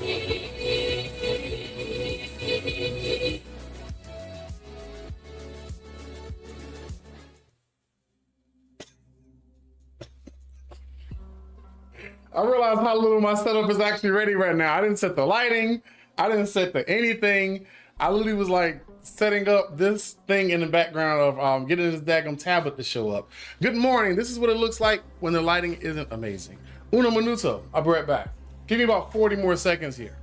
I realize how little my setup is actually ready right now. I didn't set the lighting. I didn't set the anything. I literally was like setting up this thing in the background of getting this daggum tablet to show up. Good morning. This is what it looks like when the lighting isn't amazing. Uno minuto. I'll be right back. Give me about 40 more seconds here.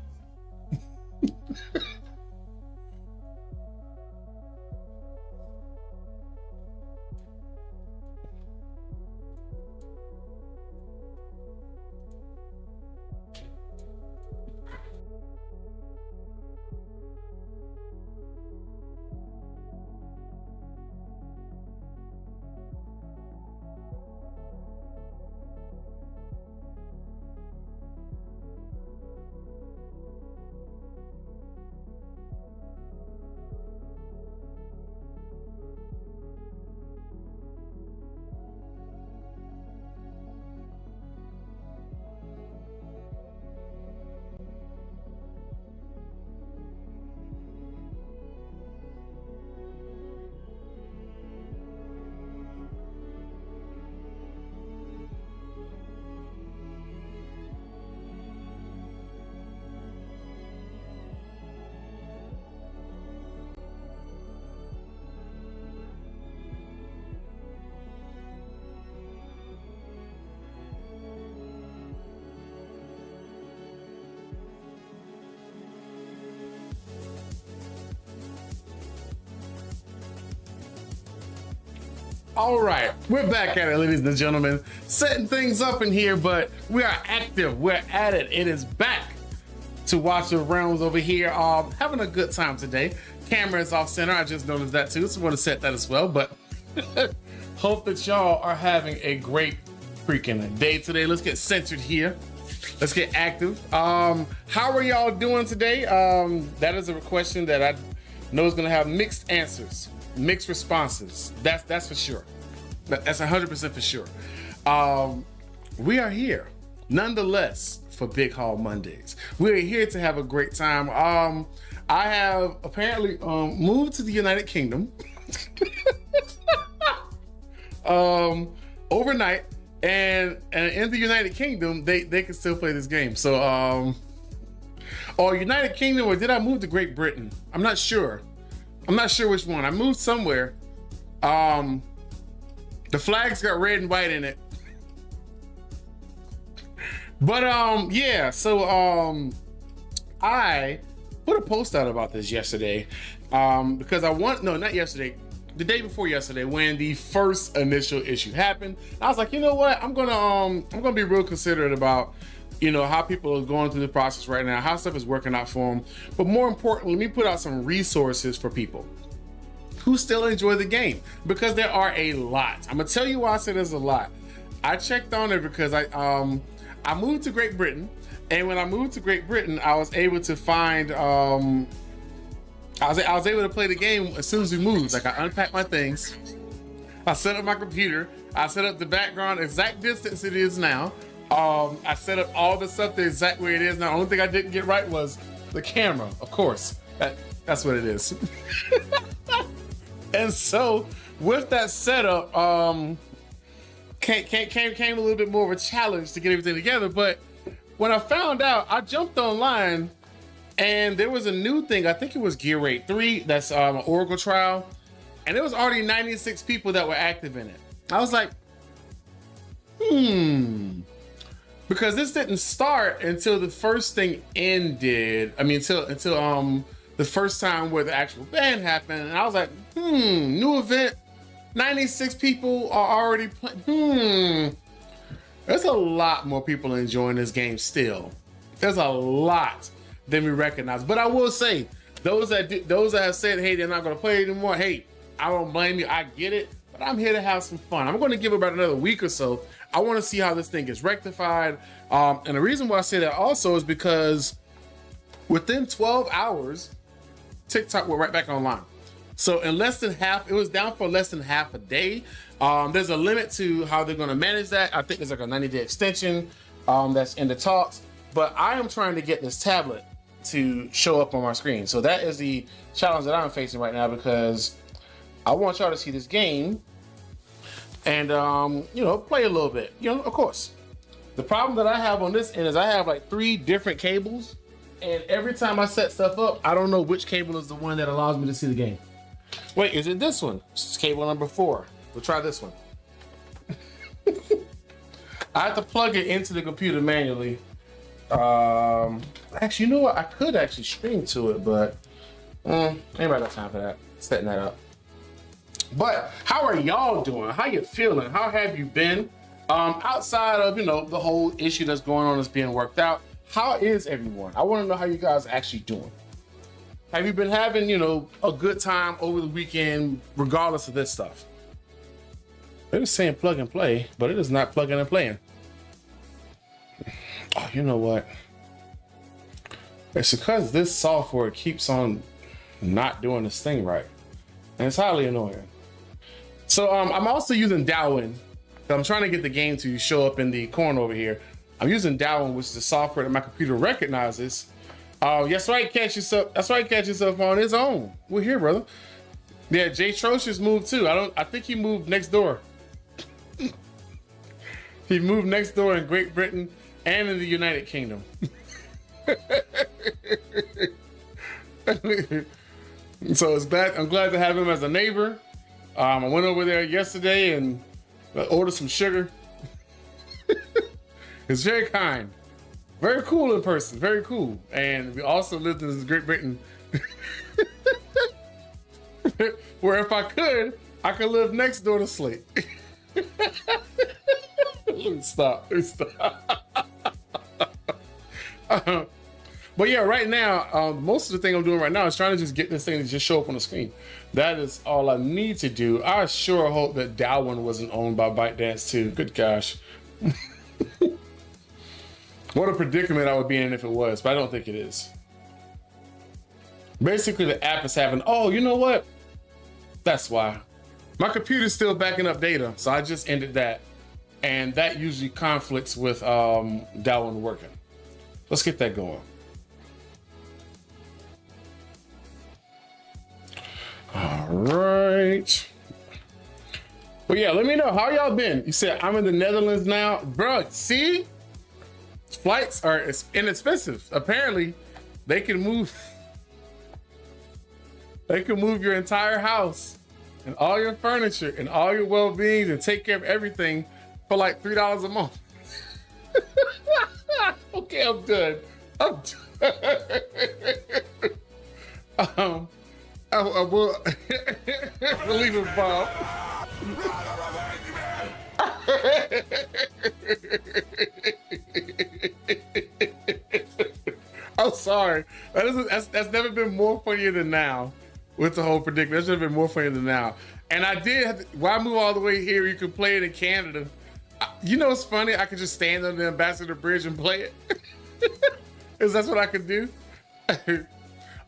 All right, we're back at it, ladies and gentlemen. Setting things up in here, but we are active. We're at it. It is back to Watch the Realms over here. Having a good time today. Camera is off center. I just noticed that too, so I want to set that as well. But hope that y'all are having a great freaking day today. Let's get centered here. Let's get active. How are y'all doing today? That is a question that I know is going to have mixed answers. Mixed responses. That's for sure. That's 100% for sure. We are here nonetheless for Big Haul Mondays. We're here to have a great time. I have apparently moved to the United Kingdom overnight, and in the United Kingdom they can still play this game. So or United Kingdom, or did I move to Great Britain? I'm not sure. I'm not sure which one. I moved somewhere. The flags got red and white in it. But yeah, so I put a post out about this yesterday. Because not yesterday, the day before yesterday, when the first initial issue happened. I was like, you know what? I'm gonna be real considerate about, you know, how people are going through the process right now, how stuff is working out for them. But more importantly, let me put out some resources for people who still enjoy the game, because there are a lot. I'm gonna tell you why I say there's a lot. I checked on it because I moved to Great Britain, and when I moved to Great Britain, I was able to find I was able to play the game as soon as we moved. Like, I unpacked my things, I set up my computer, I set up the background exact distance it is now. I set up all the stuff the exact way it is now. The only thing I didn't get right was the camera, of course. That's what it is. And so with that setup, came a little bit more of a challenge to get everything together. But when I found out, I jumped online, and there was a new thing. I think it was Gear Raid 3. That's an Oracle trial, and there was already 96 people that were active in it. I was like, because this didn't start until the first thing ended. I mean, until the first time where the actual ban happened, and I was like, new event, 96 people are already playing. There's a lot more people enjoying this game still. There's a lot than we recognize. But I will say, those that have said, hey, they're not going to play anymore, hey, I don't blame you. I get it. But I'm here to have some fun. I'm going to give it about another week or so. I want to see how this thing gets rectified. And the reason why I say that also is because within 12 hours, TikTok went right back online. So in less than half, it was down for less than half a day. There's a limit to how they're going to manage that. I think there's like a 90-day extension that's in the talks. but I am trying to get this tablet to show up on my screen. So that is the challenge that I'm facing right now, because I want y'all to see this game and you know, play a little bit, you know, of course. The problem that I have on this end is I have like 3 different cables, and every time I set stuff up, I don't know which cable is the one that allows me to see the game. Wait, is it this one? This is cable number 4. We'll try this one. I have to plug it into the computer manually. Actually, you know what? I could actually stream to it, but anybody got time for that? Setting that up. But how are y'all doing? How you feeling? How have you been? Outside of, you know, the whole issue that's going on that's being worked out, how is everyone? I want to know how you guys are actually doing. Have you been having, you know, a good time over the weekend, regardless of this stuff? They're just saying plug and play, but it is not plugging and playing. Oh, you know what? It's because this software keeps on not doing this thing right, and it's highly annoying. So I'm also using Darwin. I'm trying to get the game to show up in the corner over here. I'm using Darwin, which is the software that my computer recognizes. That's right, catch yourself. That's right, catch yourself on his own. We're here, brother. Yeah, Jay Trocious moved too. I think he moved next door. He moved next door in Great Britain and in the United Kingdom. So I'm glad to have him as a neighbor. I went over there yesterday and ordered some sugar. It's very kind, very cool in person, very cool. And we also lived in Great Britain, where if I could live next door to Slate. Stop. But yeah, right now, most of the thing I'm doing right now is trying to just get this thing to just show up on the screen. That is all I need to do. I sure hope that Darwin wasn't owned by ByteDance too. Good gosh. What a predicament I would be in if it was, but I don't think it is. Basically, the app is having, oh, you know what? That's why. My computer's still backing up data, so I just ended that. And that usually conflicts with Darwin working. Let's get that going. All right. Well, yeah, let me know how y'all been. You said I'm in the Netherlands now. Bro, see? Flights are inexpensive. Apparently, they can move your entire house and all your furniture and all your well-being and take care of everything for like $3 a month. Okay, I'm done. I will leave it, Bob. I'm sorry. That's never been more funnier than now with the whole predicament. That's never been more funnier than now. And I did have to, why move all the way here? You could play it in Canada. You know, it's funny. I could just stand on the Ambassador Bridge and play it. Is that what I could do?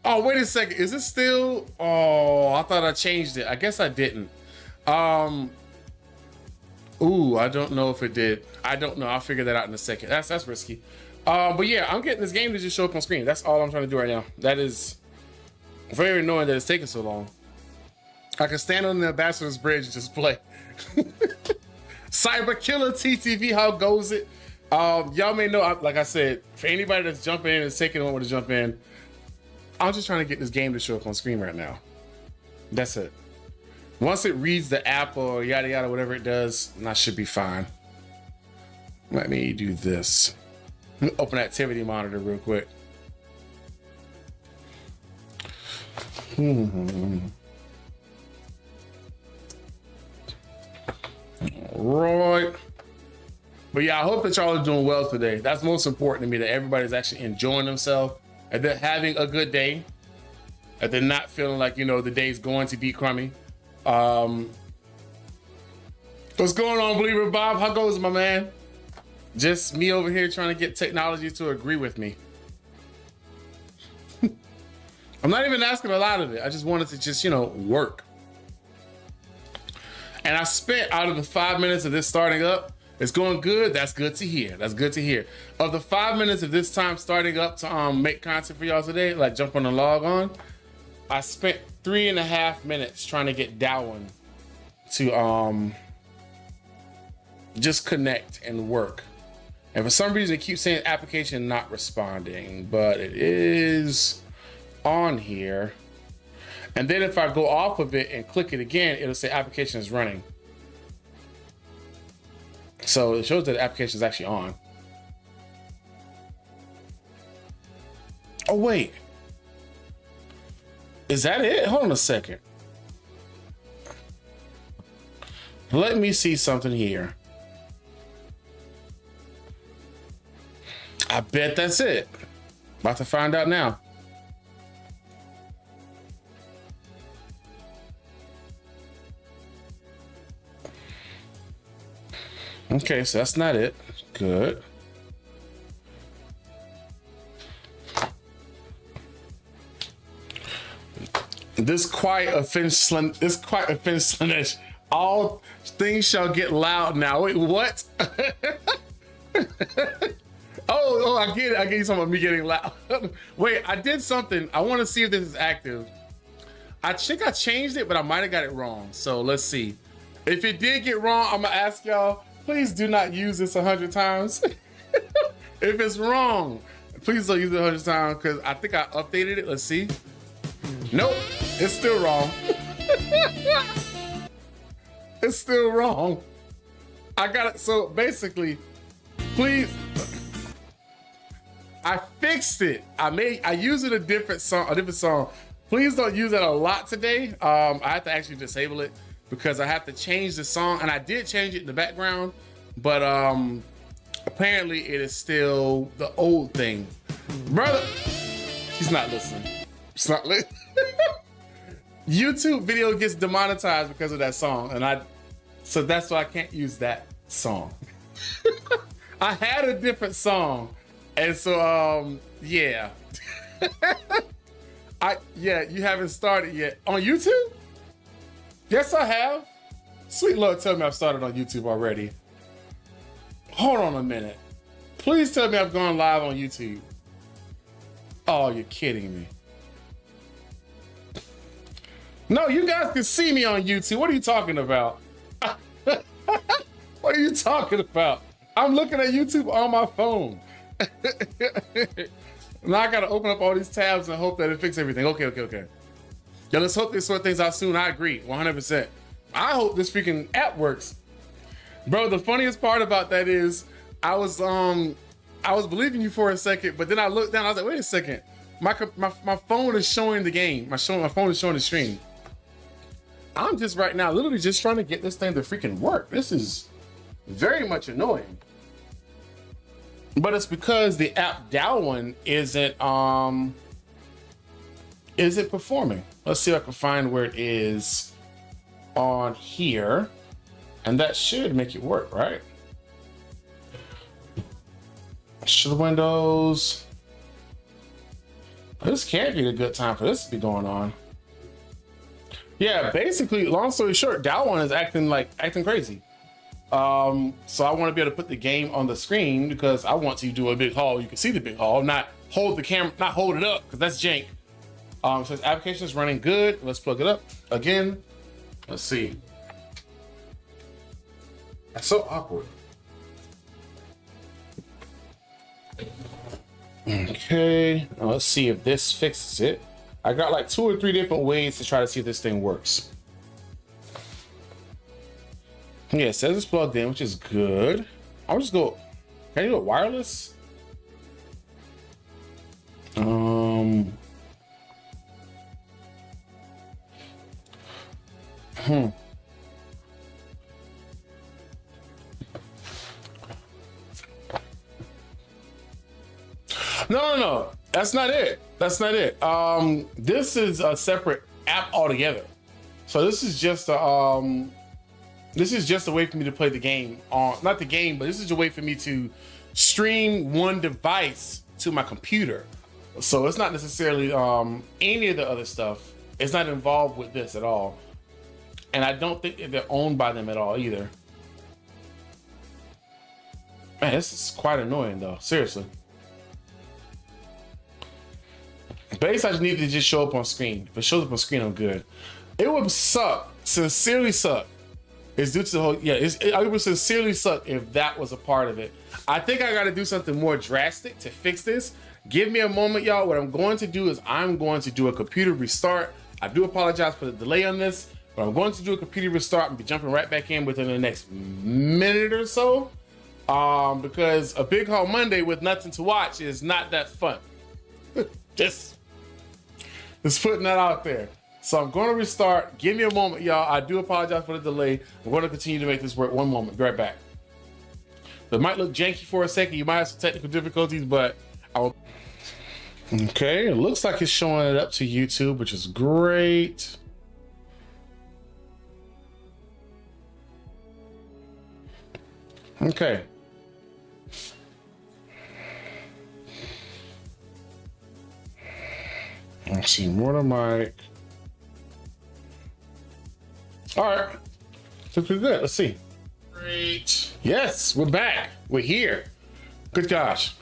Oh, wait a second. Is it still? Oh, I thought I changed it. I guess I didn't. Ooh, I don't know if it did. I don't know. I'll figure that out in a second. That's risky. But yeah, I'm getting this game to just show up on screen. That's all I'm trying to do right now. That is very annoying that it's taking so long. I can stand on the Ambassador's Bridge and just play. Cyber Killer TTV, how goes it? Y'all may know, like I said, for anybody that's jumping in and taking a moment to jump in, I'm just trying to get this game to show up on screen right now. That's it. Once it reads the app or yada yada, whatever it does, I should be fine. Let me do this. Let me open activity monitor real quick. Right. But yeah, I hope that y'all are doing well today. That's most important to me, that everybody's actually enjoying themselves, and they're having a good day, and they're not feeling like, you know, the day's going to be crummy. What's going on, Believer Bob? How goes it, my man? Just me over here trying to get technology to agree with me. I'm not even asking a lot of it. I just wanted to just, you know, work. And I spent, out of the 5 minutes of this starting up, It's going good. That's good to hear. That's good to hear. Of the 5 minutes of this time starting up to make content for y'all today, like jump on and log on, I spent 3.5 minutes trying to get Darwin to just connect and work. And for some reason, it keeps saying application not responding, but it is on here. And then if I go off of it and click it again, it'll say application is running. So it shows that the application is actually on. Oh, wait. Is that it? Hold on a second. Let me see something here. I bet that's it. About to find out now. Okay, so that's not it. Good. This quiet offense, all things shall get loud now. Wait, what? Oh, I get it. I get you something about me getting loud. Wait, I did something. I want to see if this is active. I think I changed it, but I might have got it wrong. So let's see. If it did get wrong, I'm gonna ask y'all, please do not use this 100 times. If it's wrong, please don't use it 100 times, because I think I updated it. Let's see. Nope, it's still wrong. It's still wrong. I got it. So basically, please, I fixed it. I used it a different song. Please don't use that a lot today. I have to actually disable it because I have to change the song, and I did change it in the background, but apparently it is still the old thing. Brother, he's not listening. It's not listening. YouTube video gets demonetized because of that song, and so that's why I can't use that song. I had a different song, and so yeah. You haven't started yet on YouTube? Yes, I have. Sweet Lord, tell me I've started on YouTube already. Hold on a minute. Please tell me I've gone live on YouTube. Oh, you're kidding me. No, you guys can see me on YouTube. What are you talking about? What are you talking about? I'm looking at YouTube on my phone. Now I gotta open up all these tabs and hope that it fixes everything. Okay. Yeah, let's hope they sort things out soon. I agree, 100%. I hope this freaking app works. Bro, the funniest part about that is I was believing you for a second, but then I looked down, I was like, wait a second. My phone is showing the game. My phone is showing the stream. I'm just right now literally just trying to get this thing to freaking work. This is very much annoying. But it's because the app Darwin isn't performing. Let's see if I can find where it is on here. And that should make it work, right? Should Windows. This can't be a good time for this to be going on. Yeah, basically, long story short, Darwin is acting crazy. So I want to be able to put the game on the screen because I want to do a big haul. You can see the big haul, not hold the camera, not hold it up, because that's jank. So this application is running good. Let's plug it up again. Let's see. That's so awkward. Okay, now let's see if this fixes it. I got like 2 or 3 different ways to try to see if this thing works. Yeah, it says it's plugged in, which is good. I'll just go. Can you do it wireless? No. That's not it. This is a separate app altogether. So this is just a way for me to play the game on, not the game, but this is a way for me to stream one device to my computer. So it's not necessarily any of the other stuff. It's not involved with this at all. And I don't think they're owned by them at all either. Man, this is quite annoying though, seriously. Basically, I just need to just show up on screen. If it shows up on screen, I'm good. It would suck, sincerely suck. It's due to the whole, yeah, it would sincerely suck if that was a part of it. I think I gotta do something more drastic to fix this. Give me a moment, y'all. What I'm going to do is I'm going to do a computer restart. I do apologize for the delay on this, but I'm going to do a computer restart and be jumping right back in within the next minute or so. Because a big haul Monday with nothing to watch is not that fun. Just putting that out there. So I'm going to restart. Give me a moment, y'all. I do apologize for the delay. I'm going to continue to make this work. One moment. Be right back. It might look janky for a second. You might have some technical difficulties, but I will. Okay, it looks like it's showing it up to YouTube, which is great. Okay. Let's see, Mortar Mike. All right, looks pretty good. Let's see. Great. Yes, we're back. We're here. Good gosh.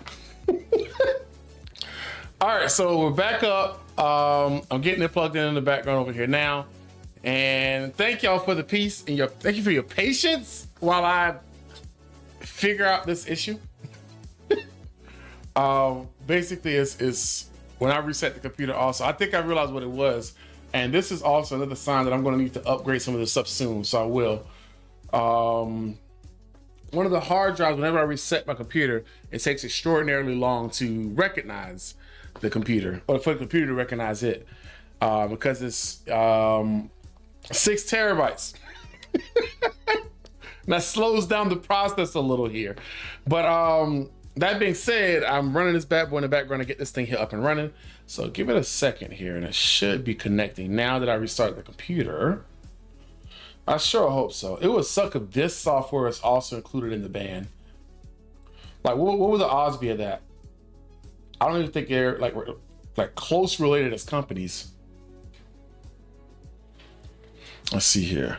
All right, so we're back up. I'm getting it plugged in the background over here now. And thank y'all for the peace and thank you for your patience while I figure out this issue. Basically, it's when I reset the computer also, I think I realized what it was. And this is also another sign that I'm going to need to upgrade some of this stuff soon, so I will. One of the hard drives, whenever I reset my computer, it takes extraordinarily long to recognize the computer, or for the computer to recognize it, because it's 6 terabytes. That slows down the process a little here. But that being said, I'm running this bad boy in the background to get this thing here up and running. So give it a second here and it should be connecting now that I restarted the computer. I sure hope so. It would suck if this software is also included in the ban. Like, what would the odds be of that? I don't even think they're like close related as companies. Let's see here.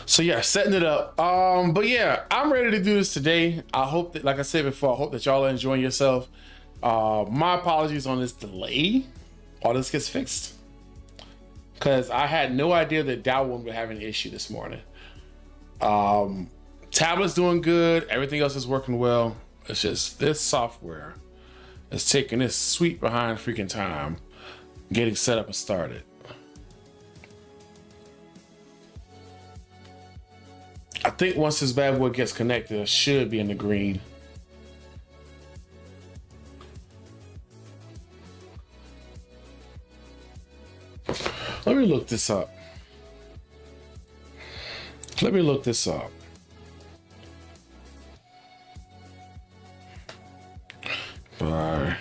So yeah, setting it up. But yeah, I'm ready to do this today. I hope that, like I said before, I hope that y'all are enjoying yourself. My apologies on this delay. All this gets fixed. Because I had no idea that that one would have an issue this morning. Tablet's doing good. Everything else is working well. It's just this software is taking this sweet behind freaking time getting set up and started. I think once this bad boy gets connected, it should be in the green. Let me look this up. Let me look this up. Bye.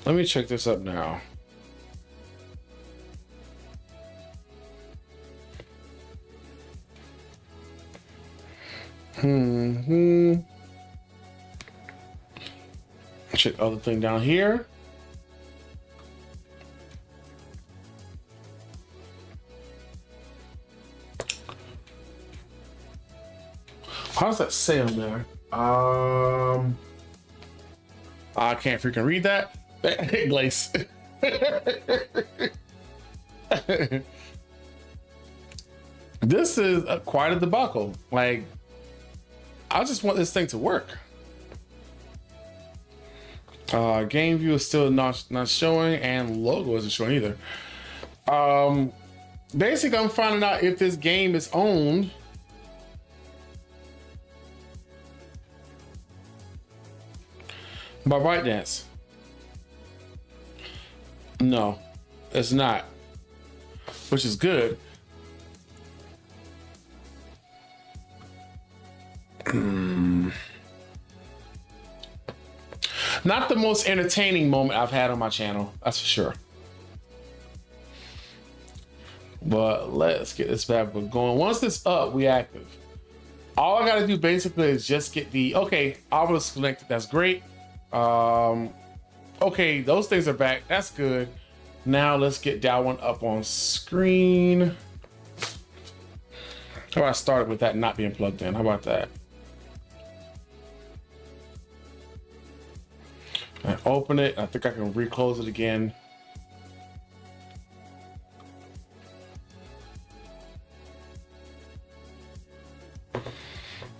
Let me check this up now. Check the other thing down here. How does that say on there? I can't freaking read that. Glaze. This is quite a debacle. Like, I just want this thing to work. Game view is still not showing, and logo isn't showing either. Basically, I'm finding out if this game is owned by ByteDance. No, it's not, which is good. Not the most entertaining moment I've had on my channel, that's for sure. But let's get this bad boy going. Once it's up, we active. All I gotta do basically is just get the, okay, I was connected, that's great. Okay, those things are back, that's good. Now let's get that one up on screen. How about I start with that not being plugged in? How about that? I open it. I think I can reclose it again.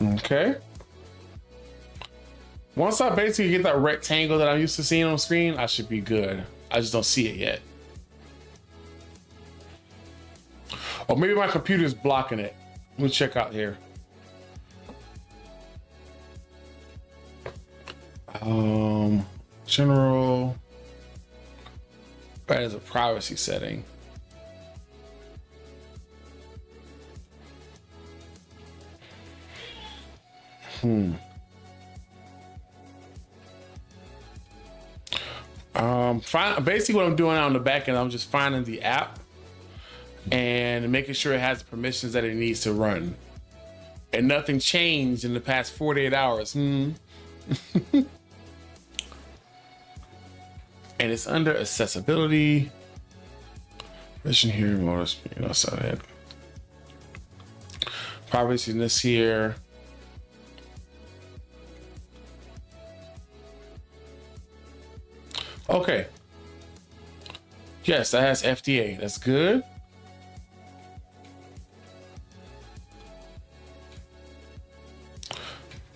Okay. Once I basically get that rectangle that I'm used to seeing on screen, I should be good. I just don't see it yet. Or maybe my computer's blocking it. Let me check out here. General. That is a privacy setting. Basically what I'm doing on the back end, I'm just finding the app and making sure it has the permissions that it needs to run. And nothing changed in the past 48 hours. And it's under accessibility. Mission here, motor speed, it. Privacy in this here. Okay. Yes, that has FDA. That's good.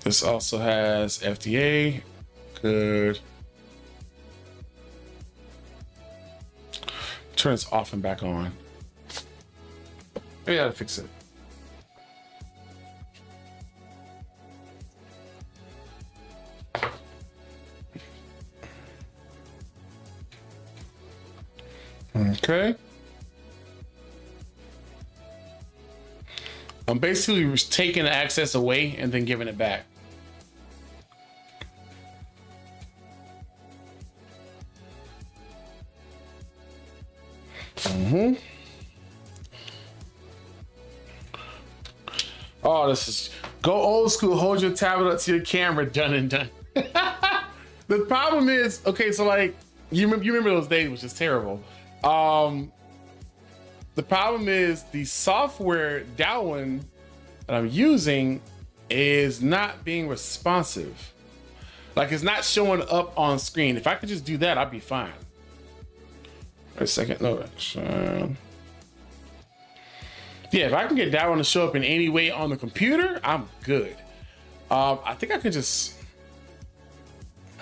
This also has FDA. Good. Turn this off and back on. Maybe I gotta fix it. Okay. I'm basically taking the access away and then giving it back. Oh, this is go old school. Hold your tablet up to your camera. Done and done. The problem is, okay, so like you remember those days, which is terrible. The problem is the software, that one that I'm using, is not being responsive. Like it's not showing up on screen. If I could just do that, I'd be fine. Wait a second, no. Yeah, if I can get that one to show up in any way on the computer, I'm good. I think I can just.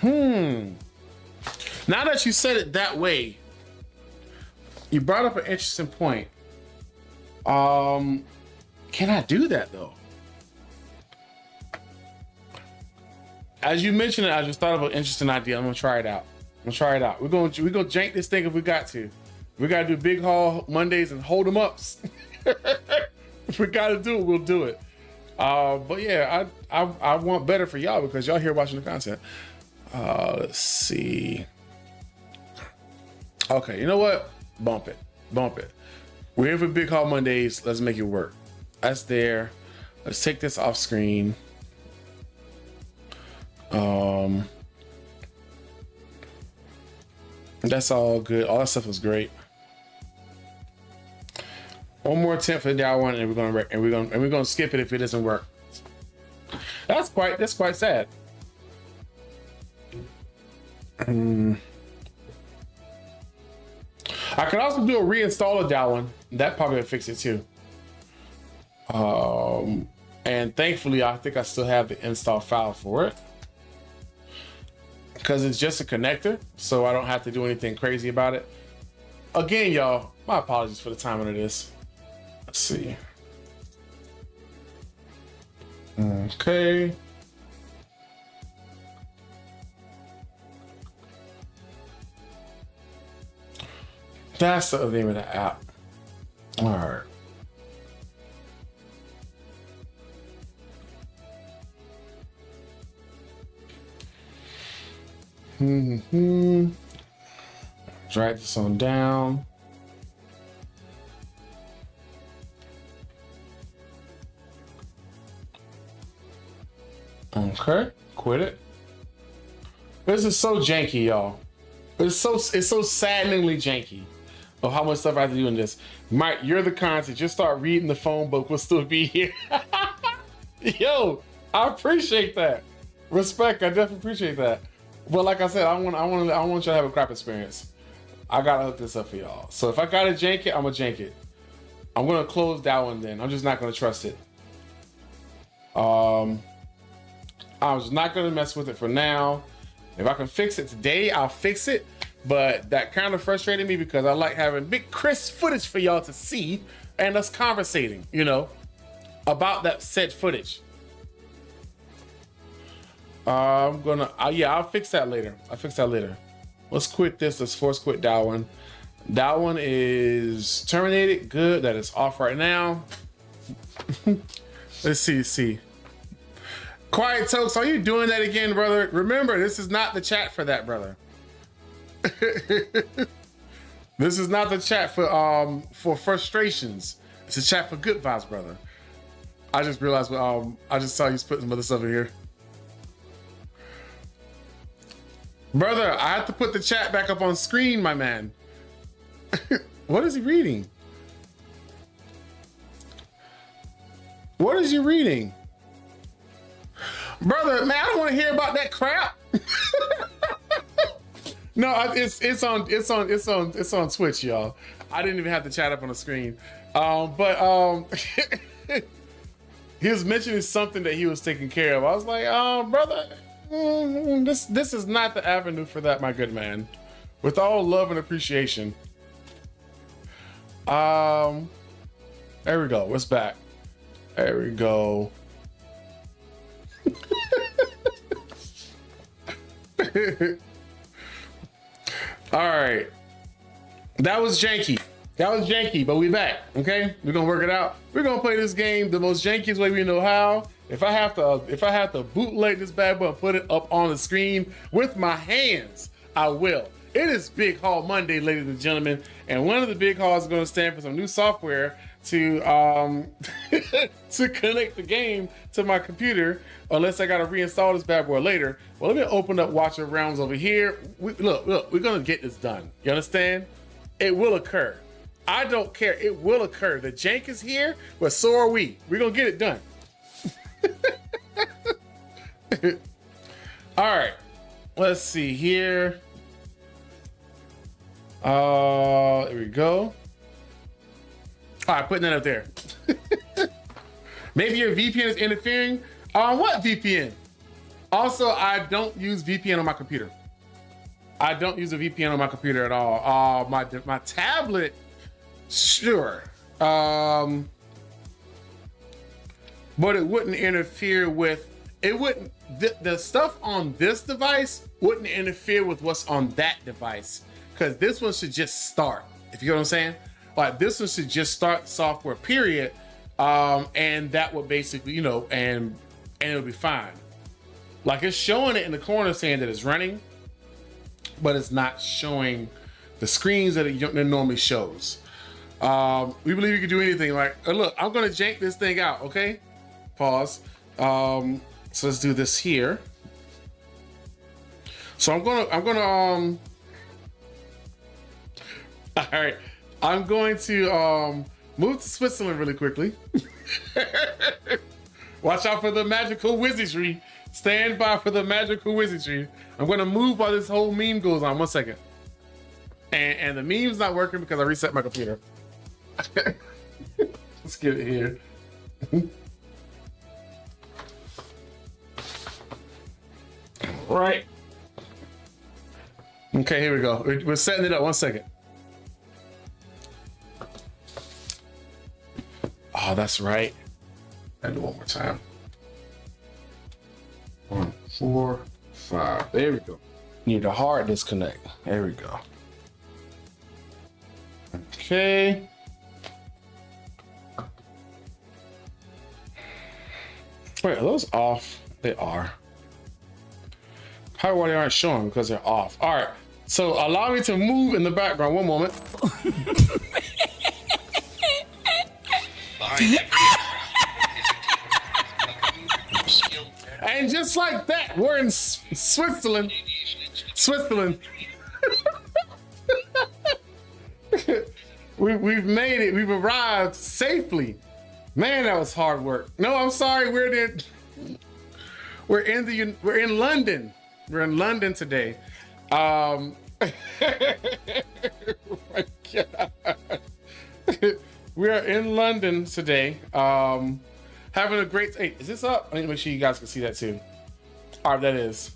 Now that you said it that way, you brought up an interesting point. Can I do that though? As you mentioned it, I just thought of an interesting idea. I'm gonna try it out. We're gonna jank this thing if we got to. We gotta do big haul Mondays and hold them ups. If we gotta do it, we'll do it. But yeah, I want better for y'all because y'all here watching the content. Let's see. Okay, you know what? Bump it. We're here for big haul Mondays. Let's make it work. That's there. Let's take this off screen. That's all good. All that stuff was great. One more attempt for that one, and we're gonna skip it if it doesn't work. That's quite sad. I can also do a reinstall of that one. That probably will fix it too. And thankfully, I think I still have the install file for it because it's just a connector, so I don't have to do anything crazy about it. Again, y'all, my apologies for the timing of this. Let's see. Okay. That's the name of the app. All right. Drag this on down. Okay, quit it. This is so janky, y'all. It's so saddeningly janky. Oh, how much stuff I have to do in this. Mike, you're the content. Just start reading the phone book. We'll still be here. Yo, I appreciate that. Respect, I definitely appreciate that. But like I said, I want y'all to have a crap experience. I gotta hook this up for y'all. So if I gotta jank it, I'm gonna jank it. I'm gonna close that one then. I'm just not gonna trust it. I'm just not gonna mess with it for now. If I can fix it today, I'll fix it. But that kind of frustrated me because I like having big crisp footage for y'all to see and us conversating, you know, about that said footage. I'm gonna, yeah, I'll fix that later. I'll fix that later. Let's quit this. Let's force quit that one. That one is terminated. Good. That is off right now. Let's see. Quiet Tokes, are you doing that again, brother? Remember, this is not the chat for that, brother. This is not the chat for frustrations. It's a chat for good vibes, brother. I just realized I just saw you put some other stuff in here. Brother, I have to put the chat back up on screen, my man. What is he reading? What is he reading? Brother, man, I don't want to hear about that crap. No, it's on Twitch, y'all. I didn't even have the chat up on the screen. He was mentioning something that he was taking care of. I was like, brother, this is not the avenue for that, my good man. With all love and appreciation. There we go. What's back? There we go. All right. That was janky. But we back. Okay, we're gonna work it out. We're gonna play this game the most jankiest way we know how. If I have to bootleg this bad boy and put it up on the screen with my hands, I will. It is Big Haul Monday, ladies and gentlemen, and one of the big hauls is going to stand for some new software to to connect the game to my computer, unless I got to reinstall this bad boy later. Well, let me open up Watcher Realms over here. Look, we're going to get this done. You understand? It will occur. I don't care. It will occur. The jank is here, but so are we. We're going to get it done. All right. Let's see here. There we go. All right, putting that up there. Maybe your VPN is interfering. What VPN? Also, I don't use VPN on my computer. I don't use a VPN on my computer at all. My tablet, sure. But it wouldn't interfere with, it wouldn't, the stuff on this device wouldn't interfere with what's on that device. Because this one should just start, if you know what I'm saying? Like, this one should just start software, period. And that would basically, you know, and it'll be fine. Like, it's showing it in the corner saying that it's running, but it's not showing the screens that it normally shows. We believe you can do anything. Like, look, I'm gonna jank this thing out, okay? Pause. So let's do this here. So I'm gonna all right, I'm going to move to Switzerland really quickly. Watch out for the magical wizardry. Stand by for the magical wizardry. I'm going to move while this whole meme goes on. 1 second. And the meme's not working because I reset my computer. Let's get it here. Right. Okay, here we go. We're setting it up. 1 second. Oh, that's right. And do one more time. 1, 4, 5. There we go. Need a hard disconnect. There we go. Okay. Wait, are those off? They are. How why they aren't showing? Because they're off. All right. So allow me to move in the background. 1 moment. And just like that, we're in Switzerland. We've made it. We've arrived safely. Man, that was hard work. No, I'm sorry. We're in London. We're in London today. Oh my God. We are in London today. Having a great. Hey, is this up? I need to make sure you guys can see that too. All right, that is.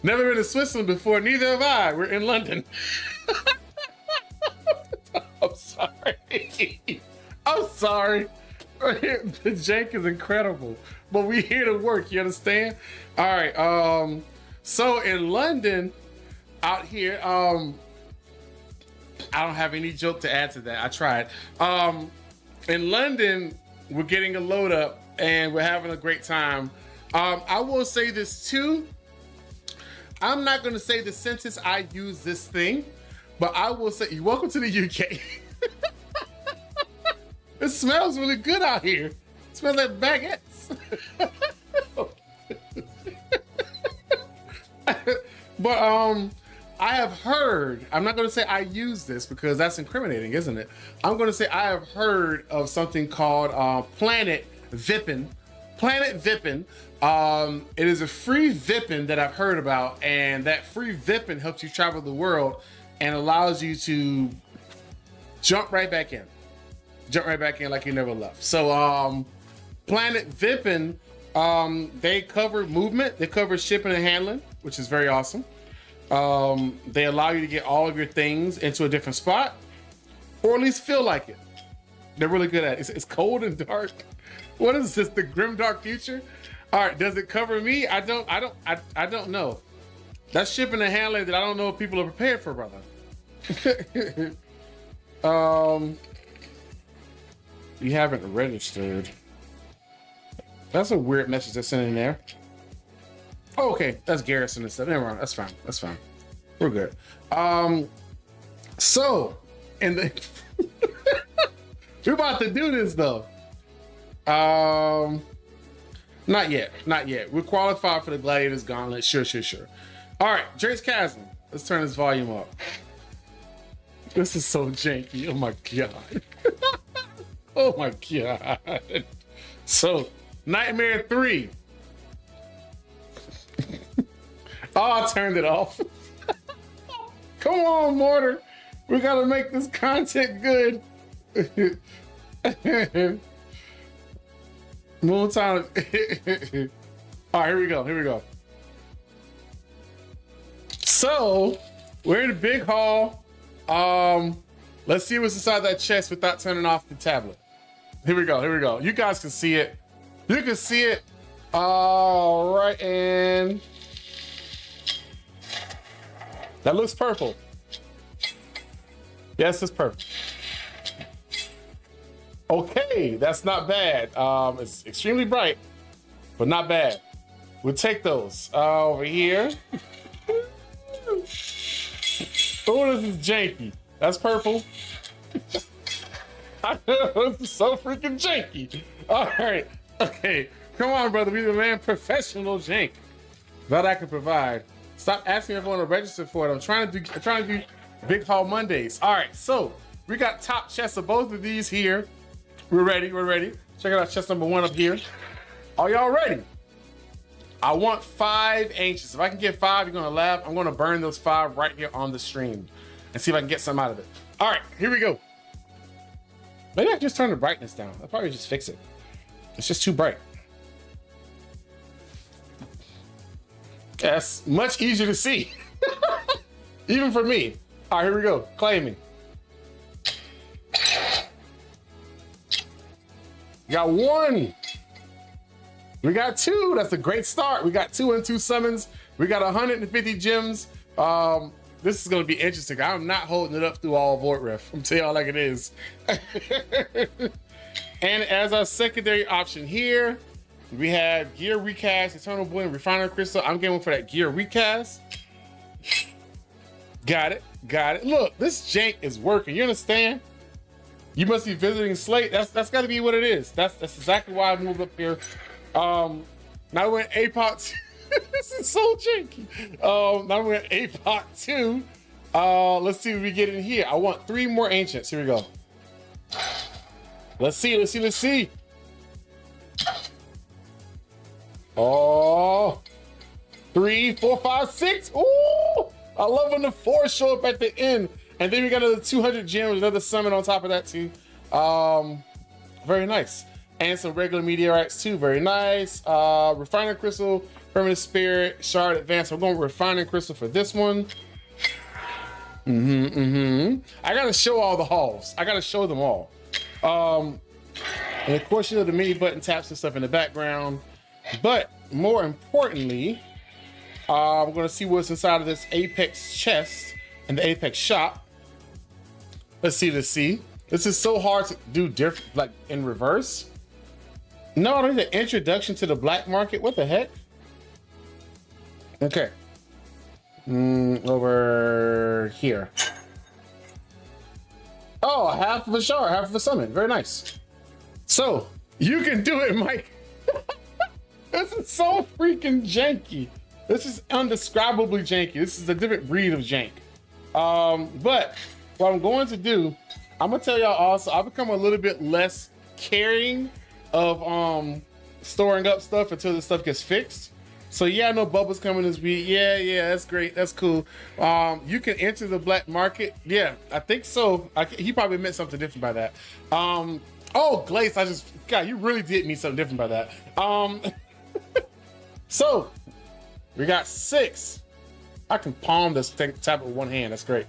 Never been to Switzerland before. Neither have I. We're in London. I'm sorry. I'm sorry. The jank is incredible, but we here to work. You understand? All right. So in London, out here, I don't have any joke to add to that. I tried. In London, we're getting a load up and we're having a great time. I will say this too. I'm not going to say the sentence I use this thing, but I will say, welcome to the UK. It smells really good out here. It smells like baguettes. But I have heard, I'm not going to say I use this because that's incriminating, isn't it? I'm going to say I have heard of something called Planet Vippin. Planet Vippin. It is a free Vippin that I've heard about, and that free Vippin helps you travel the world and allows you to jump right back in. Jump right back in like you never left. So Planet Vippin, they cover movement, they cover shipping and handling, which is very awesome. They allow you to get all of your things into a different spot, or at least feel like it. They're really good at it. It's cold and dark. What is this? The grim dark future? All right, does it cover me? I don't know. That's shipping and handling that I don't know if people are prepared for, brother. You haven't registered. That's a weird message they're sending there. Oh, okay, that's Garrison and stuff. Never mind. That's fine. That's fine. We're good. So, in the we're about to do this though. Not yet. Not yet. We're qualified for the Gladiators Gauntlet. Sure. All right, Drake's Chasm. Let's turn this volume up. This is so janky. Oh my God. Oh my God. So, Nightmare 3. Oh, I turned it off. Come on, Mortar. We gotta make this content good. Moon time. All right, here we go. So, we're in the big hall. Let's see what's inside that chest without turning off the tablet. Here we go. You guys can see it. You can see it. All right, and that looks purple. Yes, it's purple. Okay, that's not bad. It's extremely bright, but not bad. We'll take those over here. Oh, this is janky. That's purple. I know, this is so freaking janky. All right, okay. Come on, brother. We demand professional jank that I can provide. Stop asking everyone to register for it. I'm trying to do Big Haul Mondays. All right, so we got top chests of both of these here. We're ready. Check out chest number 1 up here. Are y'all ready? I want 5 ancients. If I can get 5, you're gonna laugh. I'm gonna burn those 5 right here on the stream and see if I can get some out of it. All right, here we go. Maybe I can just turn the brightness down. I'll probably just fix it. It's just too bright. That's much easier to see. Even for me. All right, here we go. Claiming. We got 1. We got 2. That's a great start. We got 2 and 2 summons. We got 150 gems. This is going to be interesting. I'm not holding it up through all Void Rift. I'm telling y'all like it is. And as our secondary option here, we have Gear Recast, Eternal Blue, and Refiner Crystal. I'm going for that Gear Recast. Got it. Look, this jank is working. You understand? You must be visiting Slate. That's got to be what it is. That's exactly why I moved up here. Now we're in APOC. This is so janky. Now we're in APOC 2. Let's see what we get in here. I want 3 more ancients. Here we go. Let's see, let's see, let's see. Oh, 3, 4, 5, 6. Ooh, I love when the 4 show up at the end. And then we got another 200 gems, another summon on top of that too. Very nice. And some regular meteorites too, very nice. Refining crystal, permanent spirit, shard advance. I'm going with refining crystal for this one. I gotta show all the hauls. I gotta show them all. And of course, you know, the mini button taps and stuff in the background. But more importantly, we're gonna see what's inside of this Apex chest and the Apex shop. Let's see, let's see. This is so hard to do different, like in reverse. No, there's an introduction to the black market. What the heck? Okay. Over here. Oh, half of a shard, half of a summon. Very nice. So you can do it, Mike. This is so freaking janky. This is undescribably janky. This is a different breed of jank. But what I'm going to do, I'm gonna tell y'all also, I've become a little bit less caring of storing up stuff until the stuff gets fixed. So yeah, I know Bubba's coming this week. Yeah, that's great. That's cool. You can enter the black market. Yeah, I think so. He probably meant something different by that. Oh, Glace, God, you really did mean something different by that. So we got 6. I can palm this tab with one hand. That's great.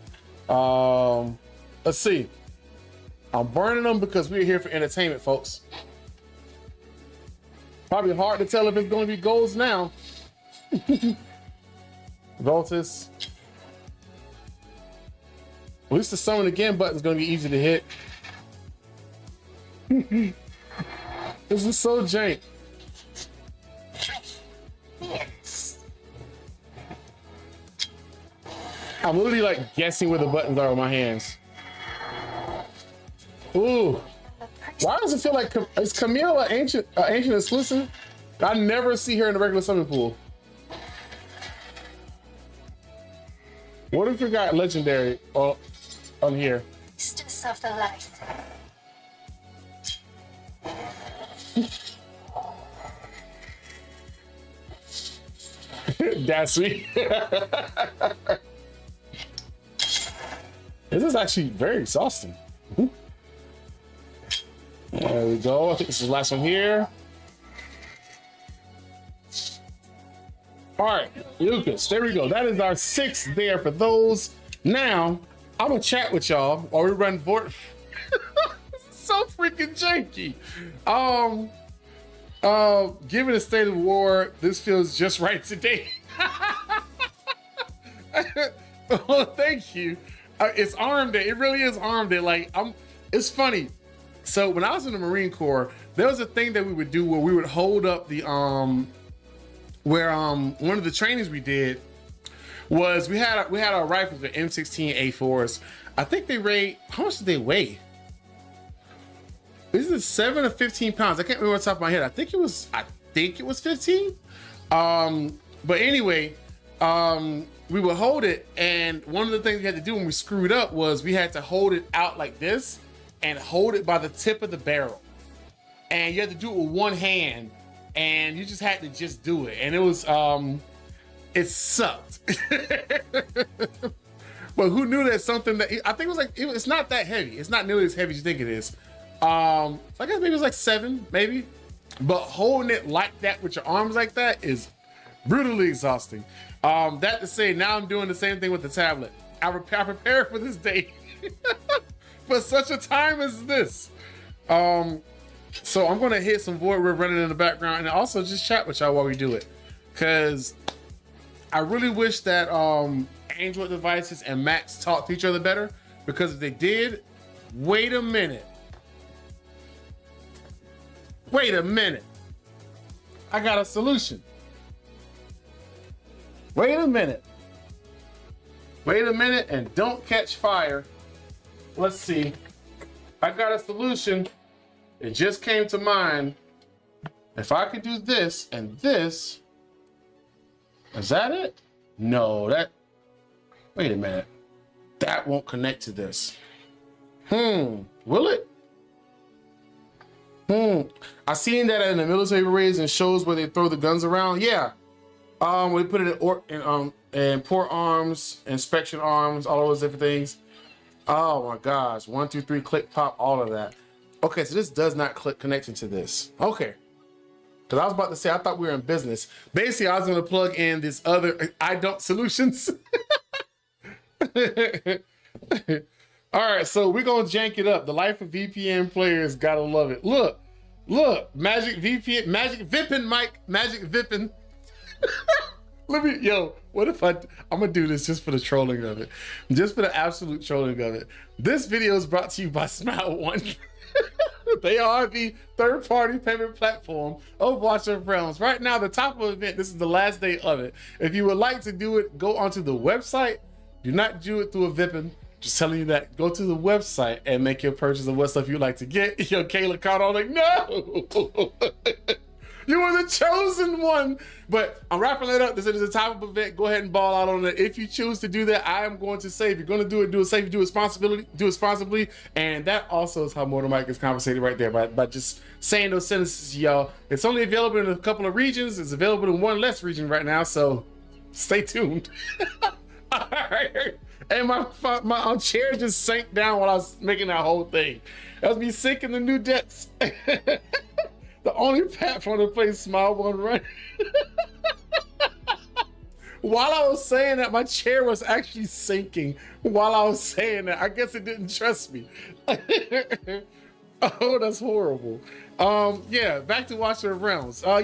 Let's see. I'm burning them because we're here for entertainment, folks. Probably hard to tell if it's going to be golds now. Voltus. At least the summon again button is going to be easy to hit. This is so jank. I'm literally like guessing where the buttons are with my hands. Ooh. Why does it feel like is Camille an ancient exclusive? I never see her in the regular summon pool. What if we got legendary on here? Mistress of the light. That's sweet. This is actually very exhausting. There we go. I think this is the last one here. All right, Lucas, there we go. That is our 6th there for those. Now, I'm gonna chat with y'all while we run board. This is so freaking janky. Given the state of war, this feels just right today. Oh, thank you. It's arm day. It really is arm day. Like, it's funny. So when I was in the Marine Corps, there was a thing that we would do where we would hold up the one of the trainings we did was we had our rifles with M16A4s. I think they weigh, how much did they weigh? Is it 7 or 15 pounds? I can't remember off the top of my head. I think it was 15. But anyway, we would hold it, and one of the things we had to do when we screwed up was we had to hold it out like this and hold it by the tip of the barrel. And you had to do it with one hand, and you just had to just do it. And it was, it sucked. But who knew that something that, I think it was like, it's not that heavy. It's not nearly as heavy as you think it is. I guess maybe it was like 7, maybe. But holding it like that with your arms like that is brutally exhausting. That to say, now I'm doing the same thing with the tablet. I prepared for this day. For such a time as this. So I'm gonna hit some Void Rift running in the background and also just chat with y'all while we do it. Cause I really wish that Android devices and Macs talk to each other better, because if they did, wait a minute. I got a solution. Wait a minute and don't catch fire. Let's see. I got a solution. It just came to mind. If I could do this and this, is that it? No, wait a minute. That won't connect to this. Will it? I seen that in the military parades and shows where they throw the guns around. Yeah. We put it in port arms, inspection arms, all those different things. Oh my gosh. 1, 2, 3, click, pop, all of that. Okay, so this does not click connection to this. Okay. Because I was about to say, I thought we were in business. Basically, I was going to plug in this other I don't solutions. All right, so we're going to jank it up. The life of VPN players, gotta love it. Look, Magic VPN, Magic Vippin, Mike, Magic Vippin. What if I'm gonna do this just for the trolling of it, just for the absolute trolling of it. This video is brought to you by SmileOne. They are the third-party payment platform of Watch of Realms. Right now, the top of the event, this is the last day of it. If you would like to do it, go onto the website. Do not do it through a Vippin. Just telling you that. Go to the website and make your purchase of what stuff you'd like to get. Yo, Kayla caught on like, no! You were the chosen one. But I'm wrapping it up. This is a type of event. Go ahead and ball out on it. If you choose to do that, I am going to say, if you're going to do it safe, do it responsibly. And that also is how Mortar Mike is compensated right there by just saying those sentences, y'all. It's only available in a couple of regions. It's available in one less region right now. So stay tuned. All right. And my chair just sank down while I was making that whole thing. That was me sinking the new depths. The only platform to play SmileOne run. While I was saying that, my chair was actually sinking while I was saying that. I guess it didn't trust me. Oh, that's horrible. Yeah, back to Watcher of Realms. I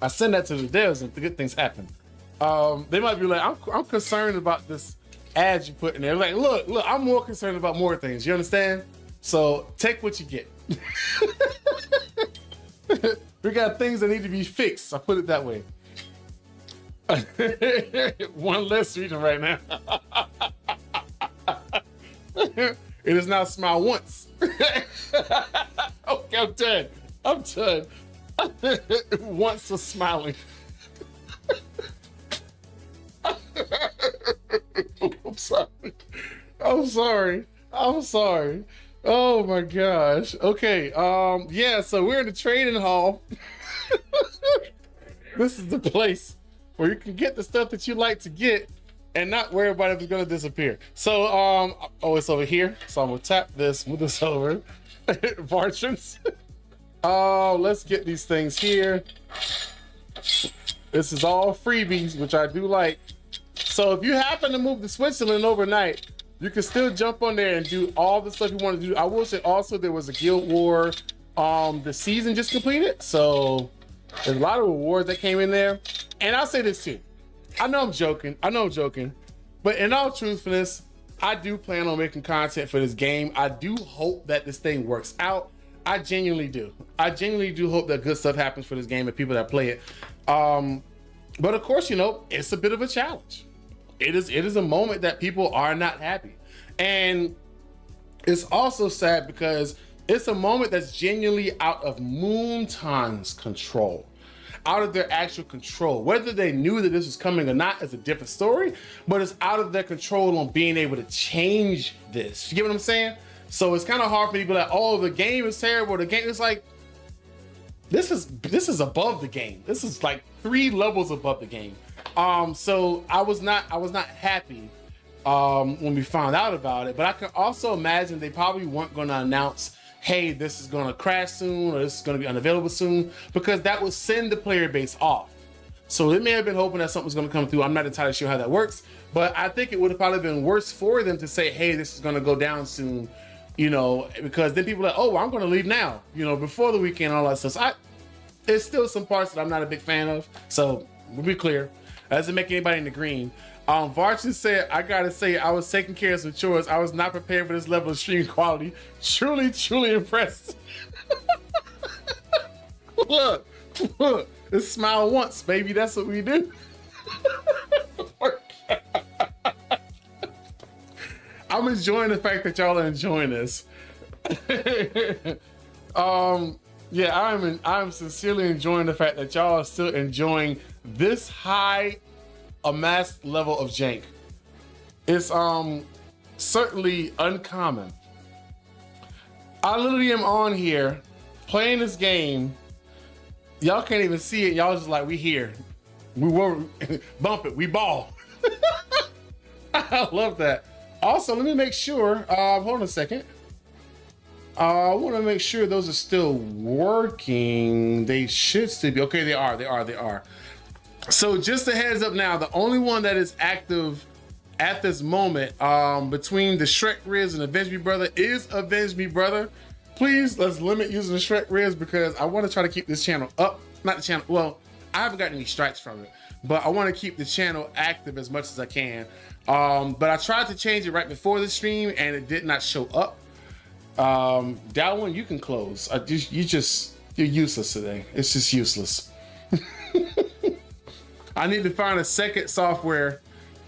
send that to the devs and good things happen. They might be like, I'm concerned about this ad you put in there. Like, look, I'm more concerned about more things. You understand? So take what you get. We got things that need to be fixed. I put it that way. One less reason right now. It is now smile once. Okay, I'm done. Once was smiling. I'm sorry. Oh my gosh. Okay. Yeah, so we're in the trading hall. This is the place where you can get the stuff that you like to get and not worry about if it's gonna disappear. So oh, it's over here. So I'm gonna tap this, move this over. Vartrans. Let's get these things here. This is all freebies, which I do like. So if you happen to move to Switzerland overnight, you can still jump on there and do all the stuff you want to do. I will say also there was a Guild War, the season just completed. So there's a lot of rewards that came in there. And I'll say this too. I know I'm joking, but in all truthfulness, I do plan on making content for this game. I do hope that this thing works out. I genuinely do. I genuinely do hope that good stuff happens for this game and people that play it. But of course, you know, it's a bit of a challenge. It is a moment that people are not happy. And it's also sad because it's a moment that's genuinely out of Moonton's control, out of their actual control. Whether they knew that this was coming or not is a different story, but it's out of their control on being able to change this. You get what I'm saying? So it's kind of hard for me to be like, oh, the game is terrible. The game is like, this is above the game. This is like 3 levels above the game. So I was not happy when we found out about it, but I can also imagine they probably weren't going to announce, hey, this is going to crash soon or this is going to be unavailable soon, because that would send the player base off. So they may have been hoping that something's going to come through. I'm not entirely sure how that works, but I think it would have probably been worse for them to say, hey, this is going to go down soon, you know, because then people are like, oh, I'm going to leave now, you know, before the weekend, all that stuff. So there's still some parts that I'm not a big fan of. So we'll be clear. That doesn't make anybody in the green. Varchin said, I gotta say, I was taking care of some chores. I was not prepared for this level of stream quality. Truly, truly impressed. Look, it's smile once, baby. That's what we do. I'm enjoying the fact that y'all are enjoying this. Yeah, I'm sincerely enjoying the fact that y'all are still enjoying this high amassed level of jank. It's certainly uncommon. I literally am on here playing this game. Y'all can't even see it. Y'all just like, we here. We were bump it. We ball. I love that. Also, let me make sure. Hold on a second. I want to make sure those are still working. They should still be. Okay, they are. So just a heads up now, the only one that is active at this moment between the Shrek Riz and Avenge Me Brother is Avenge Me Brother. Please, let's limit using the Shrek Riz because I want to try to keep this channel up. Not the channel, well, I haven't gotten any strikes from it, but I want to keep the channel active as much as I can. But I tried to change it right before the stream and it did not show up. That one you can close. You're useless today. It's just useless. I need to find a second software.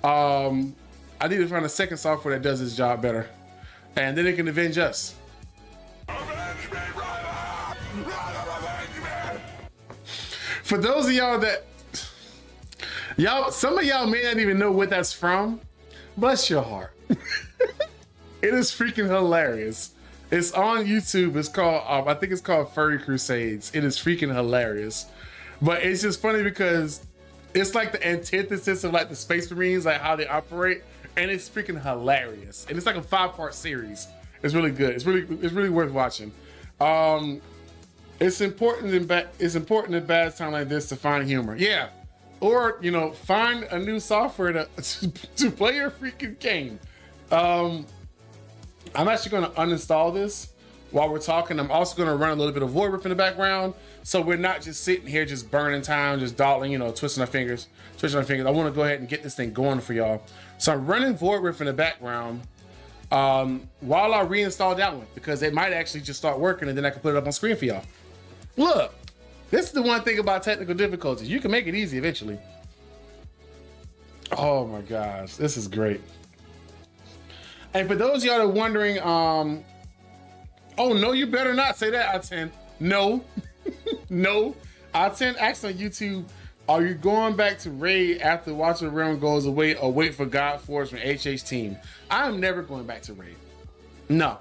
I need to find a second software that does this job better, and then it can avenge us. Avenge me, brother! For those of y'all that some of y'all may not even know what that's from. Bless your heart. It is freaking hilarious. It's on YouTube. It's called, I think it's called Furry Crusades. It is freaking hilarious. But it's just funny because it's like the antithesis of like the Space Marines, like how they operate. And it's freaking hilarious. And it's like a 5-part series. It's really good. It's really worth watching. It's important in bad time like this to find humor. Yeah. Or, find a new software to play your freaking game. I'm actually going to uninstall this while we're talking. I'm also going to run a little bit of void rip in the background, so we're not just sitting here just burning time, just dawdling, twisting our fingers. I want to go ahead and get this thing going for y'all. So I'm running void rip in the background while I reinstall that one, because it might actually just start working and then I can put it up on screen for y'all. Look, this is the one thing about technical difficulties. You can make it easy eventually. Oh my gosh, this is great. And for those of y'all that are wondering, oh no, you better not say that, I10. No, no. I10 asked on YouTube, are you going back to raid after Watch of the Realm goes away or wait for God Force from HH team? I am never going back to raid. No.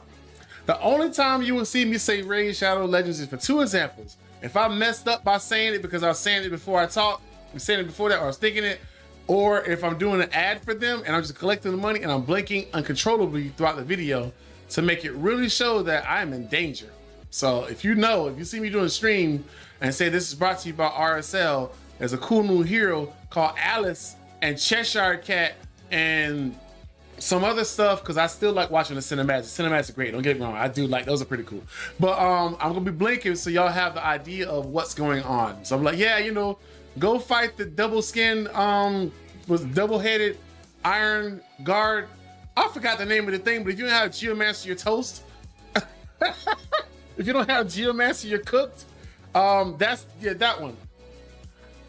The only time you will see me say raid Shadow Legends is for 2 examples. If I messed up by saying it because I was saying it before I talked, I'm saying it before that, or I was thinking it, or if I'm doing an ad for them and I'm just collecting the money and I'm blinking uncontrollably throughout the video to make it really show that I am in danger. So if you see me doing a stream and say this is brought to you by RSL, there's a cool new hero called Alice and Cheshire Cat and some other stuff, because I still like watching the cinematics. The cinematics are great, don't get me wrong. I do like, those are pretty cool. But I'm gonna be blinking so y'all have the idea of what's going on. So I'm like, yeah, go fight the double skin, with double-headed iron guard. I forgot the name of the thing, but if you don't have Geomancer, you're toast. If you don't have Geomancer, you're cooked. That one.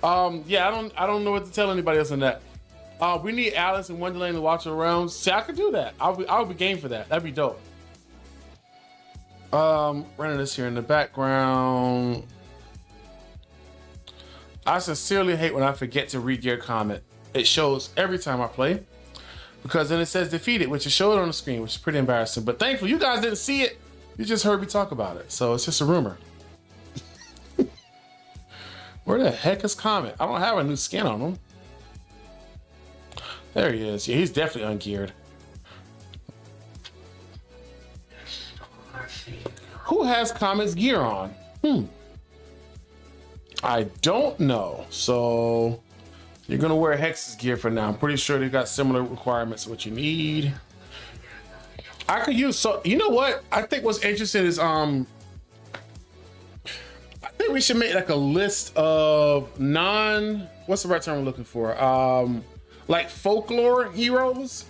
I don't know what to tell anybody else on that. We need Alice in Wonderland to watch the realms. See, I could do that. I'll be game for that. That'd be dope. Running this here in the background. I sincerely hate when I forget to read your comment. It shows every time I play, because then it says defeated, which is showed on the screen, which is pretty embarrassing. But thankfully, you guys didn't see it. You just heard me talk about it. So it's just a rumor. Where the heck is Comet? I don't have a new skin on him. There he is. Yeah, he's definitely ungeared. Who has Comet's gear on? I don't know. So you're gonna wear Hex's gear for now. I'm pretty sure they've got similar requirements of what you need. I could use, so you know what? I think what's interesting is I think we should make like a list of what's the right term I'm looking for? Like folklore heroes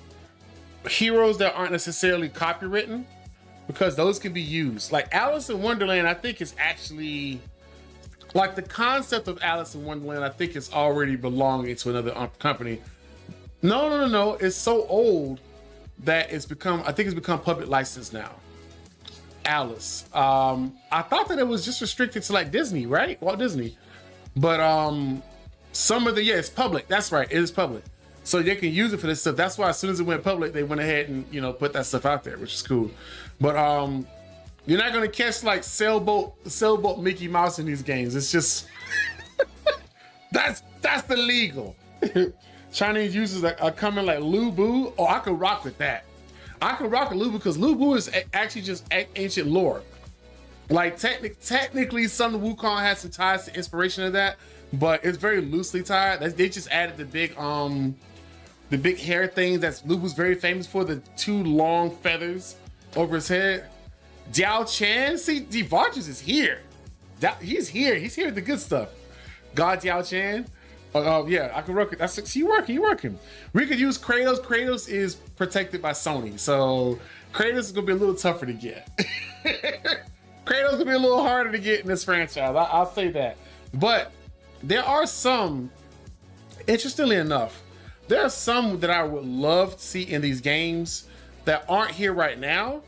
that aren't necessarily copywritten, because those can be used. Like Alice in Wonderland, I think is actually, like the concept of Alice in Wonderland, I think is already belonging to another company. No. It's so old that I think it's become public license now. Alice. I thought that it was just restricted to like Disney, right? Walt Disney. But it's public. That's right. It is public. So they can use it for this stuff. That's why as soon as it went public, they went ahead and, put that stuff out there, which is cool. But You're not gonna catch like sailboat Mickey Mouse in these games. It's just that's illegal. Chinese users are coming like Lu Bu. Oh, I could rock with that. I could rock with Lu Bu because Lu Bu is actually just ancient lore. Like technically, some of Wukong has some ties to inspiration of that, but it's very loosely tied. They just added the big hair things that's Lu Bu's very famous for, the 2 long feathers over his head. Diao Chan, see, Devarges is here. He's here. He's here with the good stuff. God Diao Chan. Yeah, I can work it. That's you working. We could use Kratos. Kratos is protected by Sony, so Kratos is gonna be a little tougher to get. Kratos gonna be a little harder to get in this franchise. I'll say that. But there are some, interestingly enough, there are some that I would love to see in these games that aren't here right now,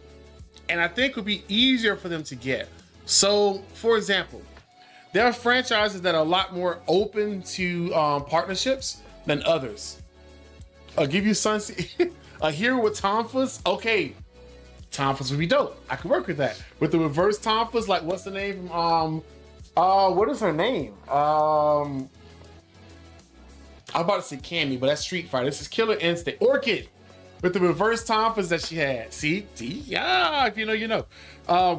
and I think would be easier for them to get. So, for example, there are franchises that are a lot more open to partnerships than others. I'll give you a hero with Tonfas. Okay, Tonfas would be dope. I could work with that. With the reverse Tonfas, like what's the name from what is her name? I'm about to say Cammy, but that's Street Fighter. This is Killer Instinct. Orchid with the reverse Tonfas that she had. See? Yeah, if you know, you know.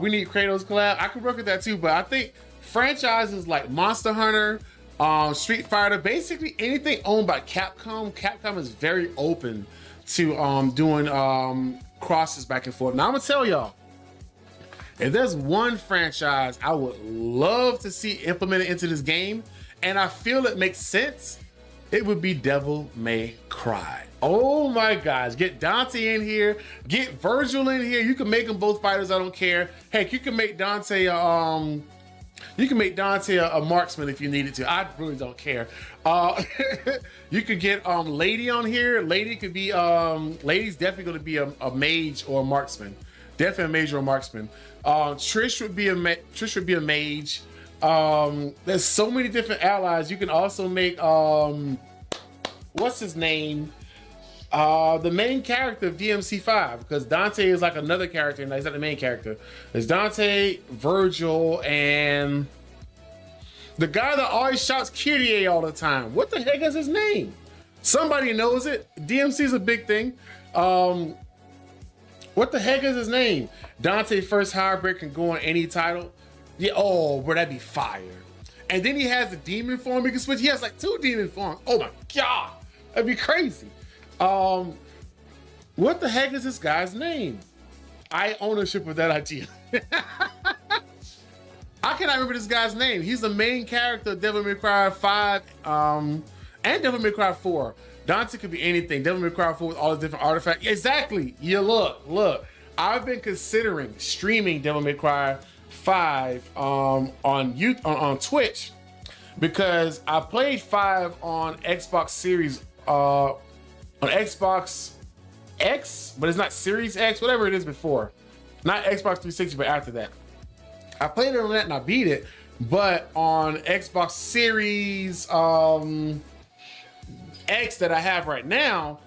We need Kratos collab. I could work with that too, but I think franchises like Monster Hunter, Street Fighter, basically anything owned by Capcom. Capcom is very open to doing crosses back and forth. Now I'm gonna tell y'all, if there's one franchise I would love to see implemented into this game, and I feel it makes sense, it would be Devil May Cry. Oh my gosh, get Dante in here, get Virgil in here. You can make them both fighters, I don't care. Heck, you can make Dante a marksman if you needed to. I really don't care. You could get Lady on here. Lady could be Lady's definitely going to be a mage or a marksman. Definitely a mage or a marksman. Trish would be a mage. There's so many different allies. You can also make what's his name? The main character of DMC5, because Dante is like another character, and he's not the main character. There's Dante, Virgil, and the guy that always shouts Kyrie all the time. What the heck is his name? Somebody knows it. DMC is a big thing. What the heck is his name? Dante first hybrid can go on any title. Yeah, oh, bro, that'd be fire. And then he has the demon form he can switch. He has like 2 demon forms. Oh my God, that'd be crazy. What the heck is this guy's name? I ownership of that idea. I cannot remember this guy's name. He's the main character of Devil May Cry 5 and Devil May Cry 4. Dante could be anything. Devil May Cry 4 with all the different artifacts. Exactly. Yeah, look. I've been considering streaming Devil May Cry 5 on Twitch, because I played 5 on Xbox Series on Xbox X, but it's not Series X, whatever it is before. Not Xbox 360, but after that. I played it on that and I beat it, but on Xbox Series X that I have right now,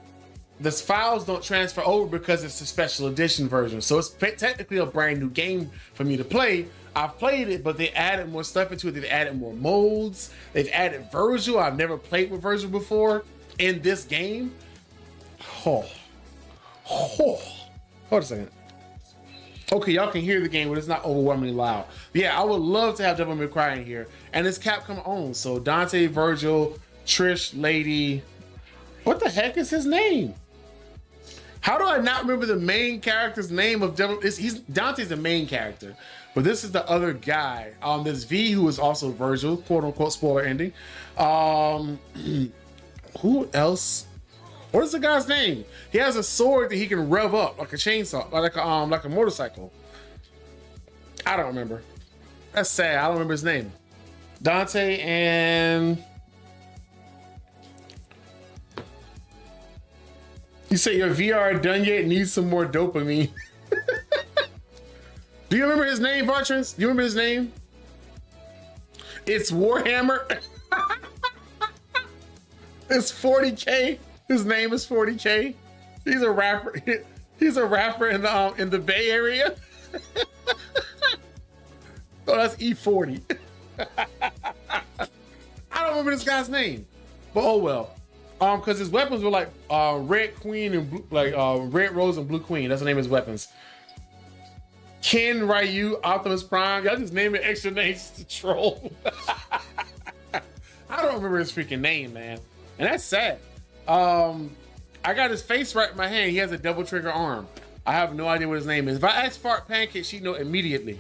the files don't transfer over because it's a special edition version. So it's technically a brand new game for me to play. I've played it, but they added more stuff into it. They've added more modes. They've added Virgil. I've never played with Virgil before in this game. Hold a second. Okay, y'all can hear the game, but it's not overwhelmingly loud. Yeah, I would love to have Devil May Cry in here. And it's Capcom owned. So Dante, Virgil, Trish, Lady. What the heck is his name? How do I not remember the main character's name of Devil? Dante's the main character, but this is the other guy. There's V, who is also Virgil, quote unquote spoiler ending. Who else? What is the guy's name? He has a sword that he can rev up like a chainsaw, like a motorcycle. I don't remember. That's sad. I don't remember his name. Dante and you say your VR done yet? Needs some more dopamine. Do you remember his name, Vartrans? Do you remember his name? It's Warhammer. It's 40K. His name is 40K. He's a rapper. He's a rapper in the Bay Area. Oh, that's E40. I don't remember this guy's name, but oh well. Because his weapons were like Red Queen and blue, like Red Rose and Blue Queen. That's the name of his weapons. Ken, Ryu, Optimus Prime. Y'all just name it extra names to troll. I don't remember his freaking name, man, and that's sad. I got his face right in my hand. He has a double trigger arm. I have no idea what his name is. If I ask Fart Pancake, she'd know immediately.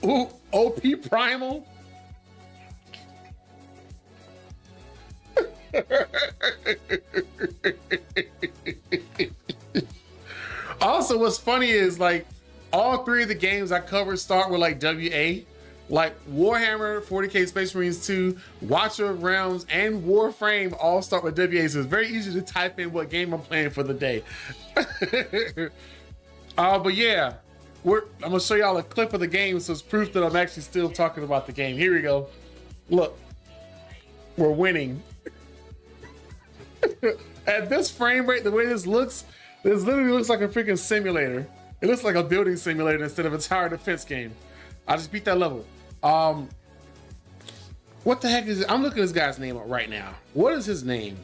Ooh, OP Primal. Also, what's funny is like all three of the games I covered start with like WA. Like Warhammer 40K Space Marines 2, Watcher of Realms, and Warframe all start with WA, so it's very easy to type in what game I'm playing for the day. But yeah, I'm gonna show y'all a clip of the game so it's proof that I'm actually still talking about the game. Here we go. Look, we're winning. At this frame rate, the way this literally looks like a freaking simulator. It looks like a building simulator instead of a tower defense game. I just beat that level. What the heck is it? I'm looking at this guy's name up right now. What is his name?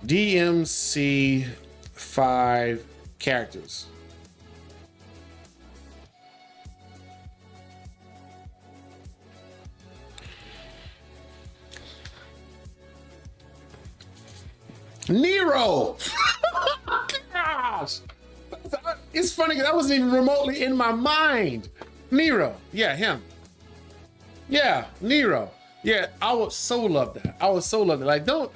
DMC 5 characters. Nero! Gosh! It's funny because that wasn't even remotely in my mind. Nero, yeah, him. Yeah, Nero. Yeah, I would so love that. I would so love it. Like, I don't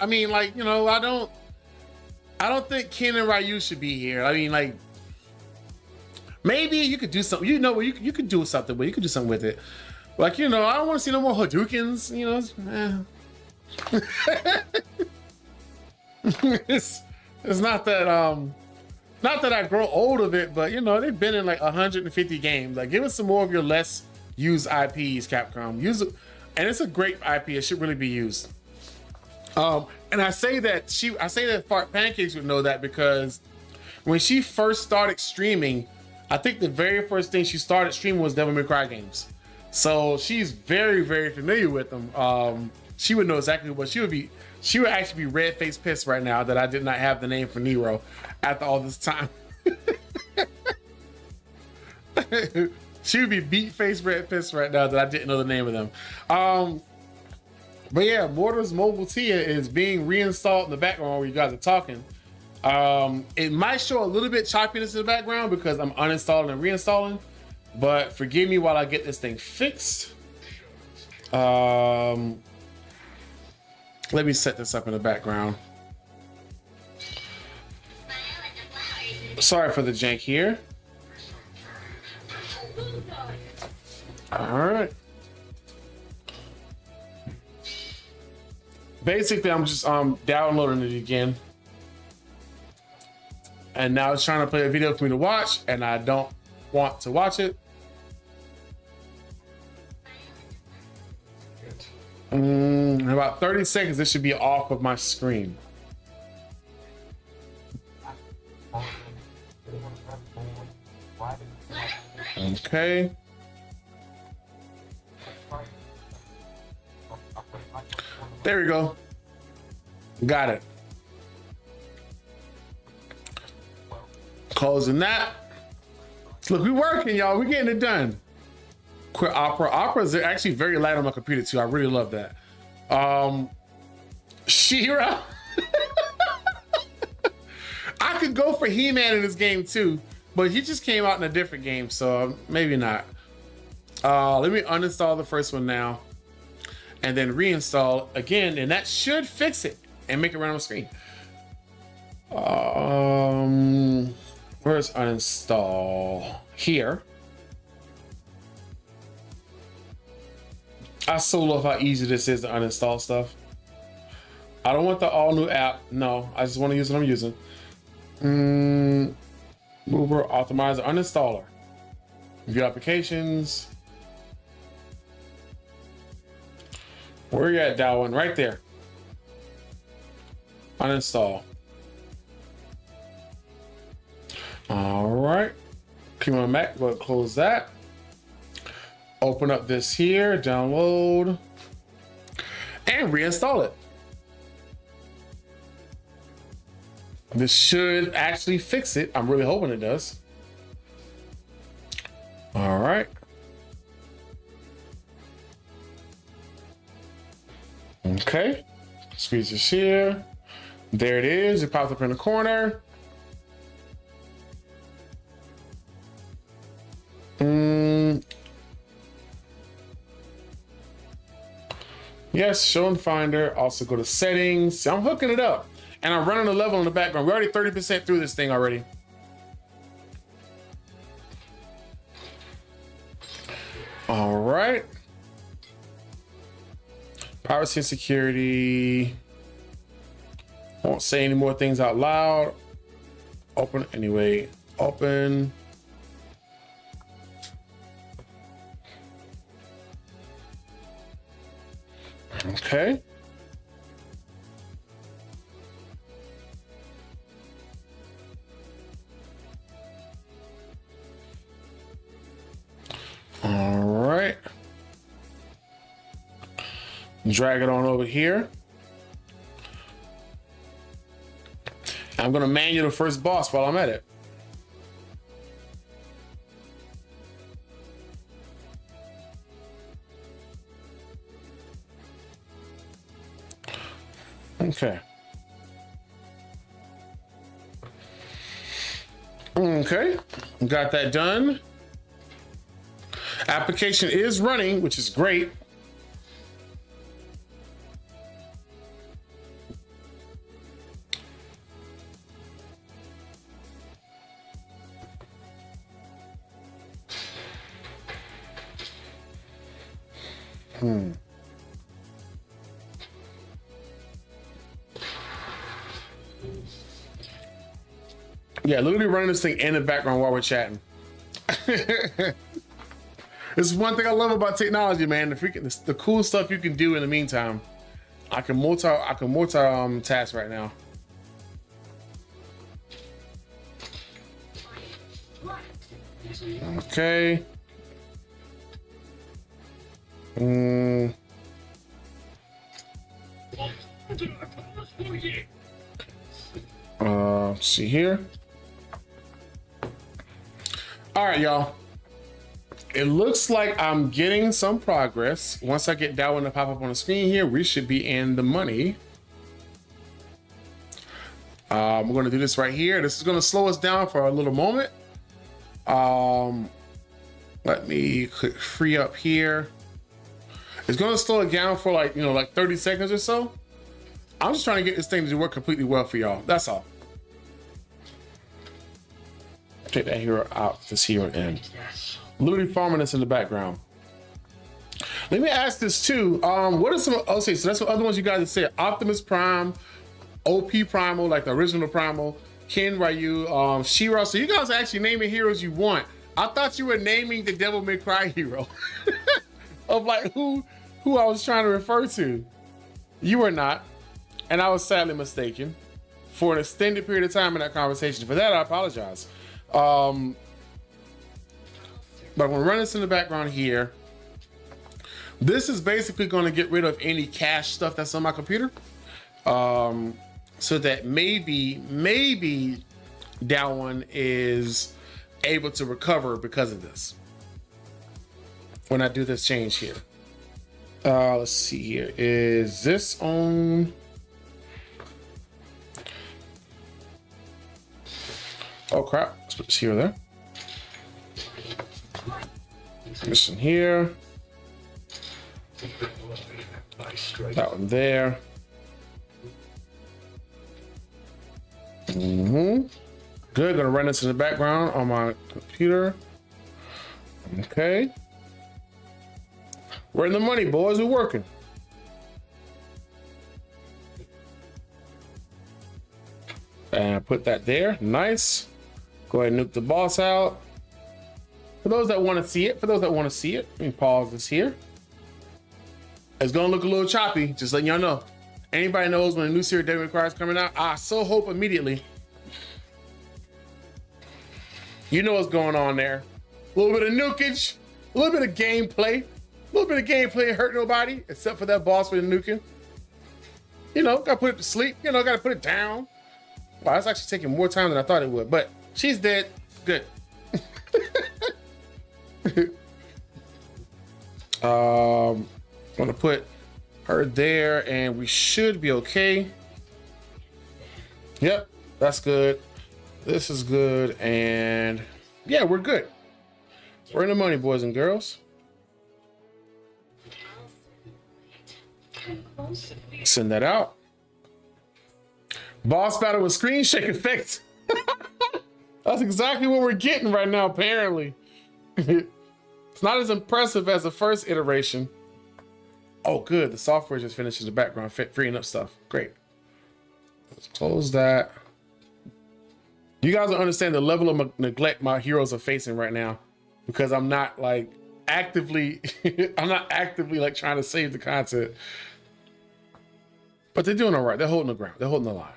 think Ken and Ryu should be here. I mean, like, maybe you could do something. You know, you could do something, but you could do something with it. Like, I don't want to see no more Hadoukens. It's not that not that I grow old of it, but they've been in like 150 games. Like, give us some more of your less used IPs, Capcom. Use it, and it's a great IP. It should really be used. And I say that Fart Pancakes would know that because when she first started streaming, I think the very first thing she started streaming was Devil May Cry games. So she's very, very familiar with them. She would know exactly what she would actually be red-faced pissed right now that I did not have the name for Nero after all this time. She would be beat-faced red pissed right now that I didn't know the name of them. But yeah, Mortar's Mobile Tia is being reinstalled in the background while you guys are talking. It might show a little bit choppiness in the background because I'm uninstalling and reinstalling, but forgive me while I get this thing fixed. Let me set this up in the background. Sorry for the jank here. All right. Basically, I'm just downloading it again. And now it's trying to play a video for me to watch, and I don't want to watch it. In about 30 seconds, it should be off of my screen. Okay. There we go. Got it. Closing that. Look, we working, y'all. We're getting it done. Quit Opera. Opera is actually very light on my computer too. I really love that. She-Ra. I could go for He-Man in this game too, but he just came out in a different game, so maybe not. Let me uninstall the first one now, and then reinstall again, and that should fix it and make it run on the screen. Where's uninstall? Here. I so love how easy this is to uninstall stuff. I don't want the all new app. No, I just want to use what I'm using. Mover, Optimizer, Uninstaller. View applications. Where you at, Darwin? Right there. Uninstall. All right. Keep on Mac. Go ahead and close that. Open up this here, download, and reinstall it. This should actually fix it. I'm really hoping it does. All right. Okay. Squeeze this here. There it is. It pops up in the corner. Yes, show and finder. Also go to settings. I'm hooking it up. And I'm running a level in the background. We're already 30% through this thing already. All right. Privacy and security. Won't say any more things out loud. Open anyway. Open. Okay. All right. Drag it on over here. I'm going to manual the first boss while I'm at it. Okay. Okay. Got that done. Application is running, which is great. Yeah, literally running this thing in the background while we're chatting. This is one thing I love about technology, man. The cool stuff you can do in the meantime. I can multi task right now. Okay. Let's see here. All right, y'all. It looks like I'm getting some progress. Once I get that one to pop up on the screen here, we should be in the money. We're going to do this right here. This is going to slow us down for a little moment. Let me click free up here. It's going to slow it down for like 30 seconds or so. I'm just trying to get this thing to work completely well for y'all. That's all. Take that hero out, this hero in. Literally farming this in the background. Let me ask this too. What are some, okay, so that's what other ones you guys have said. Optimus Prime, OP Primal, like the original Primal, Ken Ryu, She-Ra. So you guys are actually naming heroes you want. I thought you were naming the Devil May Cry hero. Of like who I was trying to refer to. You were not. And I was sadly mistaken for an extended period of time in that conversation. For that, I apologize. But I'm gonna run this in the background here. This is basically gonna get rid of any cache stuff that's on my computer. So that maybe that one is able to recover because of this. When I do this change here. Let's see here. Is this on? Oh crap, let's put this here there. This one here. That one there. Good, gonna run this in the background on my computer. Okay. We're in the money, boys, we're working. And put that there, nice. Go ahead and nuke the boss out. For those that want to see it, let me pause this here. It's gonna look a little choppy, just letting y'all know. Anybody knows when a new series Devil May Cry is coming out? I so hope immediately. You know what's going on there. A little bit of nukage, A little bit of gameplay. A little bit of gameplay ain't hurt nobody, except for that boss with the nuking. You know, gotta put it to sleep. You know, gotta put it down. Wow, that's actually taking more time than I thought it would, but she's dead. Good. Gonna put her there and we should be okay. Yep, that's good. This is good, and yeah, we're good. We're in the money, boys and girls. Send that out. Boss battle with screen shake effect. That's exactly what we're getting right now, apparently. It's not as impressive as the first iteration. Oh, good. The software just finished in the background, freeing up stuff. Great. Let's close that. You guys don't understand the level of neglect my heroes are facing right now, because I'm not like actively, I'm not actively like trying to save the content. But they're doing all right. They're holding the ground. They're holding the line.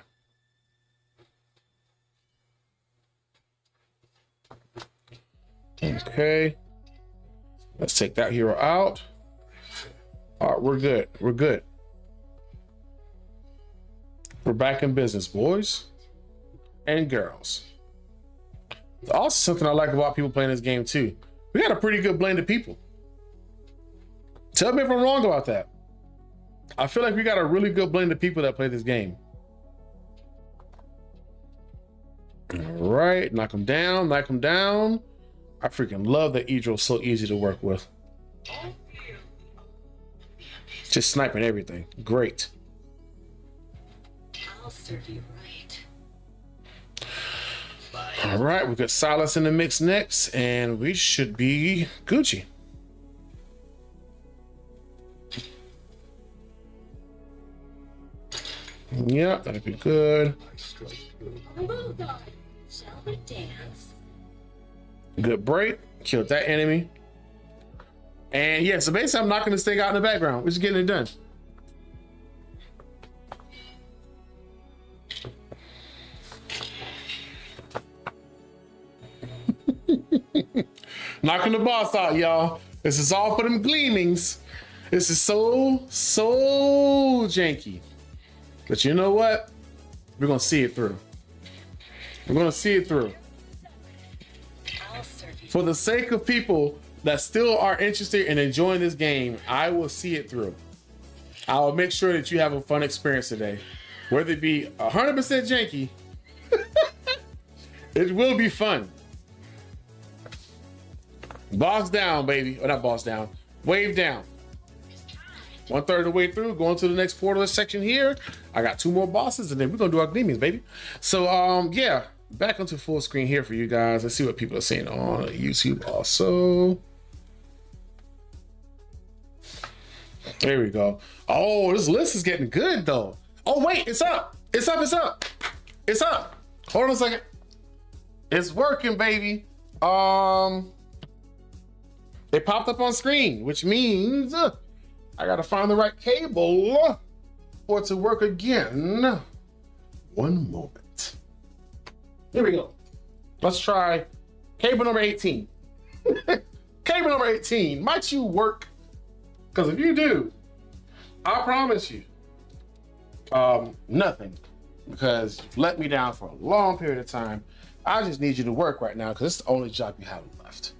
Okay. Let's take that hero out. All right, we're good. We're good. We're back in business, boys and girls. Also, something I like about people playing this game too. We got a pretty good blend of people. Tell me if I'm wrong about that. I feel like we got a really good blend of people that play this game. All right, knock them down, knock them down. I freaking love that Idril's so easy to work with. Just sniping everything. Great. I'll serve you right. All right, we've got Silas in the mix next, and we should be Gucci. Yeah, that'd be good. Shall we dance? Good break. Killed that enemy. And yeah, so basically I'm knocking this thing out in the background. We're just getting it done. Knocking the boss out, y'all. This is all for them gleamings. This is so janky. But you know what? We're gonna see it through. We're gonna see it through. For the sake of people that still are interested in enjoying this game, I will see it through. I will make sure that you have a fun experience today. Whether it be 100% janky, it will be fun. Boss down, baby. Or not boss down. Wave down. 1/3 of the way through, going to the next portal section here. I got 2 more bosses, and then we're gonna do our gleamings, baby. So yeah, back onto full screen here for you guys. Let's see what people are saying on YouTube also. There we go. Oh, this list is getting good though. Oh wait, it's up. It's up, it's up. It's up. Hold on a second. It's working, baby. It popped up on screen, which means I gotta find the right cable for it to work again. One moment. Here we go. Let's try cable number 18. Cable number 18. Might you work? Because if you do, I promise you, nothing. Because you've let me down for a long period of time. I just need you to work right now because it's the only job you have left.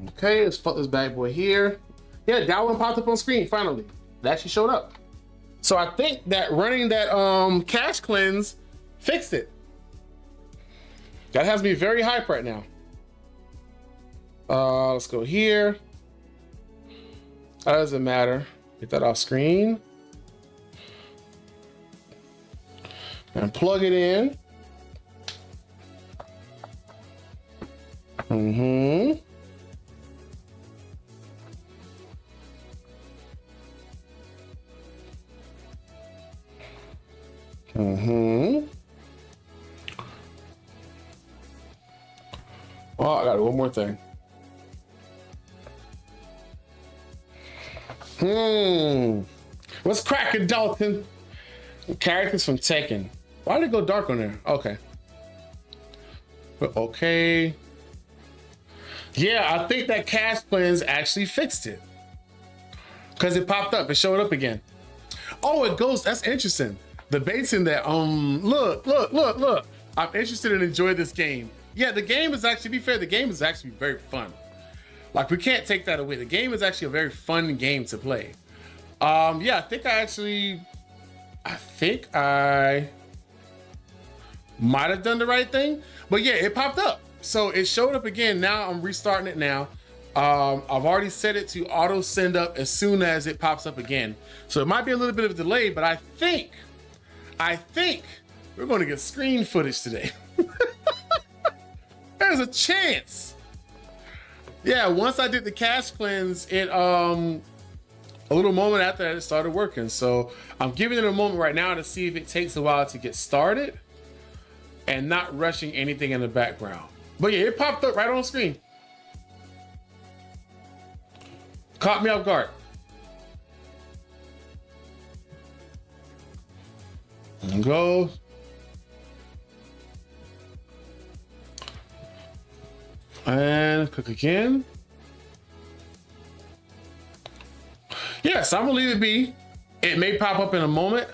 Okay, let's put this bad boy here. Yeah, that one popped up on screen finally. It actually showed up. So I think that running that cache cleanse fixed it. That has me very hype right now. Let's go here. That doesn't matter. Get that off screen. And plug it in. Mm-hmm. Mm-hmm. Oh, I got one more thing. What's cracking, Dalton? Characters from Tekken. Why did it go dark on there? Okay. Okay. Yeah, I think that cash cleanse actually fixed it. Because it popped up, it showed up again. Oh, it goes, that's interesting. The bait's in there. Look. I'm interested in enjoying this game. Yeah, the game is actually, to be fair, the game is actually very fun. Like, we can't take that away. The game is actually a very fun game to play. Yeah, I think I might have done the right thing, but yeah, it popped up. So it showed up again. Now I'm restarting it now. I've already set it to auto send up as soon as it pops up again. So it might be a little bit of a delay, but I think we're going to get screen footage today. There's a chance. Yeah, once I did the cash cleanse, it a little moment after that it started working. So I'm giving it a moment right now to see if it takes a while to get started and not rushing anything in the background. But yeah, it popped up right on screen. Caught me off guard. And go. And click again. Yes, I'm gonna leave it be. It may pop up in a moment.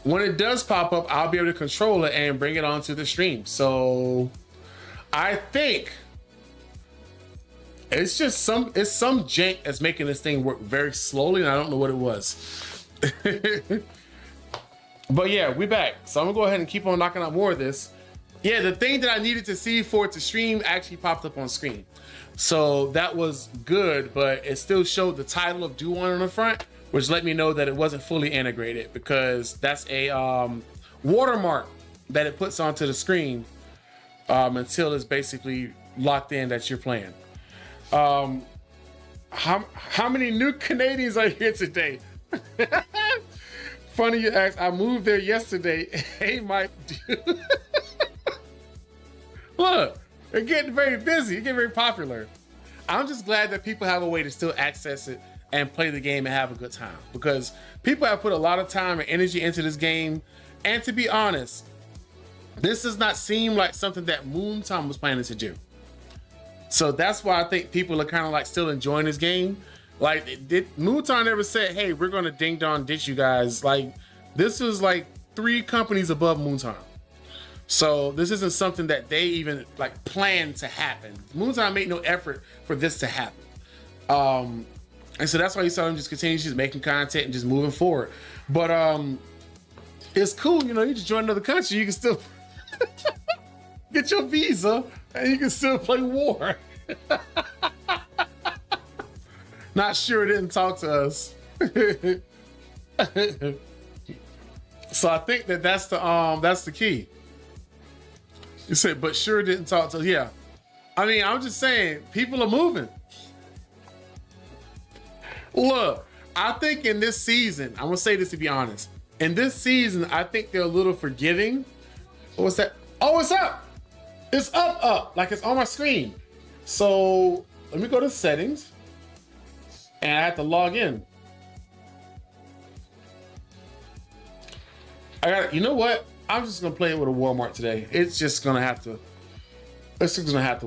When it does pop up, I'll be able to control it and bring it onto the stream. So I think it's just some jank that's making this thing work very slowly, and I don't know what it was. But yeah, we back. So I'm gonna go ahead and keep on knocking out more of this. Yeah, the thing that I needed to see for it to stream actually popped up on screen. So that was good, but it still showed the title of Do One on the front, which let me know that it wasn't fully integrated, because that's a watermark that it puts onto the screen until it's basically locked in that you're playing. How many new Canadians are here today? Funny you ask. I moved there yesterday. Hey, Mike. Look, they're getting very busy. It's getting very popular. I'm just glad that people have a way to still access it and play the game and have a good time, because people have put a lot of time and energy into this game. And to be honest, this does not seem like something that Moonton was planning to do. So that's why I think people are kind of like still enjoying this game. Like, Moonton never said, hey, we're going to ding dong ditch you guys. Like, this is like 3 companies above Moonton. So this isn't something that they even like planned to happen. Moonton made no effort for this to happen. And so that's why you saw them just continue just making content and just moving forward. But it's cool, you know, you just join another country, you can still get your visa and you can still play war. Not sure it didn't talk to us. So I think that's the key. You said, but sure didn't talk to us. Yeah. I mean, I'm just saying, people are moving. Look, I think in this season, I'm gonna say this to be honest. In this season, I think they're a little forgiving. What's that? Oh, it's up. It's up, like it's on my screen. So let me go to settings. And I have to log in. You know what? I'm just gonna play it with a Walmart today. It's just gonna have to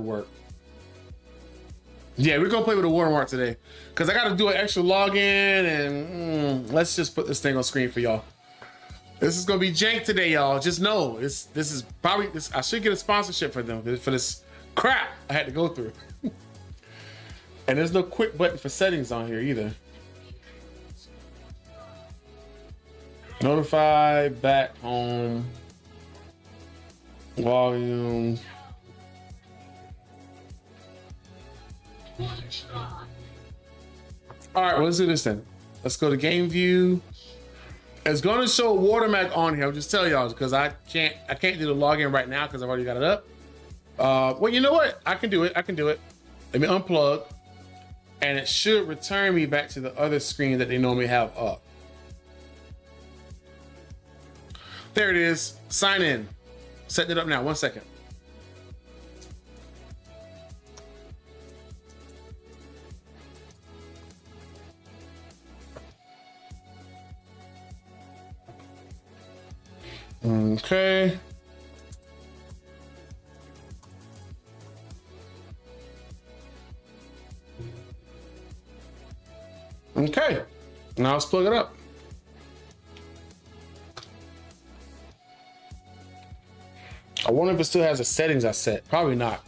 work. Yeah, we're gonna play with a Walmart today, because I gotta do an extra login, and let's just put this thing on screen for y'all. This is gonna be jank today, y'all. Just know this is probably this. I should get a sponsorship for them for this crap I had to go through. And there's no quick button for settings on here either. Notify, back, home, volume. All right, well, let's do this then. Let's go to game view. It's going to show Watermark on here. I'll just tell y'all, because I can't do the login right now because I've already got it up. Well, you know what? I can do it. Let me unplug, and it should return me back to the other screen that they normally have up. There it is. Sign in. Setting it up now. 1 second. Okay. Okay, now let's plug it up. I wonder if it still has the settings I set. Probably not.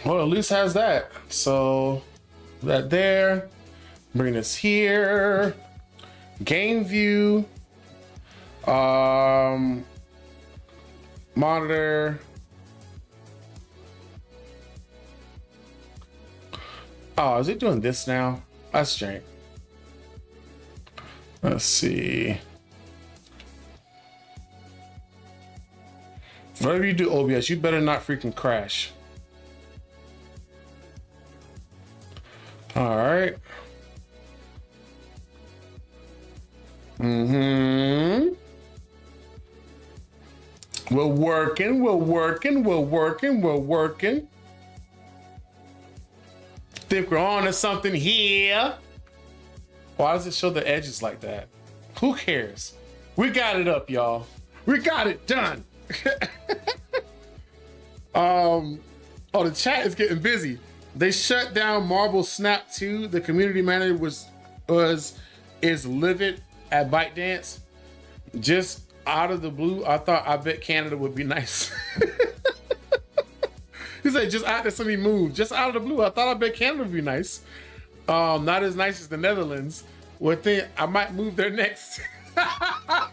Well, at least has that. So that there, bring this here, game view, monitor. Oh, is it doing this now? That's strange. Let's see. Whatever you do, OBS, you better not freaking crash. All right. We're working. Think we're on to something here. Why does it show the edges like that? Who cares? We got it up, y'all. We got it done. Oh, the chat is getting busy. They shut down Marble Snap 2. The community manager is livid at ByteDance. Just out of the blue, I bet Canada would be nice. He said, just out there, somebody moved. Just out of the blue, I bet Canada would be nice. Not as nice as the Netherlands. Well, then I might move there next. I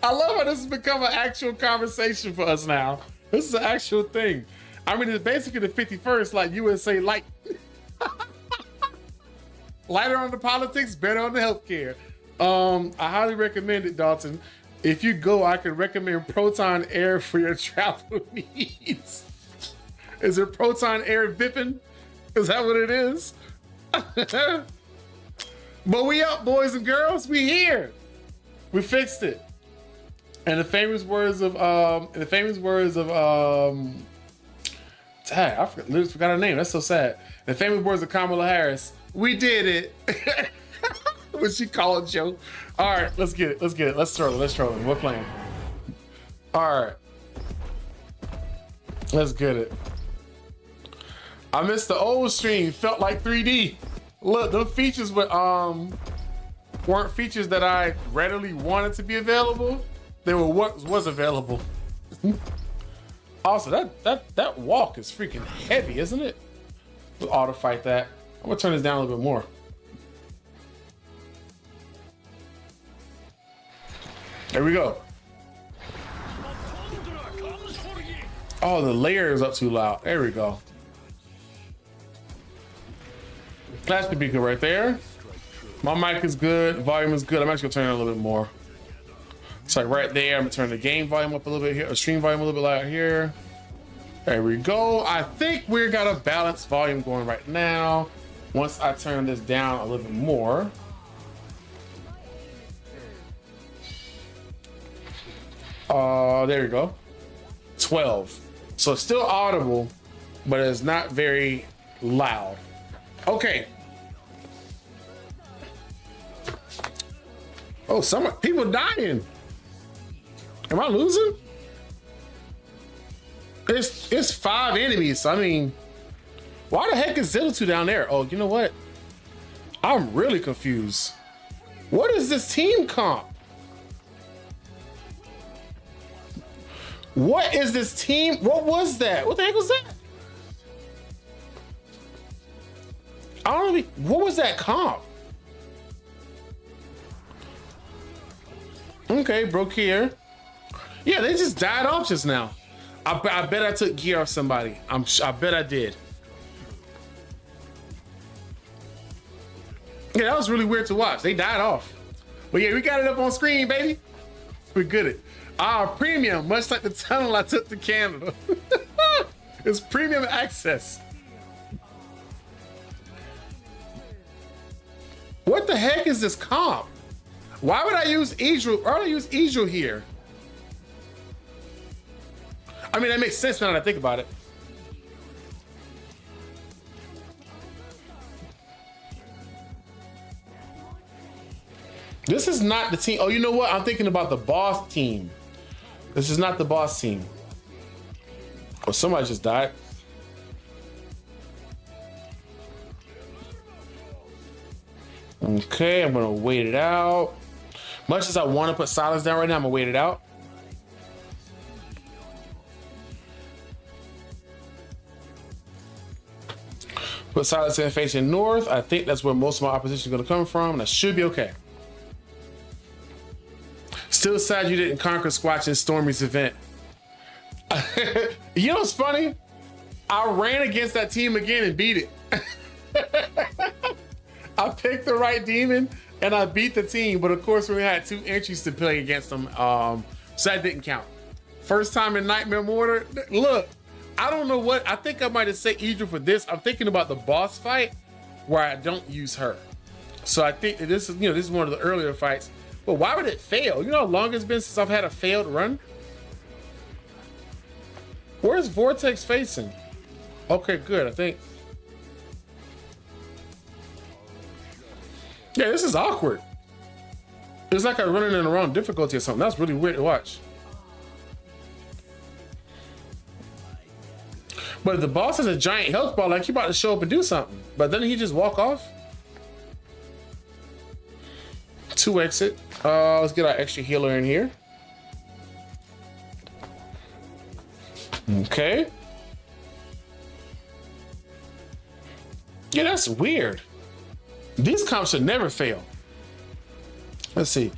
love how this has become an actual conversation for us now. This is an actual thing. I mean, it's basically the 51st, like USA light. Lighter on the politics, better on the healthcare. I highly recommend it, Dalton. If you go, I can recommend Proton Air for your travel needs. Is it Proton Air Vippin? Is that what it is? But we up, boys and girls. We here. We fixed it. And the famous words of dang, I forgot her name. That's so sad. The famous words of Kamala Harris. We did it. What she called Joe. All right, let's get it. Let's throw it. We're playing. All right. Let's get it. I missed the old stream. Felt like 3D. Look, those features weren't features that I readily wanted to be available. They were what was available. Also, that walk is freaking heavy, isn't it? We'll auto fight that. I'm gonna turn this down a little bit more. There we go. Oh, the layer is up too loud. There we go. That should be good right there. My mic is good. Volume is good. I'm actually gonna turn it a little bit more. It's like right there. I'm gonna turn the game volume up a little bit here. Stream volume a little bit louder here. There we go. I think we're got a balanced volume going right now. Once I turn this down a little bit more. There we go. 12. So it's still audible, but it's not very loud. Okay. Oh, some people dying. Am I losing? It's 5 enemies. I mean, why the heck is Zilla2 down there? Oh, you know what? I'm really confused. What is this team comp? What is this team? What was that? What the heck was that? I don't know. What was that comp? Okay, broke here. Yeah, they just died off just now. I bet I took gear off somebody. I bet I did. Yeah, that was really weird to watch. They died off. But yeah, we got it up on screen, baby. We're good at our premium, much like the tunnel I took to Canada. It's premium access. What the heck is this comp? Why would I use Idril? Why would I use Idril here? I mean, that makes sense now that I think about it. This is not the team. Oh, you know what? I'm thinking about the boss team. This is not the boss team. Oh, somebody just died. Okay, I'm gonna wait it out. Much as I want to put silence down right now, I'm gonna wait it out. Put silence in facing north. I think that's where most of my opposition is gonna come from, and that should be okay. Still sad you didn't conquer Squatch in Stormy's event. You know what's funny? I ran against that team again and beat it. I picked the right demon and I beat the team, but of course we only had 2 entries to play against them, so that didn't count. First time in Nightmare Mortar. Look, I don't know what, I think I might have said Idra for this. I'm thinking about the boss fight where I don't use her. So I think that this is, this is one of the earlier fights. But why would it fail? You know how long it's been since I've had a failed run? Where's Vortex facing? Okay, good, I think. Yeah, this is awkward. It's like I'm running in the wrong difficulty or something. That's really weird to watch. But if the boss has a giant health bar, like he about to show up and do something. But then he just walk off. 2 exit. Let's get our extra healer in here. Okay. Yeah, that's weird. These comps should never fail. Let's see.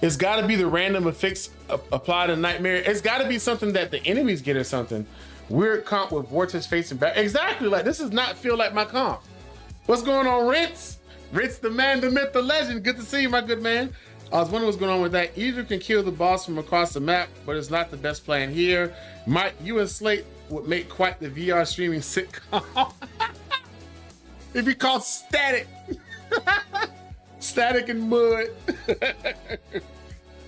It's got to be the random affix applied to Nightmare. It's got to be something that the enemies get or something. Weird comp with Vortex facing back. Exactly. Like, this does not feel like my comp. What's going on, Ritz? Ritz, the man, the myth, the legend. Good to see you, my good man. I was wondering what's going on with that. Either can kill the boss from across the map, but it's not the best plan here. Mike, you and Slate would make quite the VR streaming sitcom. It'd be called Static. Static and Mud.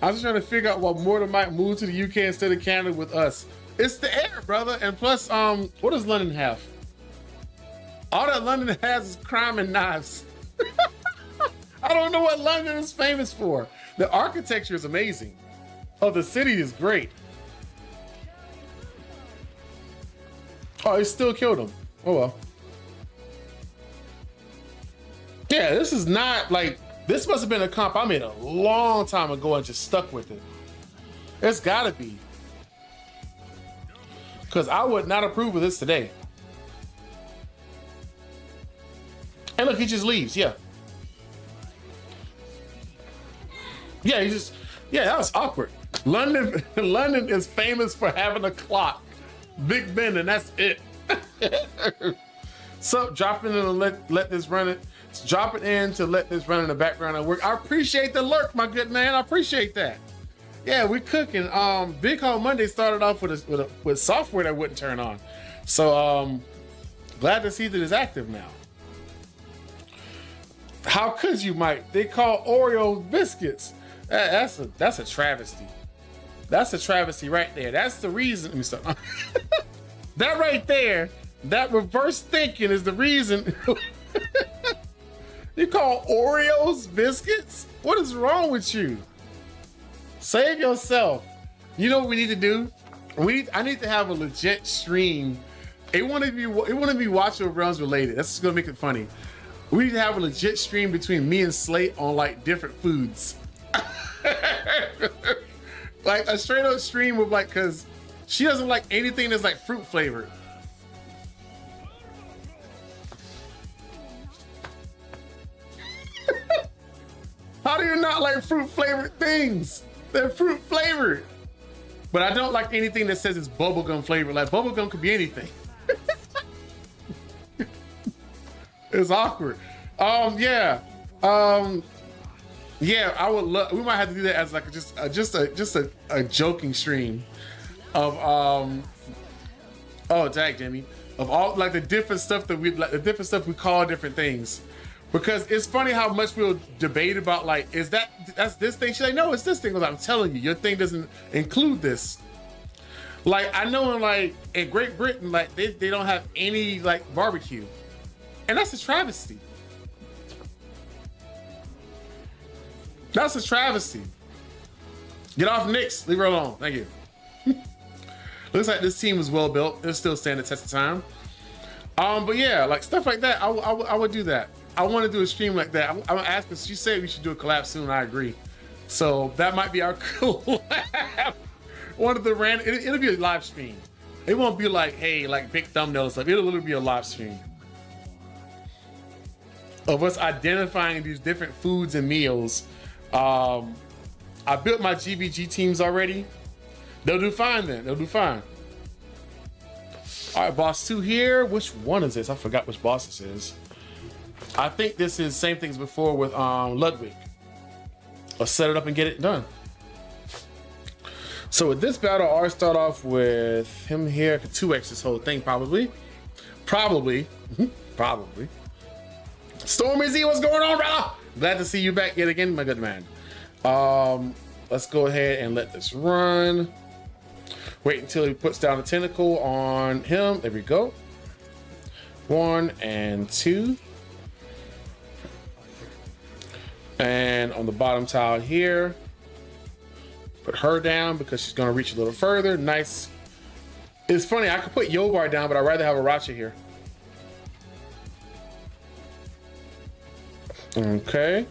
I was just trying to figure out why Mortar Mike moved to the UK instead of Canada with us. It's the air, brother. And plus, what does London have? All that London has is crime and knives. I don't know what London is famous for. The architecture is amazing. Oh, the city is great. Oh, it still killed him. Oh well. Yeah, this is not like, this must have been a comp I made a long time ago and just stuck with it. It's gotta be. Because I would not approve of this today. And look, he just leaves, yeah. Yeah, he just, yeah, that was awkward. London is famous for having a clock. Big Ben, and that's it. So drop in and let this run it. Drop it in to let this run in the background and work. I appreciate the lurk, my good man. I appreciate that. Yeah, we cooking. Big Hole Monday started off with software that wouldn't turn on. So glad to see that it's active now. How could you, Mike? They call Oreo biscuits. That's a travesty. That's a travesty right there. That's the reason. Let me stop. That right there, that reverse thinking is the reason. You call Oreos biscuits? What is wrong with you? Save yourself. You know what we need to do? I need to have a legit stream. It wouldn't be Watch Over Realms related. That's just gonna make it funny. We need to have a legit stream between me and Slate on like different foods. Like a straight up stream of like, cause she doesn't like anything that's like fruit flavored. How do you not like fruit flavored things? They're fruit flavored. But I don't like anything that says it's bubblegum flavored. Like bubblegum could be anything. It's awkward. Yeah. Yeah, I would love, we might have to do that as like just a joking stream of oh dag Jimmy, of all like the different stuff that we call different things. Because it's funny how much we'll debate about like, that's this thing? She's like, no, it's this thing. I'm telling you, your thing doesn't include this. Like I know in Great Britain, like they don't have any like barbecue. And that's a travesty. That's a travesty. Get off Knicks. Leave her alone. Thank you. Looks like this team is well built. It'll still stand the test of time. But yeah, like stuff like that, I would do that. I want to do a stream like that. I'm asking. She said we should do a collab soon. I agree. So that might be our collab. One of the random. It'll be a live stream. It won't be like, hey, like big thumbnail and stuff. It'll literally be a live stream of us identifying these different foods and meals. I built my GVG teams already. They'll do fine then. They'll do fine. All right, boss 2 here. Which one is this? I forgot which boss this is. I think this is same thing as before with Ludwig. Let's set it up and get it done. So with this battle, I'll start off with him here. 2x this whole thing probably. Probably. Stormy Z, what's going on, brother? Glad to see you back yet again, my good man. Let's go ahead and let this run. Wait until he puts down a tentacle on him. There we go. 1 and 2. And on the bottom tile here, put her down because she's gonna reach a little further. Nice. It's funny, I could put Yobar down, but I'd rather have a Racha here. Okay.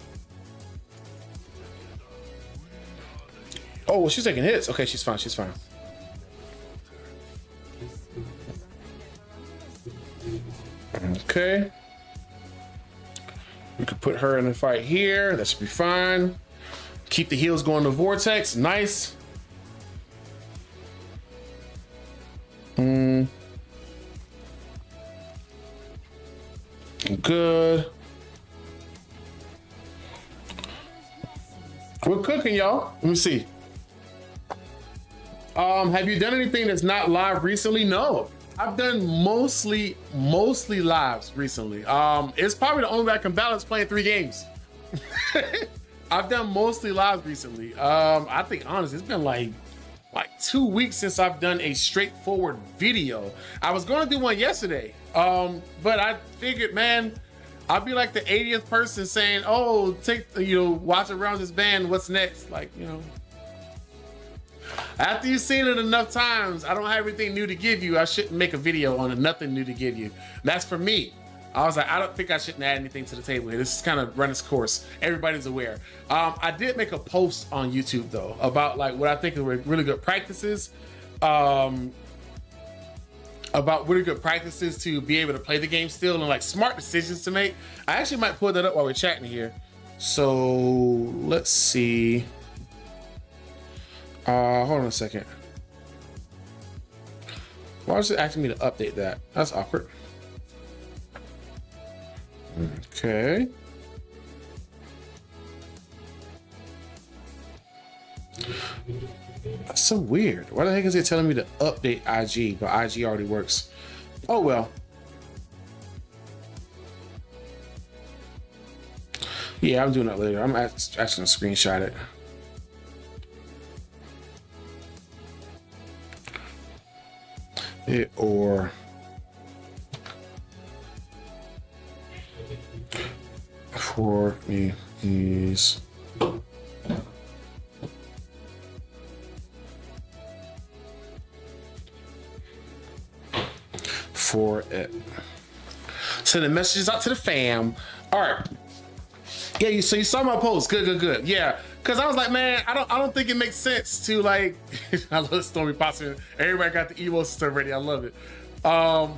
Oh, well, she's taking hits. Okay, she's fine, she's fine. Okay. We could put her in the fight here. That should be fine. Keep the heals going to Vortex. Nice. Good. We're cooking, y'all. Let me see. Have you done anything that's not live recently? No. I've done mostly lives recently. It's probably the only way I can balance playing 3 games. I've done mostly lives recently. I think honestly, it's been like 2 weeks since I've done a straightforward video. I was going to do one yesterday, but I figured, man, I'd be like the 80th person saying, "Oh, watch around this band. What's next?" Like, after you've seen it enough times, I don't have anything new to give you. I shouldn't make a video on it. Nothing new to give you. That's for me. I was like, I don't think I shouldn't add anything to the table here. This is kind of run its course. Everybody's aware. I did make a post on YouTube though about like what I think are really good practices. About really good practices to be able to play the game still and like smart decisions to make. I actually might pull that up while we're chatting here. So let's see. Hold on a second. Why is it asking me to update that? That's awkward. Okay. That's so weird. Why the heck is it telling me to update IG, but IG already works? Oh well. Yeah, I'm doing that later. I'm actually gonna screenshot it. Or for me, please. For it. Sending messages out to the fam. All right. Yeah, so you saw my post. Good. Yeah, because I was like, man, I don't think it makes sense to like. I love Stormy Possum. Everybody got the emo stuff ready. I love it.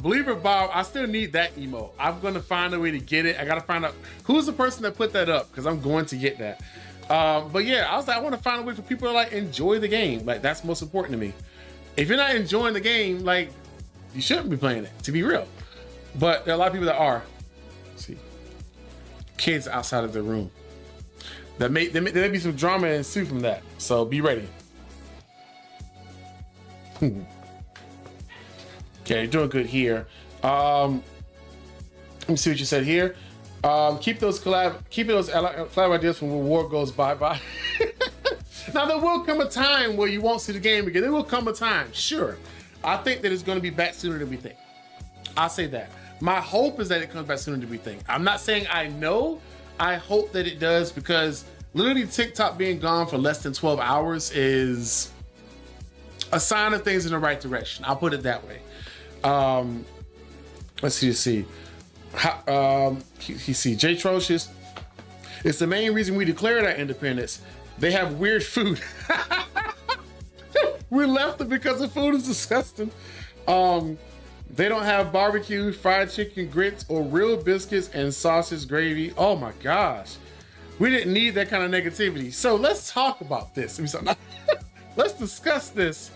Believe it, Bob, I still need that emo. I'm gonna find a way to get it. I gotta find out who's the person that put that up because I'm going to get that. But yeah, I was like, I want to find a way for people to like enjoy the game. Like that's most important to me. If you're not enjoying the game, like you shouldn't be playing it. To be real, but there are a lot of people that are. Let's see. Kids outside of the room. There may be some drama ensue from that. So be ready. Okay, you're doing good here. Let me see what you said here. Keep those collab ideas from when war goes bye. Now there will come a time where you won't see the game again. There will come a time, sure. I think that it's going to be back sooner than we think. I'll say that. My hope is that it comes back sooner than we think. I'm not saying I know. I hope that it does because literally TikTok being gone for less than 12 hours is a sign of things in the right direction. I'll put it that way. Let's see. You see, Jay Trocious. It's the main reason we declared our independence. They have weird food. We left it because the food is disgusting. They don't have barbecue, fried chicken, grits, or real biscuits and sausage gravy. Oh my gosh. We didn't need that kind of negativity. So let's talk about this. Let's discuss this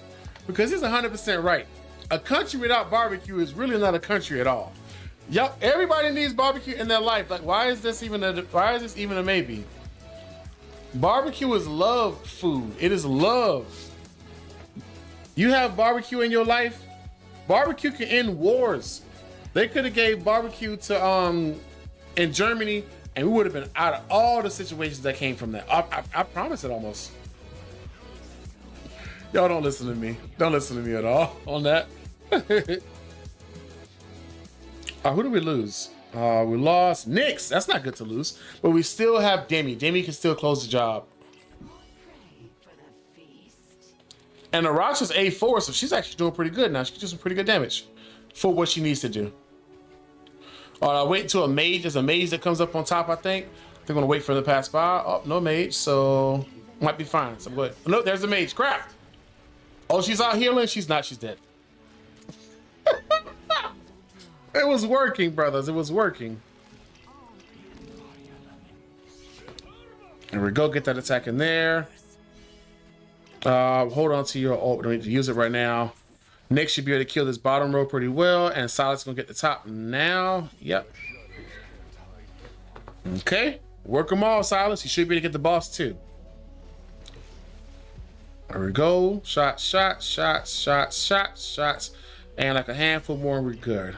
because he's 100% right. A country without barbecue is really not a country at all. Yep, everybody needs barbecue in their life. Like, why is this even a maybe? Barbecue is love food. It is love. You have barbecue in your life. Barbecue can end wars. They could have gave barbecue to in Germany, and we would have been out of all the situations that came from that. I promise it almost. Y'all don't listen to me. Don't listen to me at all on that. Who did we lose? We lost Nyx. That's not good to lose. But we still have Demi. Demi can still close the job. And Aracha's A4, so she's actually doing pretty good now. She can do some pretty good damage for what she needs to do. I'll wait until a mage. There's a mage that comes up on top, I think. They're going to wait for them to pass by. Oh, no mage, so might be fine. So I'm good. No, there's a mage. Crap. Oh, she's out healing? She's not. She's dead. It was working, brothers. It was working. There we go. Get that attack in there. Hold on to your ult. We don't need to use it right now. Nick should be able to kill this bottom row pretty well. And Silas gonna get the top now. Yep. Okay. Work them all, Silas. You should be able to get the boss too. There we go. Shots, shots, shots, shots, shots, shots. And like a handful more and we're good.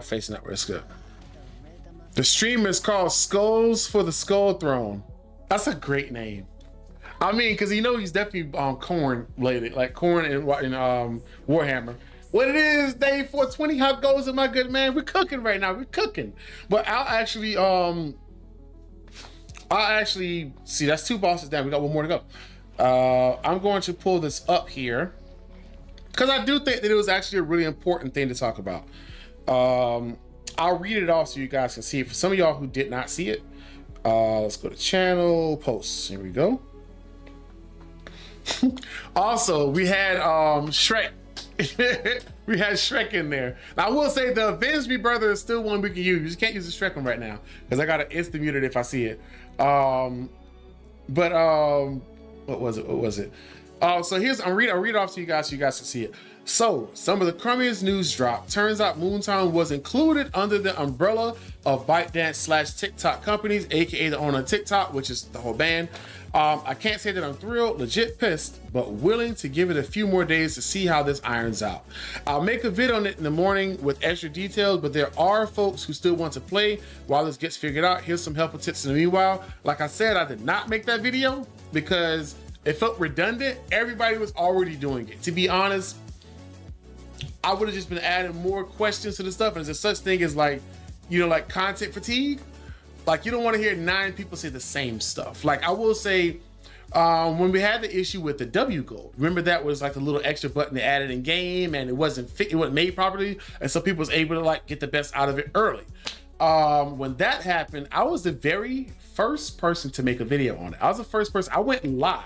Facing that risk up. The stream is called Skulls for the Skull Throne. That's a great name. I mean, because you know he's definitely corn related, like corn and Warhammer. What it is, day 420, how it goes, my good man? We're cooking right now. We're cooking. But I'll actually see, that's 2 bosses down. We got 1 more to go. I'm going to pull this up here because I do think that it was actually a really important thing to talk about. I'll read it off so you guys can see it. For some of y'all who did not see it, let's go to channel posts. Here we go. Also, we had Shrek. We had Shrek in there. Now, I will say the Avenge Me brother is still one we can use. You just can't use the Shrek one right now because I got to instant mute it if I see it. What was it? So I'll read it off to you guys so you guys can see it. So, some of the crummiest news drop. Turns out Moontown was included under the umbrella of ByteDance / TikTok companies, aka the owner of TikTok, which is the whole band. I can't say that I'm thrilled, legit pissed, but willing to give it a few more days to see how this irons out. I'll make a vid on it in the morning with extra details, but there are folks who still want to play while this gets figured out. Here's some helpful tips in the meanwhile. Like I said, I did not make that video because it felt redundant. Everybody was already doing it. To be honest, I would have just been adding more questions to the stuff. And there's such thing as like content fatigue. Like you don't want to hear 9 people say the same stuff. Like I will say, when we had the issue with the W gold, remember that was like the little extra button they added in game and it wasn't made properly. And so people was able to like get the best out of it early. When that happened, I was the very first person to make a video on it. I was the first person. I went live,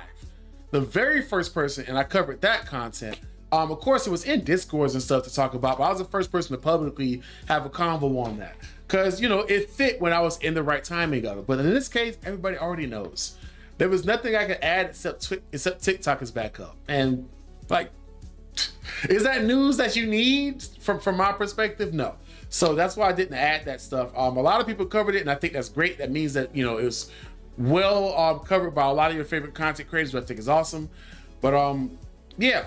the very first person, and I covered that content. Of course, it was in Discords and stuff to talk about, but I was the first person to publicly have a convo on that. Because, it fit when I was in the right timing of it. But in this case, everybody already knows. There was nothing I could add except TikTok is back up. And, like, is that news that you need from my perspective? No. So that's why I didn't add that stuff. A lot of people covered it, and I think that's great. That means that, it was well covered by a lot of your favorite content creators, which I think is awesome. But, yeah.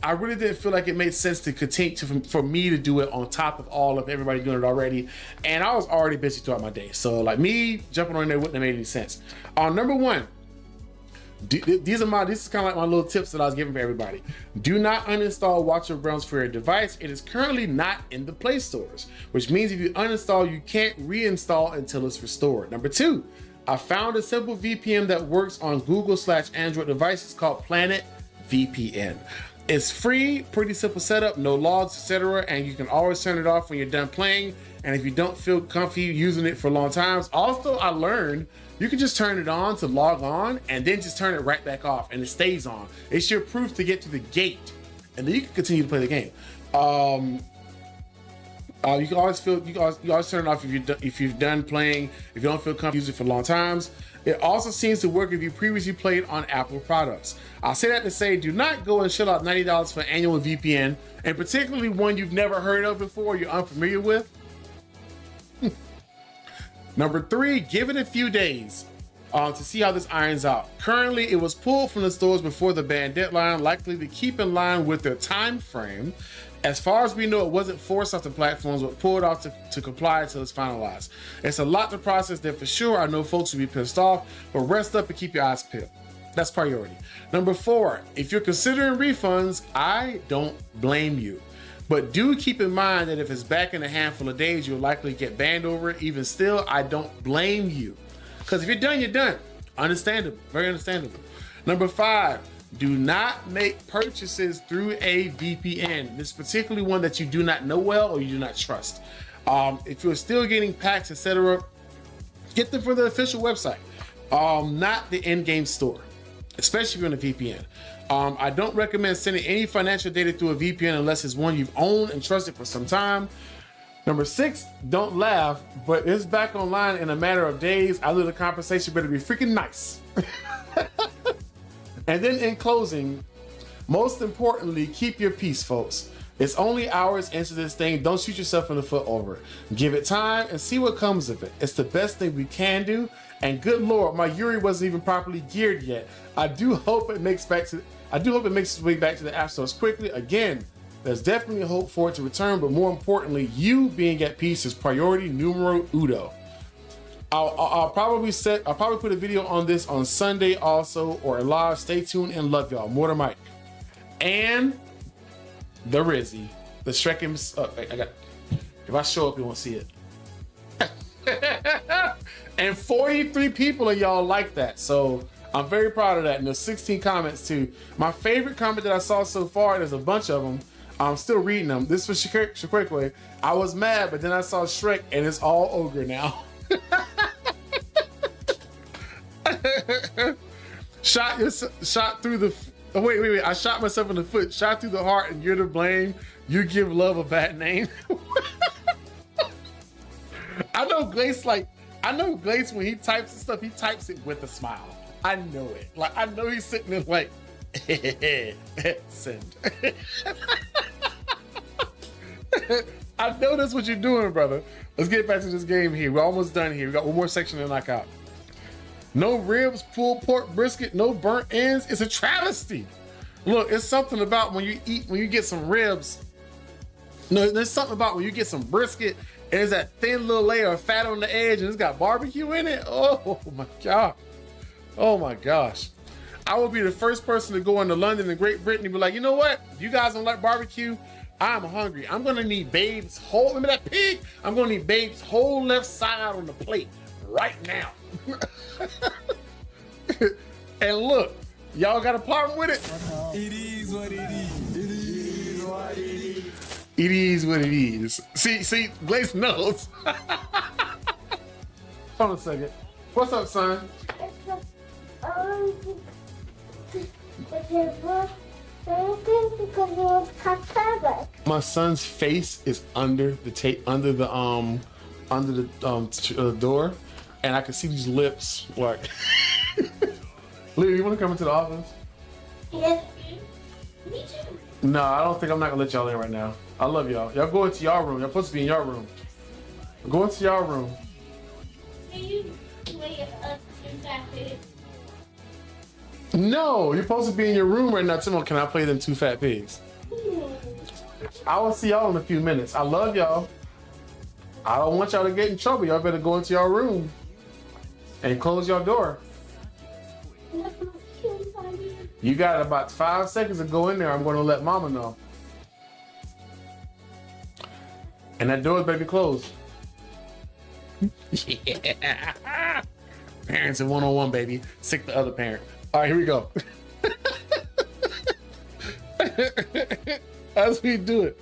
I really didn't feel like it made sense to continue for me to do it on top of all of everybody doing it already. And I was already busy throughout my day. So like me jumping on there wouldn't have made any sense. Number 1, This is kind of like my little tips that I was giving for everybody. Do not uninstall Watcher Realms for your device. It is currently not in the Play stores, which means if you uninstall, you can't reinstall until it's restored. Number 2, I found a simple VPN that works on Google/Android devices called Planet VPN. It's free, pretty simple setup, no logs, etc. And you can always turn it off when you're done playing. And if you don't feel comfy using it for long times, also I learned you can just turn it on to log on and then just turn it right back off and it stays on. It's your proof to get to the gate and then you can continue to play the game. You can always turn it off if you're done playing, if you don't feel comfortable using it for long times. It also seems to work if you previously played on Apple products. I'll say that to say, do not go and shell out $90 for an annual VPN, and particularly one you've never heard of before, you're unfamiliar with. Number 3, give it a few days to see how this irons out. Currently, it was pulled from the stores before the ban deadline, likely to keep in line with their time frame. As far as we know, it wasn't forced off the platforms, but pulled off to comply until it's finalized. It's a lot to process there for sure. I know folks will be pissed off, but rest up and keep your eyes peeled. That's priority. Number 4, if you're considering refunds, I don't blame you. But do keep in mind that if it's back in a handful of days, you'll likely get banned over it. Even still, I don't blame you. Because if you're done, you're done. Understandable, very understandable. Number 5, do not make purchases through a VPN. This is particularly one that you do not know well or you do not trust. If you're still getting packs, etc., get them from the official website, not the in-game store, especially if you're in a VPN. I don't recommend sending any financial data through a VPN unless it's one you've owned and trusted for some time. Number 6, don't laugh, but it's back online in a matter of days. I know the compensation better be freaking nice. And then in closing, most importantly, keep your peace, folks. It's only hours into this thing. Don't shoot yourself in the foot over it. Give it time and see what comes of it. It's the best thing we can do. And good Lord, my Yuri wasn't even properly geared yet. I do hope it makes its way back to the app stores quickly. Again, there's definitely hope for it to return, but more importantly, you being at peace is priority numero uno. I'll probably put a video on this on Sunday also, or live. Stay tuned and love y'all. Mortar Mike and the Rizzy, the Shrek. If I show up, you won't see it. And 43 people of y'all like that, so I'm very proud of that. And there's 16 comments too. My favorite comment that I saw so far, there's a bunch of them. I'm still reading them. This was Shakwe. I was mad, but then I saw Shrek, and it's all ogre now. Shot through the. Oh, wait. I shot myself in the foot. Shot through the heart, and you're to blame. You give love a bad name. I know Glace when he types stuff, he types it with a smile. I know it. Like, I know he's sitting there like, send. I know that's what you're doing, brother. Let's get back to this game here. We're almost done here. We got one more section to knock out. No ribs, pulled pork brisket, no burnt ends. It's a travesty. Look, it's something about when you get some ribs. No, there's something about when you get some brisket and there's that thin little layer of fat on the edge and it's got barbecue in it. Oh my God. Oh my gosh. I would be the first person to go into London and Great Britain and be like, you know what? If you guys don't like barbecue, I'm hungry. I'm gonna need Babe's whole, remember that pig? I'm gonna need Babe's whole left side on the plate right now. And look, y'all got a problem with it? It is what it is. It is what it is. It is what it is. See, Glace knows. Hold on a second. What's up, son? My son's face is under the tape, under the door, and I can see these lips. Like, Lily, you want to come into the office? Yes. Me too. No, I don't think I'm not gonna let y'all in right now. I love y'all. Y'all go into y'all room. Y'all supposed to be in your room. Go into y'all room. Can you play us two No, you're supposed to be in your room right now. Timon, can I play them two fat pigs? I will see y'all in a few minutes. I love y'all. I don't want y'all to get in trouble. Y'all better go into your room and close your door. You got about 5 seconds to go in there. I'm going to let mama know. And that door's better be closed. Yeah. Parents in one-on-one, baby. Sick the other parent. All right, here we go. As we do it.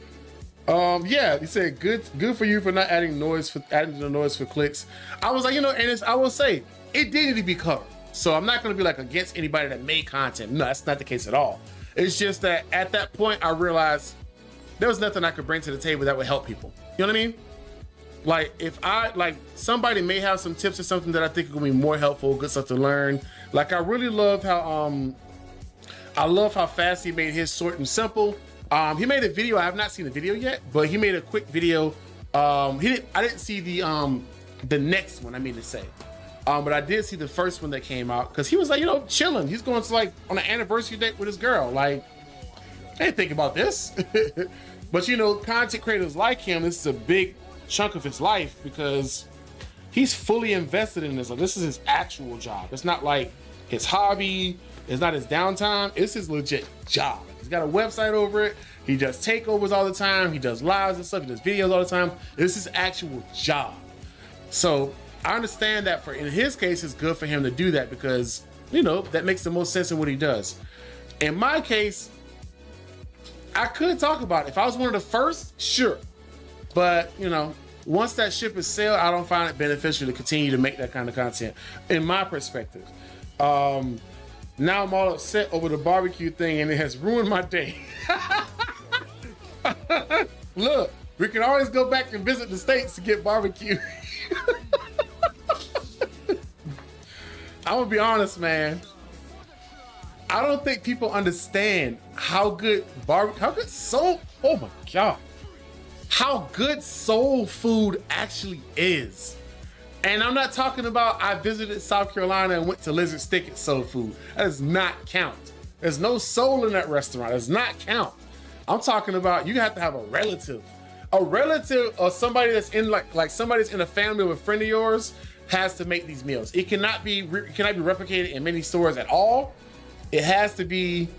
Yeah, he said good for you for not adding to the noise for clicks. I was like, you know, and I will say it did need to be covered. So I'm not gonna be like against anybody that made content. No, that's not the case at all. It's just that at that point I realized there was nothing I could bring to the table that would help people. You know what I mean? Like if somebody may have some tips or something that I think will be more helpful, good stuff to learn. Like I really love how fast he made his short and simple. He made a video. I have not seen the video yet, but he made a quick video. I didn't see the next one, I mean to say. But I did see the first one that came out because he was like, you know, chilling. He's going to like on an anniversary date with his girl. Like, I didn't think about this. But you know, content creators like him, this is a big chunk of his life because he's fully invested in this. Like, this is his actual job. It's not like his hobby. It's not his downtime. It's his legit job. He's got a website over it. He does takeovers all the time. He does lives and stuff. He does videos all the time. This is his actual job. So I understand that in his case, it's good for him to do that because, you know, that makes the most sense in what he does. In my case, I could talk about it. If I was one of the first, sure. But, you know, once that ship is sailed, I don't find it beneficial to continue to make that kind of content, in my perspective. Now I'm all upset over the barbecue thing and it has ruined my day. Look, we can always go back and visit the States to get barbecue. I'm gonna be honest, man. I don't think people understand how good soul food actually is. And I'm not talking about I visited South Carolina and went to Lizard Stick at soul food. That does not count. There's no soul in that restaurant. It does not count. I'm talking about you have to have a relative or somebody that's in like somebody that's in a family or a friend of yours has to make these meals. It cannot be replicated in many stores at all. It has to be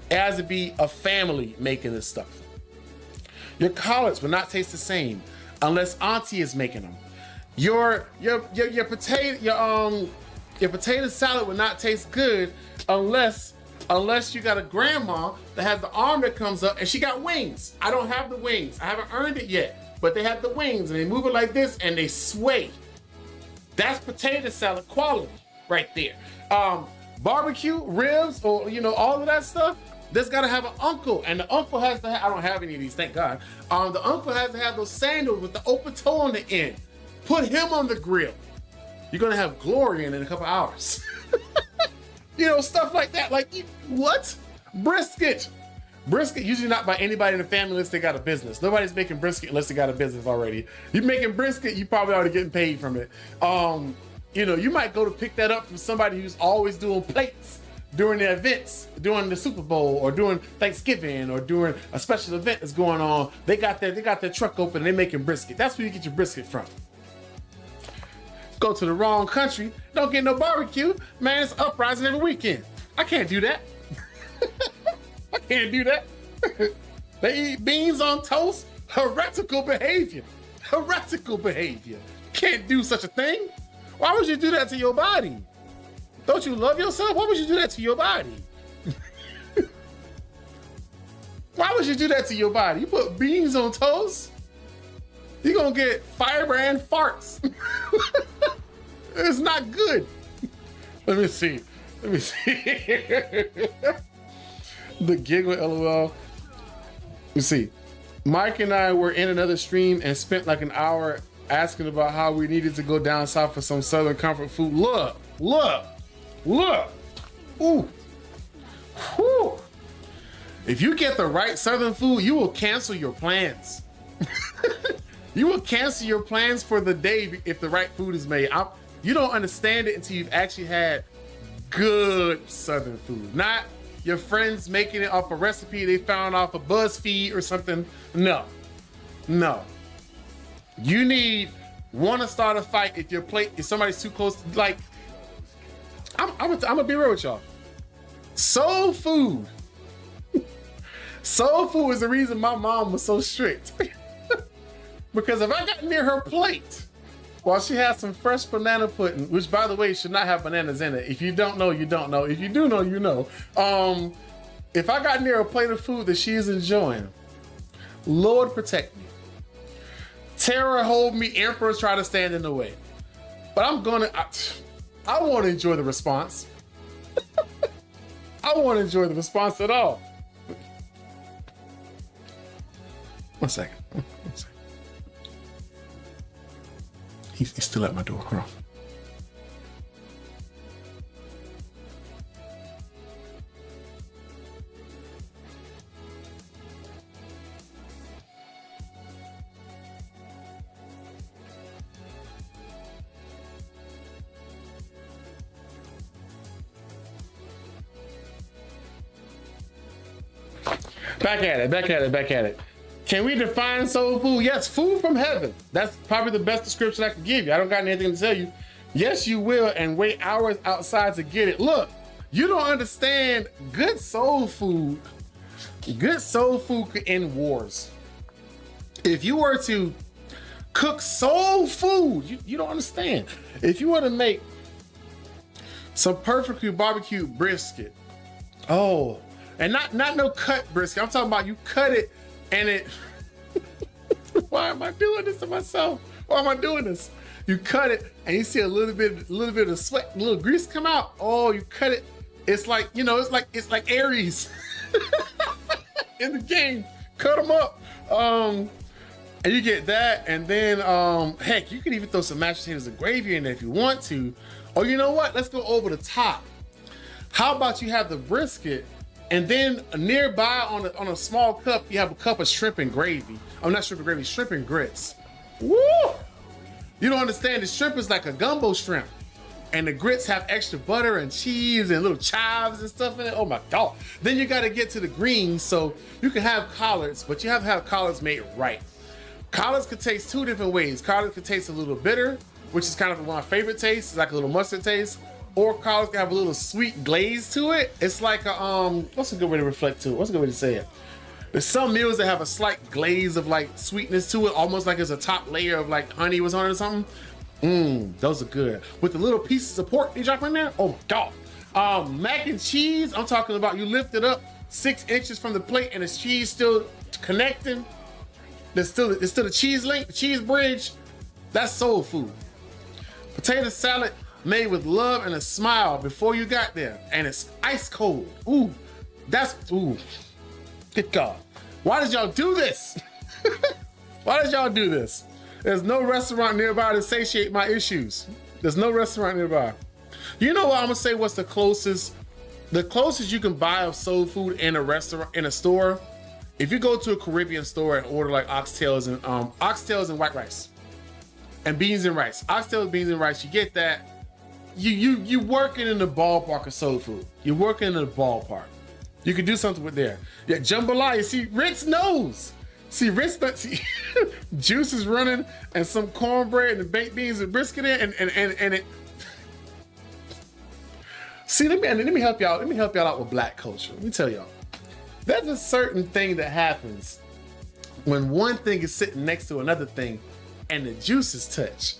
a family making this stuff. Your collards will not taste the same unless Auntie is making them. Your potato salad will not taste good unless you got a grandma that has the arm that comes up and she got wings. I don't have the wings. I haven't earned it yet, but they have the wings and they move it like this and they sway. That's potato salad quality right there. Barbecue, ribs, or you know, all of that stuff, that's gotta have an uncle, and the uncle has to have, I don't have any of these, thank God. The uncle has to have those sandals with the open toe on the end. Put him on the grill. You're gonna have glory in a couple hours. You know, stuff like that. Like, what? Brisket. Brisket, usually not by anybody in the family unless they got a business. Nobody's making brisket unless they got a business already. You're making brisket, you probably already getting paid from it. You know, you might go to pick that up from somebody who's always doing plates during the events, during the Super Bowl or during Thanksgiving or during a special event that's going on. They got their truck open and they're making brisket. That's where you get your brisket from. Go to the wrong country, don't get no barbecue. Man, it's uprising every weekend. I can't do that. I can't do that. They eat beans on toast. Heretical behavior. Heretical behavior. Can't do such a thing. Why would you do that to your body? Don't you love yourself? Why would you do that to your body? Why would you do that to your body? You put beans on toast, you're gonna get firebrand farts. It's not good. Let me see. The giggle LOL. Let me see. Mike and I were in another stream and spent like an hour asking about how we needed to go down south for some Southern comfort food. Look. Ooh. Whew. If you get the right Southern food, you will cancel your plans. You will cancel your plans for the day if the right food is made. You don't understand it until you've actually had good Southern food. Not your friends making it off a recipe they found off of BuzzFeed or something. No. You want to start a fight if somebody's too close. Like, I'm gonna be real with y'all. Soul food. Soul food is the reason my mom was so strict. Because if I got near her plate while she has some fresh banana pudding, which by the way should not have bananas in it. If you don't know, you don't know. If you do know, you know. If I got near a plate of food that she is enjoying, Lord protect me. Terror hold me, emperors try to stand in the way. But I want to enjoy the response. I want to enjoy the response at all. One second. He's still at my door. Hold on. Back at it. Can we define soul food? Yes, food from heaven. That's probably the best description I can give you. I don't got anything to tell you. Yes, you will, and wait hours outside to get it. Look, you don't understand good soul food. Good soul food could end wars. If you were to cook soul food, you don't understand. If you were to make some perfectly barbecued brisket, oh, and not no cut brisket. I'm talking about you cut it and it. Why am I doing this to myself? Why am I doing this? You cut it and you see a little bit of sweat, a little grease come out. Oh, you cut it. It's like, you know, it's like Aries in the game. Cut them up. And you get that, and then heck, you can even throw some mashed potatoes and gravy in there if you want to. Or you know what? Let's go over the top. How about you have the brisket? And then nearby on a small cup, you have a cup of shrimp and gravy. I'm not shrimp and gravy, shrimp and grits. Woo! You don't understand, the shrimp is like a gumbo shrimp. And the grits have extra butter and cheese and little chives and stuff in it. Oh my God. Then you gotta get to the greens, so you can have collards, but you have to have collards made right. Collards could taste two different ways. Collards could taste a little bitter, which is kind of one of my favorite tastes, it's like a little mustard taste. Or collards can have a little sweet glaze to it. It's like a, what's a good way to reflect to it? What's a good way to say it? There's some meals that have a slight glaze of like sweetness to it, almost like it's a top layer of like honey was on it or something. Those are good. With the little pieces of pork you drop in there, oh my God. Mac and cheese, I'm talking about you lift it up 6 inches from the plate and the cheese still connecting. There's still the cheese link, the cheese bridge. That's soul food. Potato salad made with love and a smile before you got there, and it's ice cold. Ooh, good God. Why did y'all do this? Why did y'all do this? There's no restaurant nearby to satiate my issues. There's no restaurant nearby. You know what, I'm gonna say what's the closest you can buy of soul food in a restaurant, in a store. If you go to a Caribbean store and order like oxtails and white rice and beans and rice, oxtails, beans and rice, you get that. You working in the ballpark of soul food. You're working in the ballpark. You can do something with there. Yeah, jambalaya. See, Ritz knows. See, juice is running and some cornbread and the baked beans and brisket in and it. See, let me help y'all. Let me help y'all out with Black culture. Let me tell y'all. There's a certain thing that happens when one thing is sitting next to another thing and the juices touch.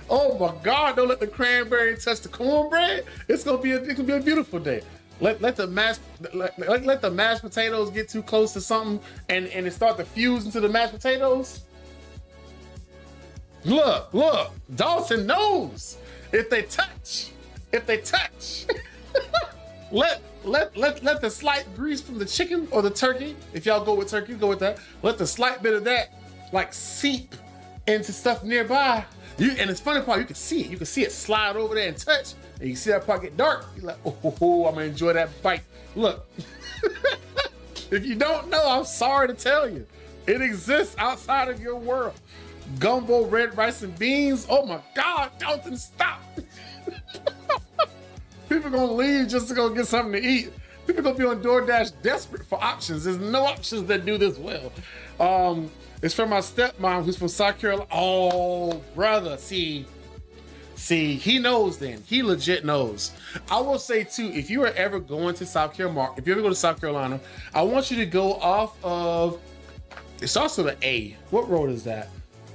Oh my God, don't let the cranberry touch the cornbread. It's gonna be a beautiful day. Let the mashed potatoes get too close to something and it start to fuse into the mashed potatoes. Look, Dawson knows. If they touch, let the slight grease from the chicken or the turkey, if y'all go with turkey, go with that. Let the slight bit of that like seep into stuff nearby. And it's funny part, you can see it. You can see it slide over there and touch. And you see that part get dark. You're like, oh, I'm gonna enjoy that bite. Look, if you don't know, I'm sorry to tell you. It exists outside of your world. Gumbo, red rice and beans. Oh my God, Dalton, stop. People gonna leave just to go get something to eat. People gonna be on DoorDash desperate for options. There's no options that do this well. It's from my stepmom who's from South Carolina. Oh, brother, see, See, he knows then. He legit knows. I will say too, if you are ever going to South Carolina, if you ever go to South Carolina, I want you to go off of, it's also the A. What road is that?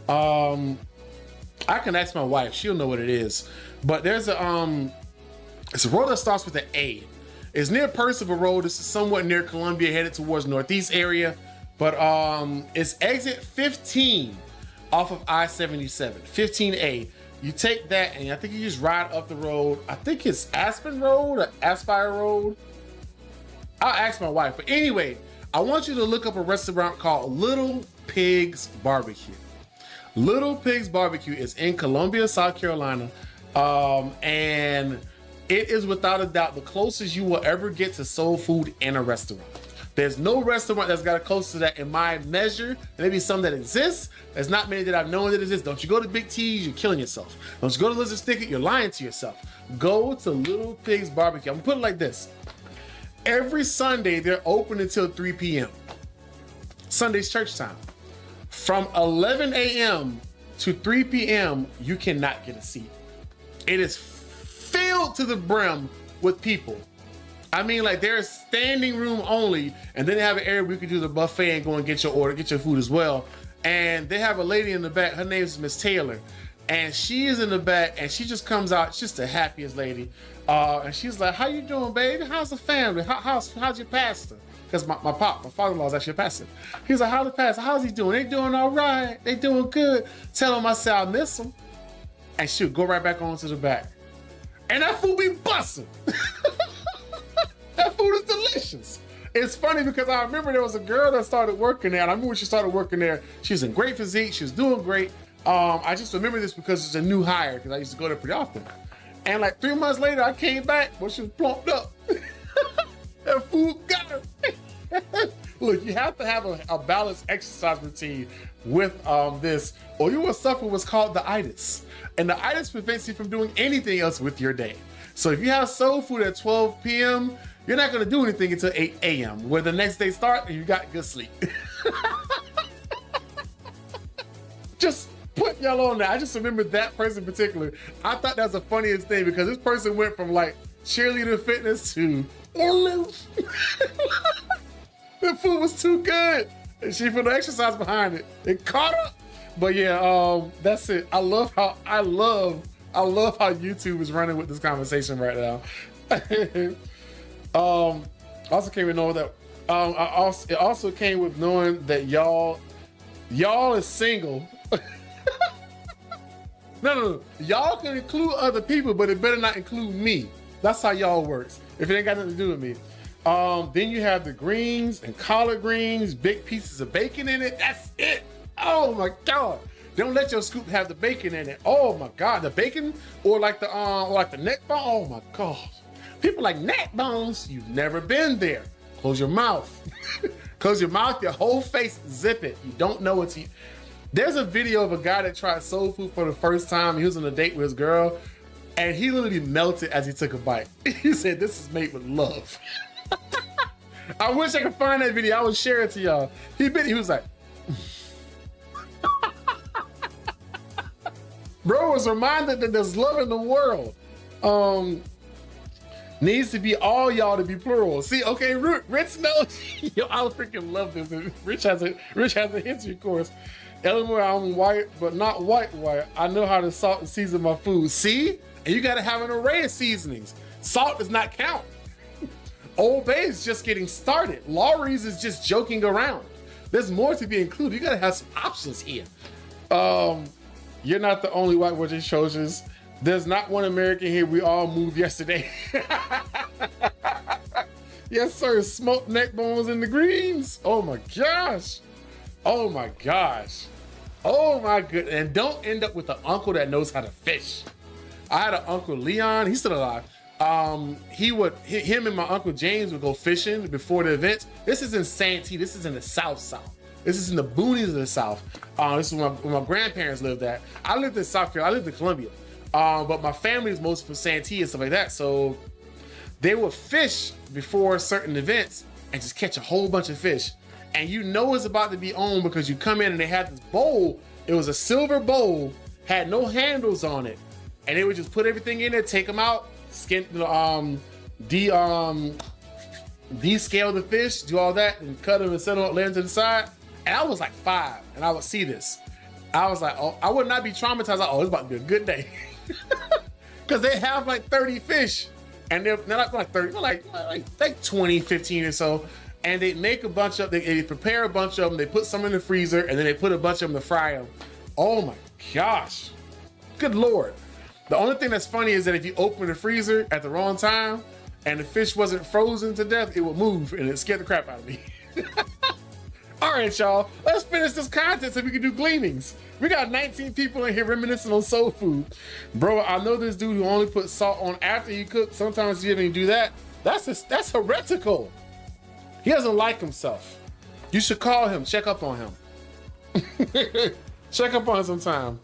I can ask my wife, she'll know what it is. But there's it's a road that starts with an A. It's near Percival Road. This is somewhat near Columbia, headed towards Northeast area. But it's exit 15 off of I-77, 15A. You take that and I think you just ride up the road. I think it's Aspen Road or Aspire Road. I'll ask my wife. But anyway, I want you to look up a restaurant called Little Pig's Barbecue. Little Pig's Barbecue is in Columbia, South Carolina. And it is without a doubt the closest you will ever get to soul food in a restaurant. There's no restaurant that's got close to that in my measure. Maybe some that exists. There's not many that I've known that exist. Don't you go to Big T's, you're killing yourself. Don't you go to Lizard Sticket, you're lying to yourself. Go to Little Pig's Barbecue. I'm gonna put it like this. Every Sunday, they're open until 3 p.m. Sunday's church time. From 11 a.m. to 3 p.m., you cannot get a seat. It is filled to the brim with people. I mean, like, there's standing room only, and then they have an area where you can do the buffet and go and get your order, get your food as well. And they have a lady in the back, her name is Miss Taylor, and she is in the back, and she just comes out, she's the happiest lady. And she's like, how you doing, baby? How's the family? How's your pastor? Because my father-in-law is actually a pastor. He's like, how's the pastor? How's he doing? They doing all right. They doing good. Tell him I said I miss him. And she'll go right back on to the back. And that food be busting. That food is delicious. It's funny because I remember there was a girl that started working there, and I remember when she started working there, she's in great physique, she was doing great. I just remember this because it's a new hire, because I used to go there pretty often. And like 3 months later, I came back, but she was plumped up. That food got her. Look, you have to have a balanced exercise routine with this, or you will suffer what's called the itis. And the itis prevents you from doing anything else with your day. So if you have soul food at 12 p.m., you're not gonna do anything until 8 a.m., where the next day starts and you got good sleep. Just put y'all on that. I just remember that person in particular. I thought that was the funniest thing because this person went from like cheerleader fitness to illness. The food was too good. And she put the exercise behind it. It caught up. But yeah, that's it. I love how YouTube is running with this conversation right now. Also came with knowing that it also came with knowing that y'all is single. No. Y'all can include other people, but it better not include me. That's how y'all works. If it ain't got nothing to do with me. Then you have the greens and collard greens, big pieces of bacon in it. That's it. Oh my God. Don't let your scoop have the bacon in it. Oh my God. The bacon or like the neck bone. Oh my God. People like neck bones. You've never been there. Close your mouth. Close your mouth, your whole face, zip it. You don't know what's There's a video of a guy that tried soul food for the first time. He was on a date with his girl and he literally melted as he took a bite. He said, this is made with love. I wish I could find that video. I would share it to y'all. He was like, bro was reminded that there's love in the world. Needs to be all y'all to be plural. See, okay, Rich knows. Yo, I freaking love this. Rich has a history course. Eleanor, I'm white, but not white. I know how to salt and season my food. See? And you gotta have an array of seasonings. Salt does not count. Old Bay is just getting started. Laurie's is just joking around. There's more to be included. You gotta have some options here. You're not the only white watching shows. There's not one American here. We all moved yesterday. Yes, sir. Smoked neck bones in the greens. Oh my gosh. Oh my gosh. Oh my goodness. And don't end up with an uncle that knows how to fish. I had an uncle, Leon. He's still alive. Him and my uncle James would go fishing before the events. This is in Santee. This is in the South. This is in the boonies of the South. This is where my grandparents lived at. I lived in South Carolina. I lived in Columbia. But my family is mostly from Santee and stuff like that. So they would fish before certain events and just catch a whole bunch of fish. And you know it's about to be on because you come in and they had this bowl. It was a silver bowl, had no handles on it. and they would just put everything in there, take them out, skin, descale the fish, do all that, and cut them and set them up, lay them to the side. And I was like 5, and I would see this. I was like, oh, I would not be traumatized. Like, oh, it's about to be a good day. Because they have like 30 fish. And they're not like 30, like 20, 15 or so. And they make a bunch of, they prepare a bunch of them, they put some in the freezer, and then they put a bunch of them to fry them. Oh my gosh. Good Lord. The only thing that's funny is that if you open the freezer at the wrong time and the fish wasn't frozen to death, it would move and it scared the crap out of me. All right, y'all, let's finish this content so we can do gleanings. We got 19 people in here reminiscing on soul food. Bro, I know this dude who only puts salt on after you cook. Sometimes you didn't even do that. That's heretical. He doesn't like himself. You should call him, check up on him. Check up on him sometime.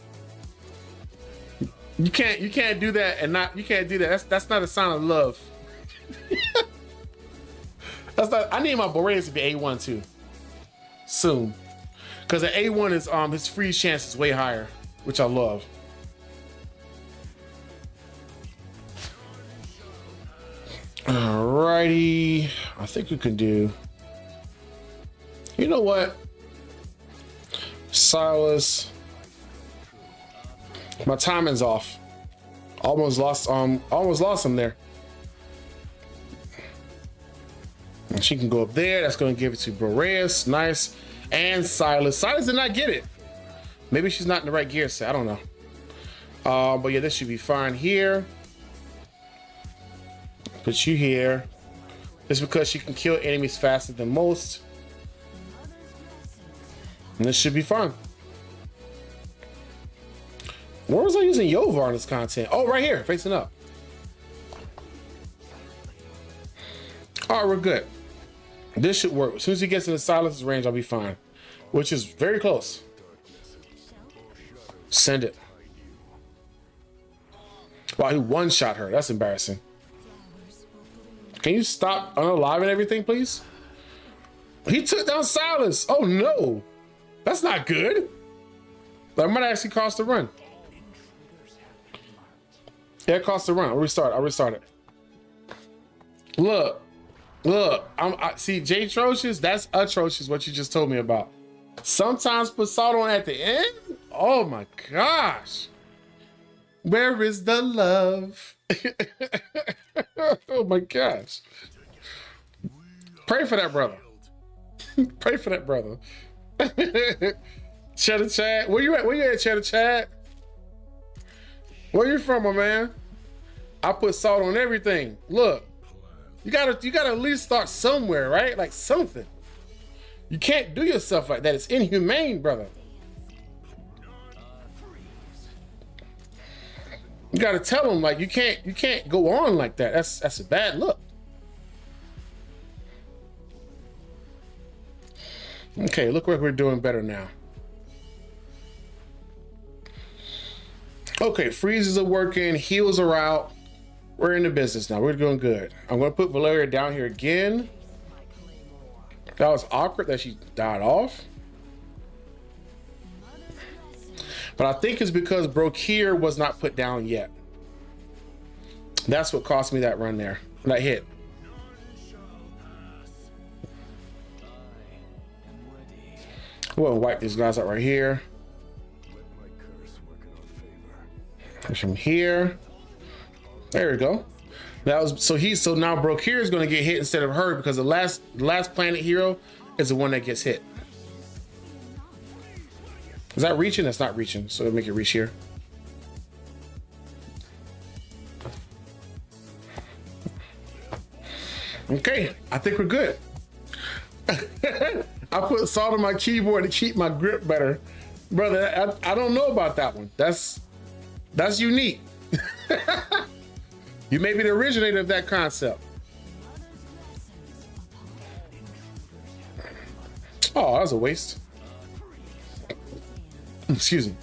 You can't do that and not, you can't do that. That's not a sign of love. That's not, I need my berets to be A1 too. Soon, because the A1 is his freeze chance is way higher, which I love. Alrighty, I think we can do. You know what, Silas, my timing's off. Almost lost him there. And she can go up there. That's going to give it to Boreas. Nice. And Silas. Silas did not get it. Maybe she's not in the right gear set. I don't know. But yeah, this should be fine here. Put you here. Just because she can kill enemies faster than most. And this should be fun. Where was I using Yovar in this content? Oh, right here, facing up. All right, we're good. This should work. As soon as he gets in the Silas's range, I'll be fine. Which is very close. Send it. Wow, he one-shot her. That's embarrassing. Can you stop unaliving everything, please? He took down Silas. Oh no. That's not good. That might actually cost a run. Yeah, it costs a run. I'll restart it. Look. I see Jay Atrocious. That's atrocious what you just told me about. Sometimes put salt on at the end. Oh my gosh. Where is the love? Oh my gosh. Pray for that brother. Pray for that brother. Cheddar Chad. Where you at? Where you at, Cheddar Chad? Where you from, my man? I put salt on everything. Look. You gotta at least start somewhere, right? Like something. You can't do yourself like that. It's inhumane, brother. You gotta tell them like you can't go on like that. That's a bad look. Okay, look like we're doing better now. Okay, freezes are working, heals are out. We're in the business now. We're doing good. I'm gonna put Valeria down here again. That was awkward that she died off. But I think it's because Brokir was not put down yet. That's what cost me that run there. That hit. We'll wipe these guys out right here. Push him here. There we go. That was so now Brokir is going to get hit instead of her because the last planet hero is the one that gets hit. Is that reaching? That's not reaching. So it'll make it reach here. Okay, I think we're good. I put salt on my keyboard to keep my grip better, brother. I don't know about that one. That's unique. You may be the originator of that concept. Oh, that was a waste. Excuse me.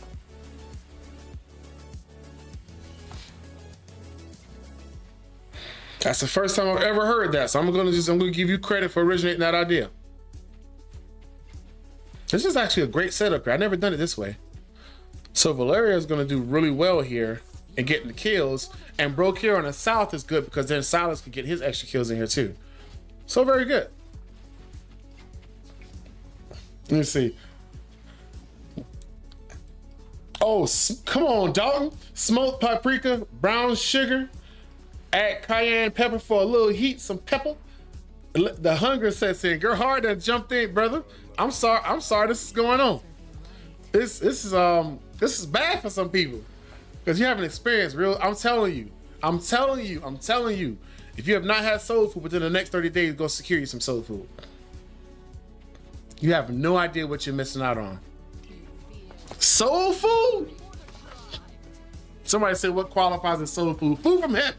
That's the first time I've ever heard that, so I'm gonna give you credit for originating that idea. This is actually a great setup here. I've never done it this way. So Valeria is gonna do really well here. and getting the kills. And Bro here on the south is good because then Silas can get his extra kills in here too. So very good. Let me see. Oh, come on, Dalton. Smoked paprika, brown sugar. Add cayenne pepper for a little heat, some pepper. The hunger sets in. Girl, hard that jumped in, brother. I'm sorry this is going on. This is bad for some people. Because you haven't experienced real, I'm telling you. If you have not had soul food within the next 30 days, go secure you some soul food. You have no idea what you're missing out on. Soul food? Somebody said, what qualifies as soul food? Food from heaven.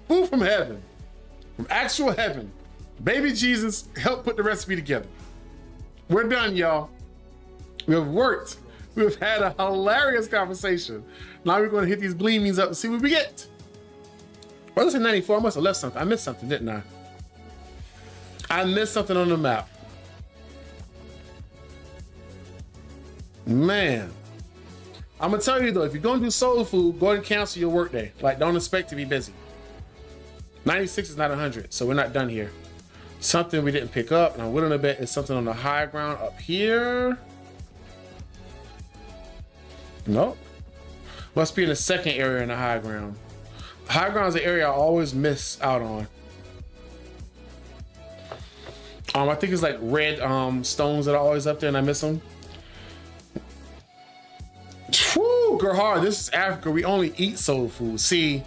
Food from heaven. From actual heaven. Baby Jesus helped put the recipe together. We're done, y'all. We have worked. We've had a hilarious conversation. Now we're going to hit these gleamings up and see what we get. Well, this is 94. I must have left something. I missed something, didn't I? I missed something on the map. Man. I'm going to tell you though, if you're going to do soul food, go ahead and cancel your work day. Like, don't expect to be busy. 96 is not 100, so we're not done here. Something we didn't pick up, and I'm willing to bet it's something on the high ground up here. Nope. Must be in the second area in the high ground. High ground is the area I always miss out on. I think it's like red stones that are always up there and I miss them. Whew, Gerhard, this is Africa. We only eat soul food. See,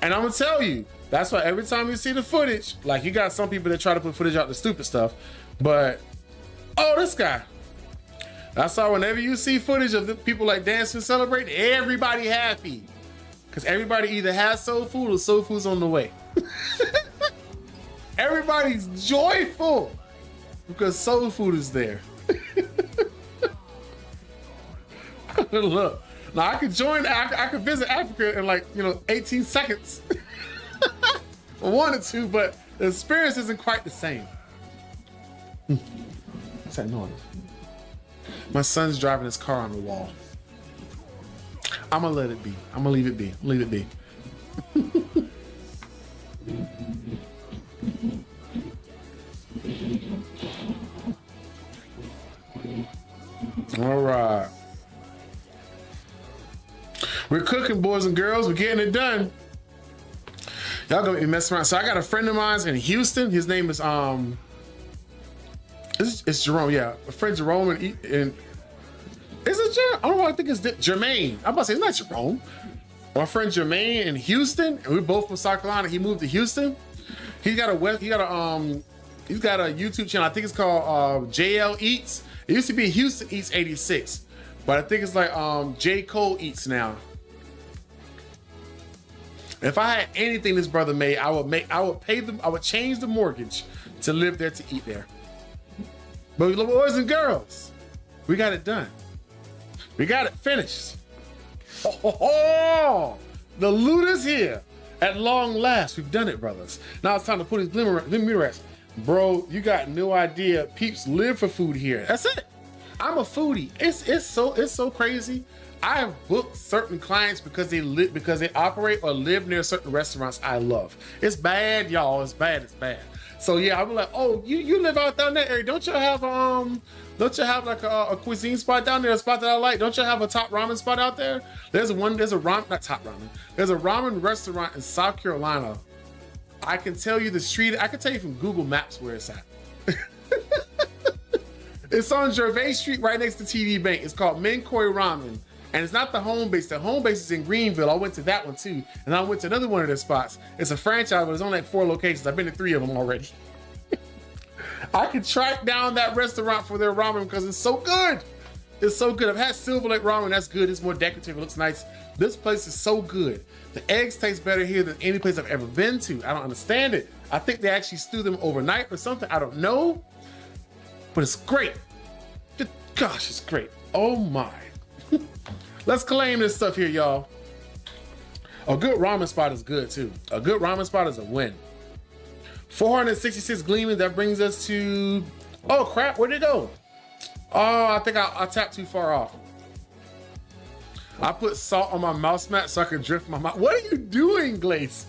and I'm gonna tell you, that's why every time you see the footage, like you got some people that try to put footage out the stupid stuff, but oh, this guy. That's why whenever you see footage of the people like dancing, celebrating, everybody happy. Because everybody either has soul food or soul food's on the way. Everybody's joyful because soul food is there. Look, now I could join, I could visit Africa in like, 18 seconds. I wanted to, but the experience isn't quite the same. What's that noise? My son's driving his car on the wall. I'm gonna let it be. I'm gonna leave it be. Leave it be. All right. We're cooking, boys and girls. We're getting it done. Y'all gonna be messing around. So I got a friend of mine in Houston. His name is it's Jerome. Yeah, a friend Jerome and is it Jerome? I don't know. I think it's Jermaine. I'm about to say it's not Jerome. My friend Jermaine in Houston, and we're both from South Carolina. He moved to Houston. He's got a YouTube channel. I think it's called JL Eats. It used to be Houston Eats 86, but I think it's like J. Cole Eats now. If I had anything this brother made, I would change the mortgage to live there, to eat there. But boys and girls, we got it done. We got it finished. Oh, the loot is here. At long last, we've done it, brothers. Now it's time to put his glimmer rest. Bro, you got no idea. Peeps live for food here. That's it. I'm a foodie. It's so crazy. I have booked certain clients because they operate or live near certain restaurants I love. It's bad, y'all. It's bad. So yeah, I'm like, oh, you live out down that area. Don't you have like a cuisine spot down there, a spot that I like? Don't you have a top ramen spot out there? There's a ramen, not top ramen. There's a ramen restaurant in South Carolina. I can tell you the street. I can tell you from Google Maps where it's at. It's on Gervais Street, right next to TD Bank. It's called Minkoi Ramen. And it's not the home base. The home base is in Greenville. I went to that one too. And I went to another one of their spots. It's a franchise, but it's only like 4 locations. I've been to 3 of them already. I could track down that restaurant for their ramen because it's so good. It's so good. I've had Silver Lake ramen. That's good. It's more decorative. It looks nice. This place is so good. The eggs taste better here than any place I've ever been to. I don't understand it. I think they actually stew them overnight or something. I don't know. But it's great. Good gosh, it's great. Oh my. Let's claim this stuff here, y'all. A good ramen spot is good too. A good ramen spot is a win. 466 gleaming. That brings us to, oh crap, where'd it go? Oh, I think I tapped too far off. I put salt on my mouse mat so I can drift my mouth. What are you doing, Glaze?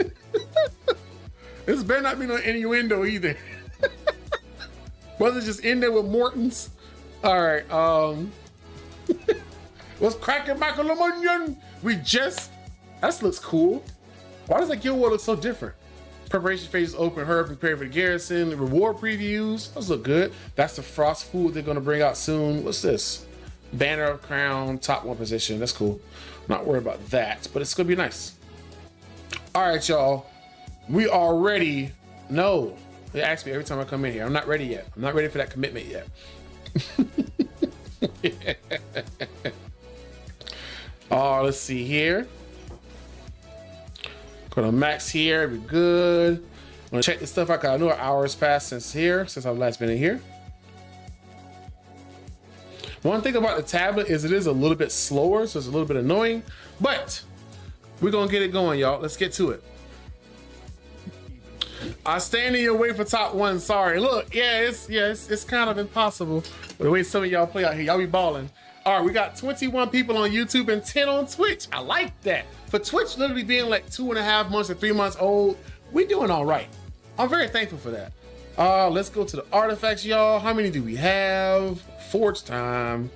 This better not be no innuendo either. Brother just in there with Morton's. All right, what's cracking, Michael Lemonian? That looks cool. Why does that Guild War look so different? Preparation phase open, herb, prepare for the garrison, reward previews. Those look good. That's the frost food they're gonna bring out soon. What's this? Banner of Crown, top 1 position. That's cool. Not worried about that, but it's gonna be nice. All right, y'all. We are ready. No, they ask me every time I come in here. I'm not ready yet. I'm not ready for that commitment yet. Oh, let's see here. Gonna max here, be good. I'm gonna check this stuff out because I know an hour has passed since I've last been in here. One thing about the tablet is it is a little bit slower, so it's a little bit annoying, but we're gonna get it going, y'all. Let's get to it. I stand in your way for top 1. Sorry. Look, it's kind of impossible. The way some of y'all play out here, y'all be balling. All right, we got 21 people on YouTube and 10 on Twitch. I like that. For Twitch literally being like 2.5 months or 3 months old, we doing all right. I'm very thankful for that. Let's go to the artifacts, y'all. How many do we have? Forge time.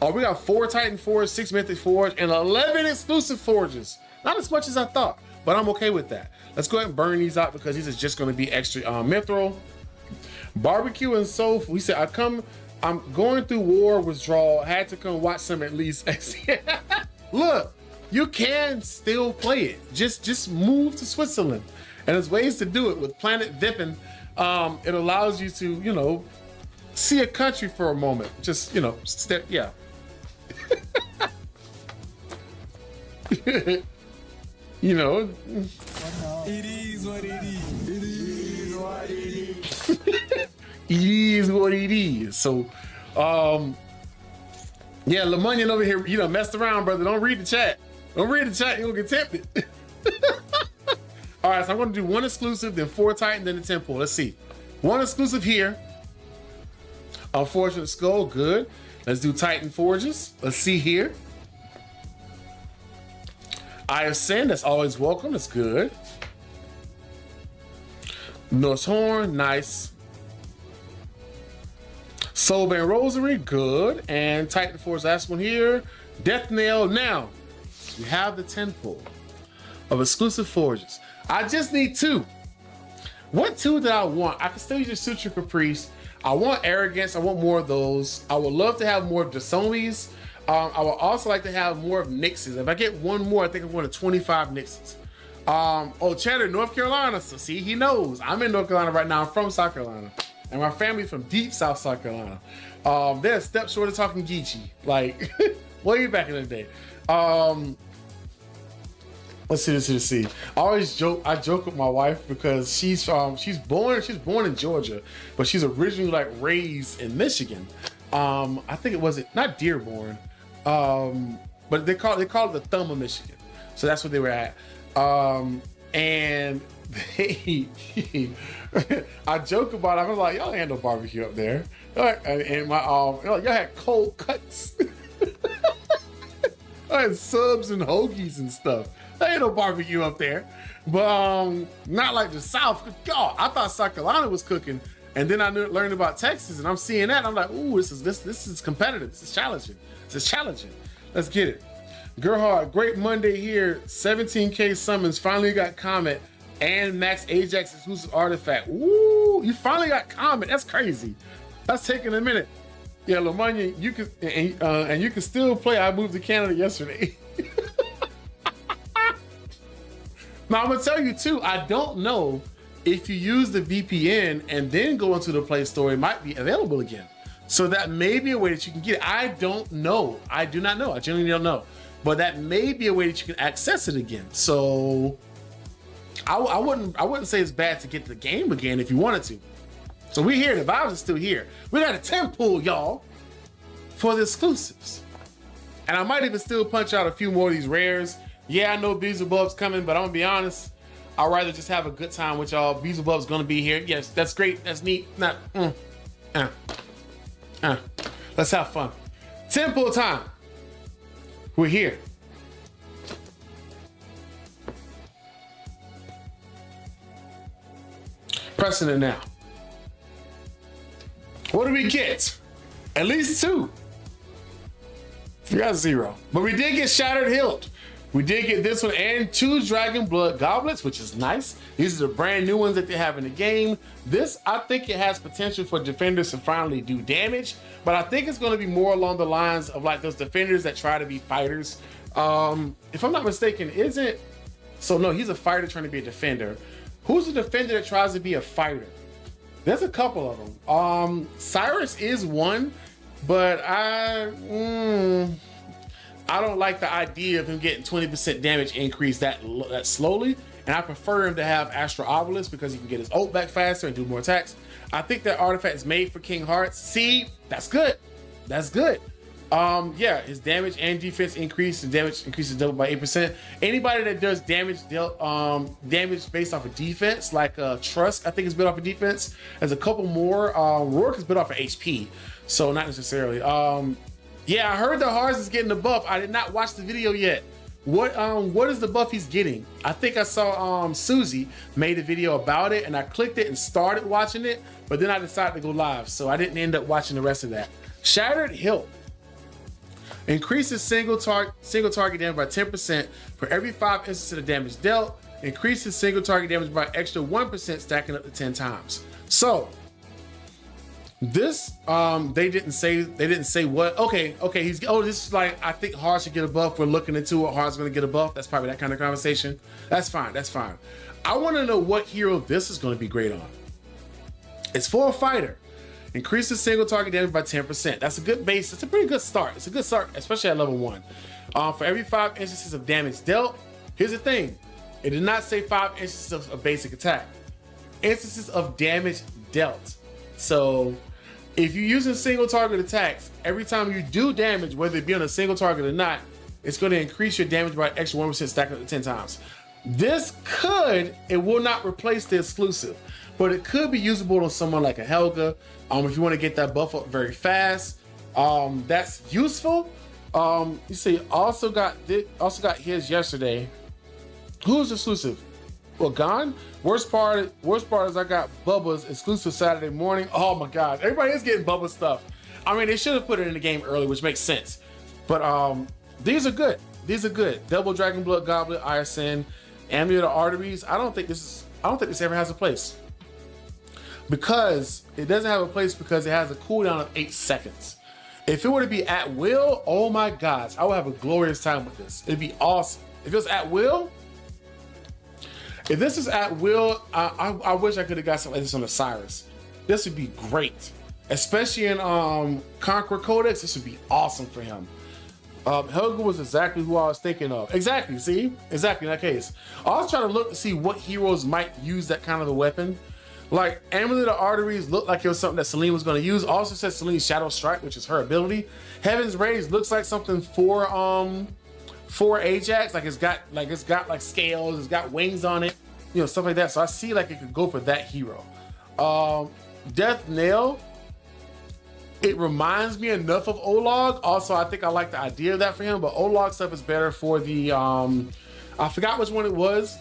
Oh, we got 4 Titan Forge, 6 Mythic Forge, and 11 exclusive forges. Not as much as I thought, but I'm okay with that. Let's go ahead and burn these out because these is just going to be extra mithril. Barbecue and soul. We said I'm going through war withdrawal. Had to come watch some at least. Look, you can still play it. Just move to Switzerland, and there's ways to do it with Planet Vippin. It allows you to, you know, see a country for a moment. Just, you know, step, yeah. You know, it is what it is. It is what it is. It is what it is. So, yeah, Lemonian over here, you know, messed around, brother. Don't read the chat. Don't read the chat. You'll get tempted. All right, so I'm going to do 1 exclusive, then 4 Titan, then the temple. Let's see. 1 exclusive here. Unfortunate Skull, good. Let's do Titan Forges. Let's see here. Eye of Sin, that's always welcome. That's good. Norse Horn, nice. Soulbane Rosary, good. And Titan Forge, last one here. Death Nail. Now, we have the 10 pull of exclusive forges. I just need 2. What 2 that I want? I can still use the Suture Caprice. I want Arrogance. I want more of those. I would love to have more of Dasomis. I would also like to have more of Nixes. If I get 1 more, I think I'm going to 25 Nixes. Oh, Cheddar, North Carolina. So see, he knows. I'm in North Carolina right now. I'm from South Carolina. And my family's from deep South Carolina. They're a step short of talking Geechee. Like, way back in the day. Let's see. I joke with my wife because she's born in Georgia, but she's originally like raised in Michigan. I think it wasn't not Dearborn, but they call it the thumb of Michigan. So that's what they were at. And they, I joke about it. I was like, y'all ain't no barbecue up there. And my y'all had cold cuts. I had subs and hoagies and stuff. There ain't no barbecue up there, but not like the South. God, I thought South Carolina was cooking, and then I learned about Texas, and I'm seeing that. And I'm like, ooh, this is competitive. This is challenging. Let's get it. Gerhard, great Monday here. 17K summons. Finally got Comet and Max Ajax exclusive artifact. Ooh, you finally got Comet. That's crazy. That's taking a minute. Yeah, Lemonian, you can and you can still play. I moved to Canada yesterday. Now I'm gonna tell you too, I don't know if you use the VPN and then go into the Play Store, it might be available again. So that may be a way that you can get it. I don't know. I do not know. I genuinely don't know. But that may be a way that you can access it again. So I wouldn't say it's bad to get the game again if you wanted to. So we're here. The vibes are still here. We got a 10 pull, y'all, for the exclusives. And I might even still punch out a few more of these rares. Yeah, I know Beelzebub's coming, but I'm gonna be honest. I'd rather just have a good time with y'all. Beelzebub's gonna be here. Yes, that's great. That's neat. Let's have fun. 10 pull time. We're here. Pressing it now. What do we get? At least 2. We got 0. But we did get Shattered Hilt. We did get this one and 2 Dragon Blood Goblets, which is nice. These are the brand new ones that they have in the game. This, I think it has potential for defenders to finally do damage, but I think it's going to be more along the lines of like those defenders that try to be fighters. If I'm not mistaken, no, he's a fighter trying to be a defender. Who's a defender that tries to be a fighter? There's a couple of them. Cyrus is one, but I don't like the idea of him getting 20% damage increase that slowly, and I prefer him to have Astral Obelisk because he can get his ult back faster and do more attacks. I think that artifact is made for King Hearts. See, that's good. That's good. Yeah, his damage and defense increase. The damage increases double by 8%. Anybody that does damage based off of defense, like Trust, I think is built off of defense. There's a couple more. Rourke is built off of HP, so not necessarily. Yeah, I heard the Hearts is getting the buff. I did not watch the video yet. What is the buff he's getting? I think I saw Susie made a video about it, and I clicked it and started watching it, but then I decided to go live, so I didn't end up watching the rest of that. Shattered Hilt. Increases single target damage by 10% for every 5 instances of damage dealt. Increases single target damage by extra 1%, stacking up to 10 times. So this they didn't say what. Okay, this is like, I think Hard should get a buff. We're looking into it. Hard's gonna get a buff. That's probably that kind of conversation. That's fine. I want to know what hero this is going to be great on. It's for a fighter. Increases single target damage by 10%. That's a good base. It's a pretty good start. It's a good start, especially at level 1. For every 5 instances of damage dealt, here's the thing. It did not say 5 instances of a basic attack. Instances of damage dealt. So if you're using single target attacks, every time you do damage, whether it be on a single target or not, it's going to increase your damage by an extra 1%, stacking up to 10 times. It will not replace the exclusive, but it could be usable on someone like a Helga. If you want to get that buff up very fast, that's useful. You see, also got his yesterday. Who's exclusive? Well, gone. Worst part is I got Bubba's exclusive Saturday morning. Oh my gosh, everybody is getting Bubba stuff. I mean, they should have put it in the game early, which makes sense. But these are good. Double Dragon Blood Goblet, ISN, Amulet of Arteries. I don't think this ever has a place. Because it doesn't have a place because it has a cooldown of 8 seconds. If it were to be at will, oh my gosh, I would have a glorious time with this. It'd be awesome. If it was at will, if this is at will, I wish I could have got something like this on Osiris. This would be great. Especially in Conqueror Codex, this would be awesome for him. Helga was exactly who I was thinking of. Exactly, see? Exactly in that case. I was trying to look to see what heroes might use that kind of a weapon. Like, Amulet of Arteries looked like it was something that Celine was going to use. Also says Celine's Shadow Strike, which is her ability. Heaven's Rays looks like something for Ajax. It's got scales, it's got wings on it, stuff like that. So I see like it could go for that hero. Death Nail, it reminds me enough of Olog. Also, I think I like the idea of that for him, but Olog stuff is better for the I forgot which one it was,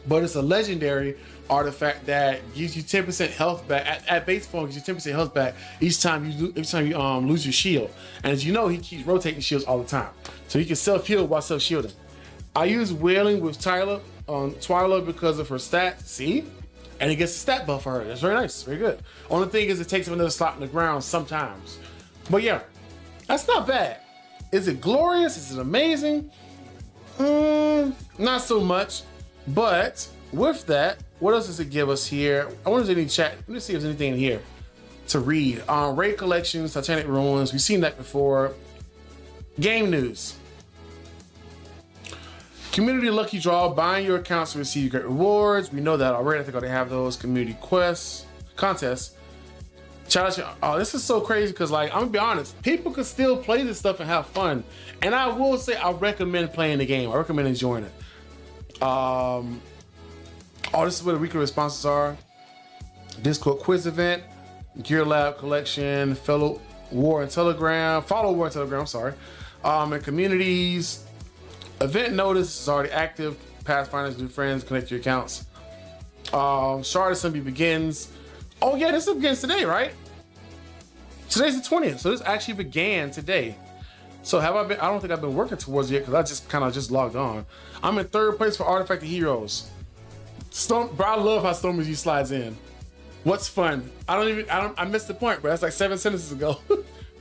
but it's a legendary artifact that gives you 10% health back at base form. Gives you 10% health back each time you lose your shield. And as you know, he keeps rotating shields all the time, so he can self-heal while self-shielding. I use Wailing with Twyla because of her stats. See, and it gets a stat buff for her. That's very nice, very good. Only thing is, it takes him another slot in the ground sometimes. But yeah, that's not bad. Is it glorious? Is it amazing? Not so much. But with that, what else does it give us here? I wonder if there's any chat. Let me see if there's anything in here to read. Raid collections, Titanic Ruins. We've seen that before. Game news. Community lucky draw. Buying your accounts to receive great rewards. We know that already. I think I already have those. Community quests, contests. Challenge. Oh, this is so crazy because, I'm gonna be honest, people can still play this stuff and have fun. And I will say, I recommend playing the game. I recommend enjoying it. This is where the weekly responses are. Discord quiz event, Gear Lab collection, Follow War and Telegram, I'm sorry. And communities. Event notice is already active. Pathfinders, new friends, connect your accounts. Shard Assembly begins. Oh yeah, this begins today, right? Today's the 20th, so this actually began today. So have I been? I don't think I've been working towards it yet because I just kind of just logged on. I'm in 3rd place for Artifact of Heroes. Bro, I love how Stormy slides in. What's fun? I missed the point, but that's like 7 sentences ago.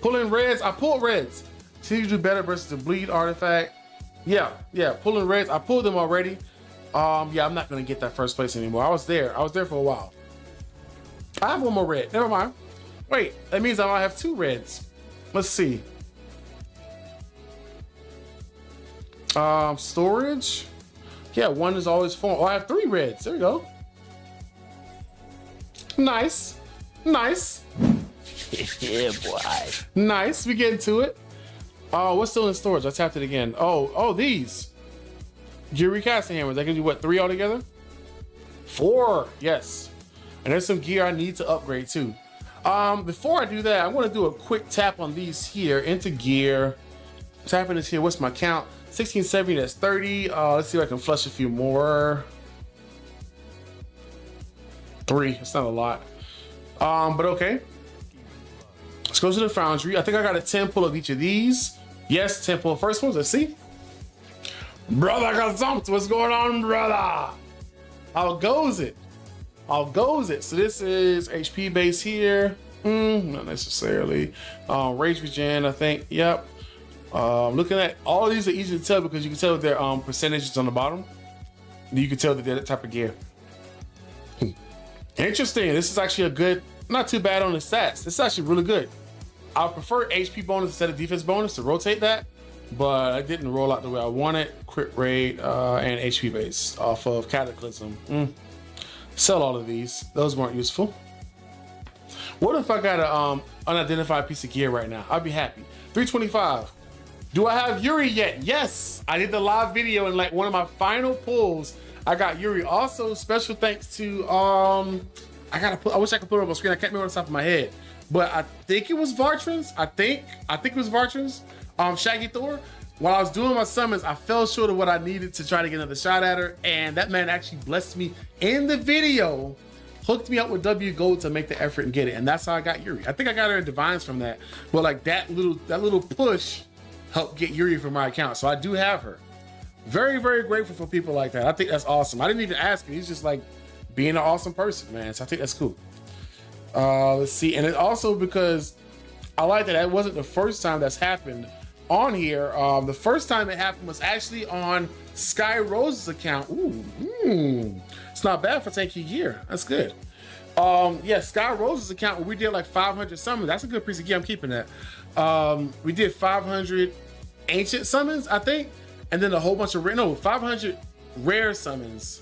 Pulling reds, I pulled reds. See you do better versus the bleed artifact. Yeah, pulling reds, I pulled them already. Yeah, I'm not gonna get that 1st place anymore. I was there for a while. I have 1 more red, never mind. Wait, that means I might have 2 reds. Let's see. Storage. Yeah, 1 is always full. Oh, I have 3 reds, there we go. Nice. Yeah, boy. Nice, we get into it. What's still in storage? I tapped it again. Oh, these. Gear casting hammers. I can do what, 3 altogether? 4, yes. And there's some gear I need to upgrade too. Before I do that, I'm gonna do a quick tap on these here into gear. Tapping this here, what's my count? 1670, that's 30. Let's see if I can flush a few more. 3, it's not a lot. But okay. Let's go to the foundry. I think I got a 10 pull of each of these. Yes, 10 pull first ones, let's see. Brother, I got something. What's going on, brother? How goes it? So this is HP base here. Not necessarily. Rage regen, I think. Yep. Looking at all of these are easy to tell because you can tell their percentages on the bottom. You can tell that they're that type of gear. Interesting. This is actually a good, not too bad on the stats. This is actually really good. I prefer HP bonus instead of defense bonus to rotate that, but I didn't roll out the way I wanted. Crit rate and HP base off of Cataclysm. Sell all of these. Those weren't useful. What if I got a unidentified piece of gear right now? I'd be happy. 325. Do I have Yuri yet? Yes. I did the live video and like one of my final pulls, I got Yuri. Also, special thanks to I wish I could put it on my screen. I can't remember on the top of my head, but I think it was Vartrans. I think it was Vartrans. Shaggy Thor. While I was doing my summons, I fell short of what I needed to try to get another shot at her, and that man actually blessed me in the video, hooked me up with W Gold to make the effort and get it, and that's how I got Yuri. I think I got her in Divines from that, but like that little push helped get Yuri for my account, so I do have her. Very, very grateful for people like that. I think that's awesome. I didn't even ask him. He's just like being an awesome person, man. So I think that's cool. Let's see, and it also because I like that wasn't the first time that's happened on here. The first time it happened was actually on Sky Rose's account. It's not bad for taking gear. That's good. Yeah, Sky Rose's account where we did like 500 summons. That's a good piece of gear. I'm keeping that. We did 500 ancient summons, I think, and then a whole bunch of 500 rare summons,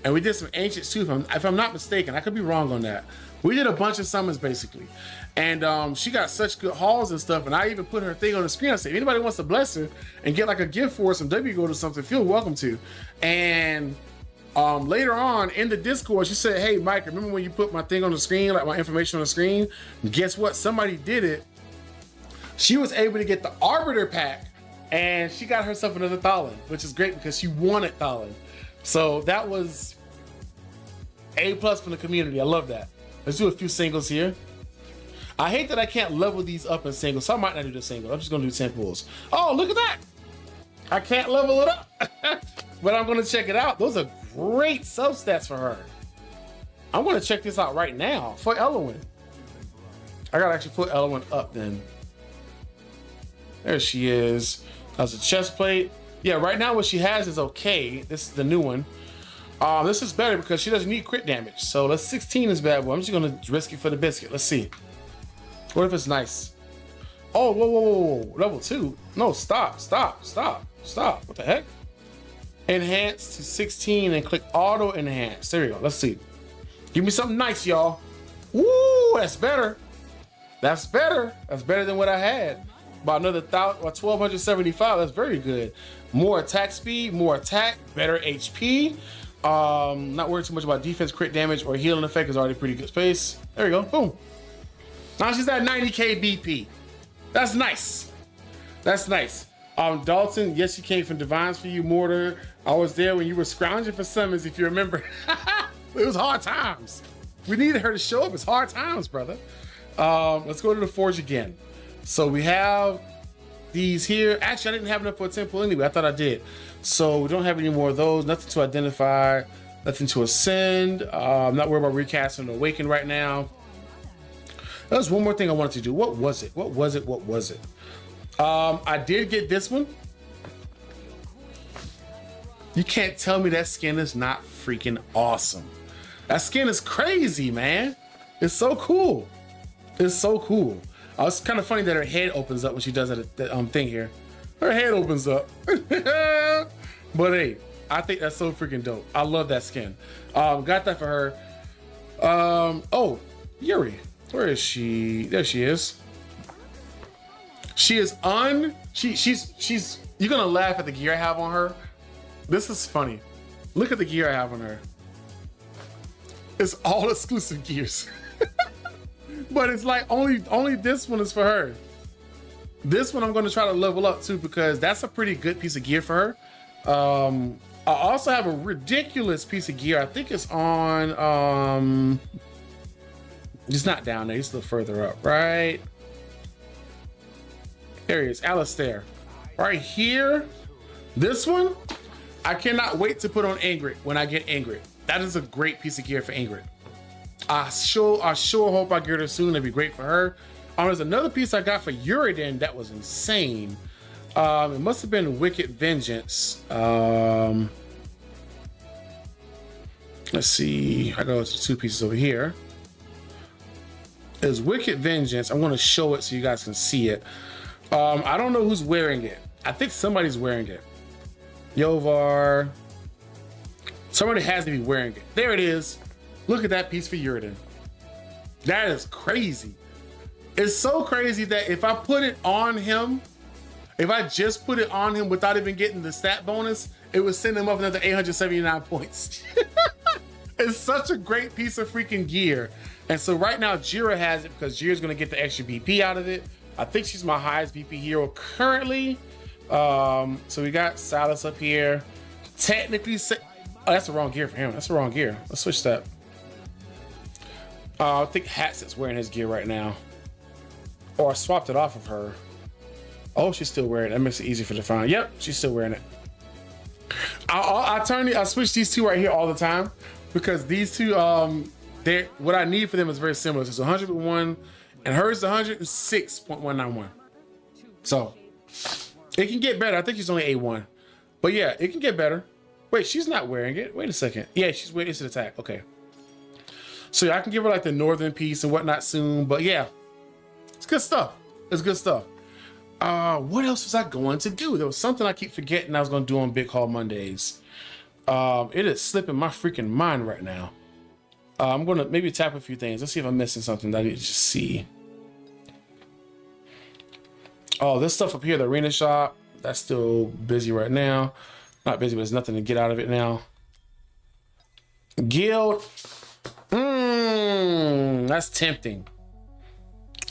and we did some ancients too. If I'm not mistaken, I could be wrong on that. We did a bunch of summons basically, and she got such good hauls and stuff. And I even put her thing on the screen. I said, if anybody wants to bless her and get like a gift for her, some W Gold or something, feel welcome to. And later on in the Discord, she said, hey Mike, remember when you put my thing on the screen, like my information on the screen? Guess what? Somebody did it. She was able to get the Arbiter pack, and she got herself another Thalin, which is great because she wanted Thalin. So that was A+ from the community. I love that. Let's do a few singles here. I hate that I can't level these up in singles, so I might not do the single. I'm just gonna do 10 pulls. Oh, look at that! I can't level it up, but I'm gonna check it out. Those are great sub-stats for her. I'm gonna check this out right now for Elowin. I gotta actually put Elowin up then. There she is. That's a chest plate. Yeah, right now what she has is okay. This is the new one. This is better because she doesn't need crit damage. So let's 16 is bad boy. I'm just gonna risk it for the biscuit. Let's see. What if it's nice? Oh, whoa. Level 2. No, stop. What the heck? Enhance to 16 and click auto enhance. There we go. Let's see. Give me something nice, y'all. Woo, that's better. That's better than what I had. About another 1275. That's very good. More attack speed, more attack, better HP. Not worried too much about defense, crit damage, or healing effect is already pretty good space. There we go. Boom. Now she's at 90k BP. That's nice. Dalton, yes, she came from Divines for you, Mortar. I was there when you were scrounging for summons, if you remember. It was hard times. We needed her to show up. It's hard times, brother. Let's go to the forge again. So we have these here. Actually, I didn't have enough for a temple anyway. I thought I did. So we don't have any more of those. Nothing to identify. Nothing to ascend. I'm not worried about recasting and awaken right now. There's one more thing I wanted to do. What was it? What was it? What was it? I did get this one. You can't tell me that skin is not freaking awesome. That skin is crazy, man. It's so cool. It's so cool. It's kind of funny that her head opens up when she does that thing here. Her head opens up. But hey, I think that's so freaking dope. I love that skin. Got that for her. Oh, Yuri. Where is she? There she is. She is she's you're gonna laugh at the gear I have on her. This is funny. Look at the gear I have on her. It's all exclusive gears. But it's like only this one is for her. This one I'm gonna try to level up too because that's a pretty good piece of gear for her. I also have a ridiculous piece of gear. I think it's on it's not down there, it's a little further up, right? There he is, Alistair. Right here, this one, I cannot wait to put on Ingrid when I get Ingrid. That is a great piece of gear for Ingrid. I sure hope I get her soon. It'd be great for her. There's another piece I got for Uridan that was insane. It must have been Wicked Vengeance. Let's see. I go to two pieces over here. It's Wicked Vengeance. I'm going to show it so you guys can see it. I don't know who's wearing it. I think somebody's wearing it. Yovar. Somebody has to be wearing it. There it is. Look at that piece for Uridan. That is crazy. It's so crazy that if I put it on him, if I just put it on him without even getting the stat bonus, it would send him up another 879 points. It's such a great piece of freaking gear. And so right now, Jira has it because Jira's going to get the extra BP out of it. I think she's my highest BP hero currently. So we got Silas up here. Technically, oh, that's the wrong gear for him. That's the wrong gear. Let's switch that. I think Hatset's wearing his gear right now. Or I swapped it off of her. Oh, she's still wearing it. That makes it easy for the find. Yep, she's still wearing it. I switch these two right here all the time because these two, what I need for them is very similar. So it's 101 and hers is 106.191. So it can get better. I think she's only A1, but yeah, it can get better. Wait, she's not wearing it. Wait a second. Yeah, she's wearing instant attack. Okay. So yeah, I can give her like the northern piece and whatnot soon, but yeah, it's good stuff. It's good stuff. What else was I going to do? There was something I keep forgetting I was going to do on Big Haul Mondays. It is slipping my freaking mind right now. I'm going to maybe tap a few things. Let's see if I'm missing something that I need to just see. Oh, this stuff up here, the arena shop, that's still busy right now. Not busy, but there's nothing to get out of it now. Guild. That's tempting.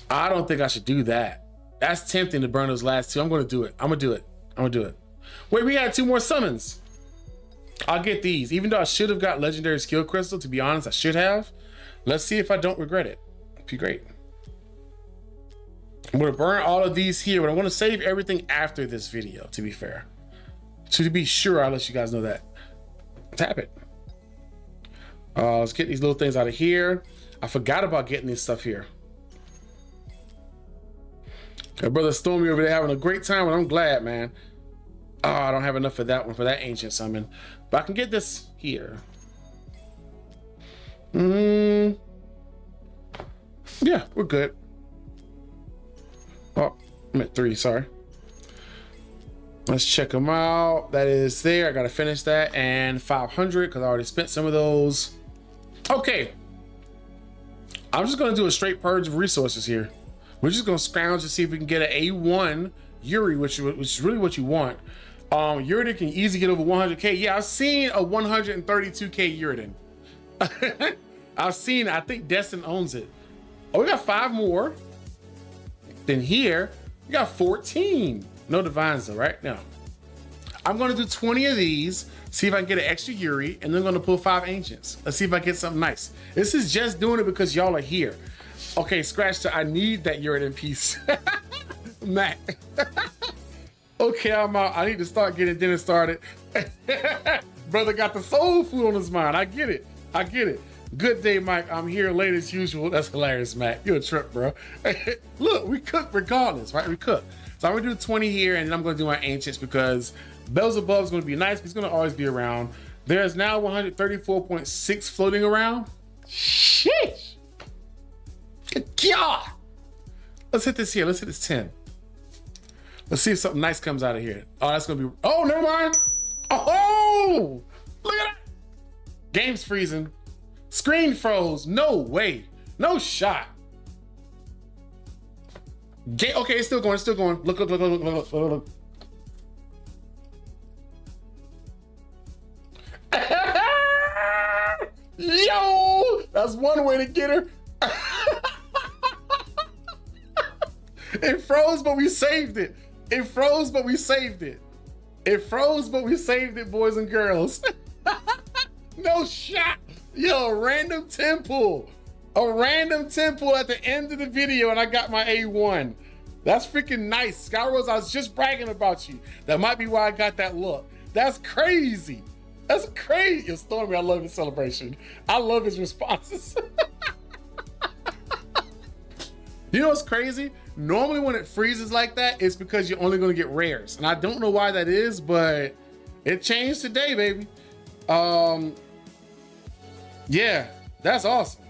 I don't think I should do that. That's tempting to burn those last two. I'm going to do it. I'm going to do it. I'm going to do it. Wait, we got 2 more summons. I'll get these. Even though I should have got Legendary Skill Crystal, to be honest, I should have. Let's see if I don't regret it. It'd be great. I'm going to burn all of these here, but I want to save everything after this video, to be fair. To be sure, I'll let you guys know that. Tap it. Let's get these little things out of here. I forgot about getting this stuff here. My brother Stormy over there having a great time, and I'm glad, man. Oh, I don't have enough for that one, for that ancient summon. But I can get this here. Yeah, we're good. Oh, I'm at 3, sorry. Let's check them out. That is there. I got to finish that. And 500, because I already spent some of those. Okay. I'm just going to do a straight purge of resources here. We're just going to scrounge to see if we can get an A1 Yuri, which is really what you want. Uridan can easily get over 100K. Yeah, I've seen a 132K Uridan. I've seen, I think Destin owns it. Oh, we got 5 more. Then here, we got 14. No divines though, right? No. I'm going to do 20 of these See if I can get an extra Yuri, and then I'm gonna pull 5 ancients. Let's see if I get something nice. This is just doing it because y'all are here. Okay, scratch that. I need that Uridan piece. Mac. Okay, I'm out. I need to start getting dinner started. Brother got the soul food on his mind. I get it. I get it. Good day, Mike. I'm here late as usual. That's hilarious, Mac. You're a trip, bro. Look, we cook regardless, right? We cook. So I'm gonna do 20 here, and then I'm gonna do my ancients because Beelzebub is gonna be nice. He's gonna always be around. There's now 134.6 floating around. Shit. Good God. Let's hit this here. Let's hit this 10. Let's see if something nice comes out of here. Oh, that's gonna be. Oh, never mind. Oh, look at that. Game's freezing. Screen froze. No way. No shot. Okay, it's still going. It's still going. Look, look, look, look, look, look, look. Yo, that's one way to get her. It froze, but we saved it. It froze, but we saved it. It froze, but we saved it, boys and girls. No shot. Yo, random temple. A random temple at the end of the video, and I got my A1. That's freaking nice. Skyrose, I was just bragging about you. That might be why I got that look. That's crazy. That's crazy. Yo, Stormy, I love his celebration. I love his responses. You know what's crazy? Normally when it freezes like that, it's because you're only gonna get rares. And I don't know why that is, but it changed today, baby. Yeah, that's awesome.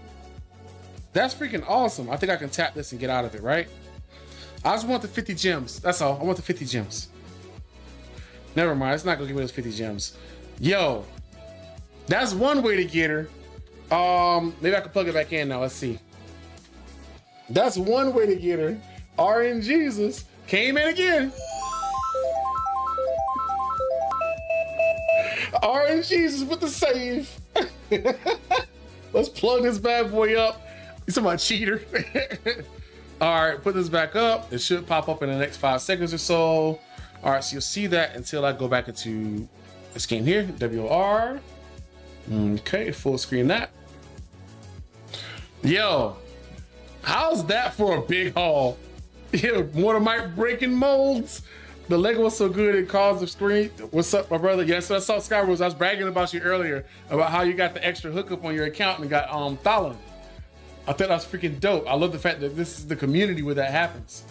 That's freaking awesome. I think I can tap this and get out of it, right? I just want the 50 gems. That's all. I want the 50 gems. Never mind. It's not gonna give me those 50 gems. Yo, that's one way to get her. Maybe I can plug it back in now. Let's see. That's one way to get her. RN Jesus came in again. RN Jesus with the save. Let's plug this bad boy up. You talking about cheater? All right, put this back up. It should pop up in the next 5 seconds or so. All right, so you'll see that until I go back into this game here, WR. Okay, full screen that. Yo, how's that for a big haul? Yeah, Mortar Mike breaking molds. The Lego was so good it caused the screen. What's up, my brother? Yes, I saw Skyrose. I was bragging about you earlier about how you got the extra hookup on your account and got followed. I thought that was freaking dope. I love the fact that this is the community where that happens.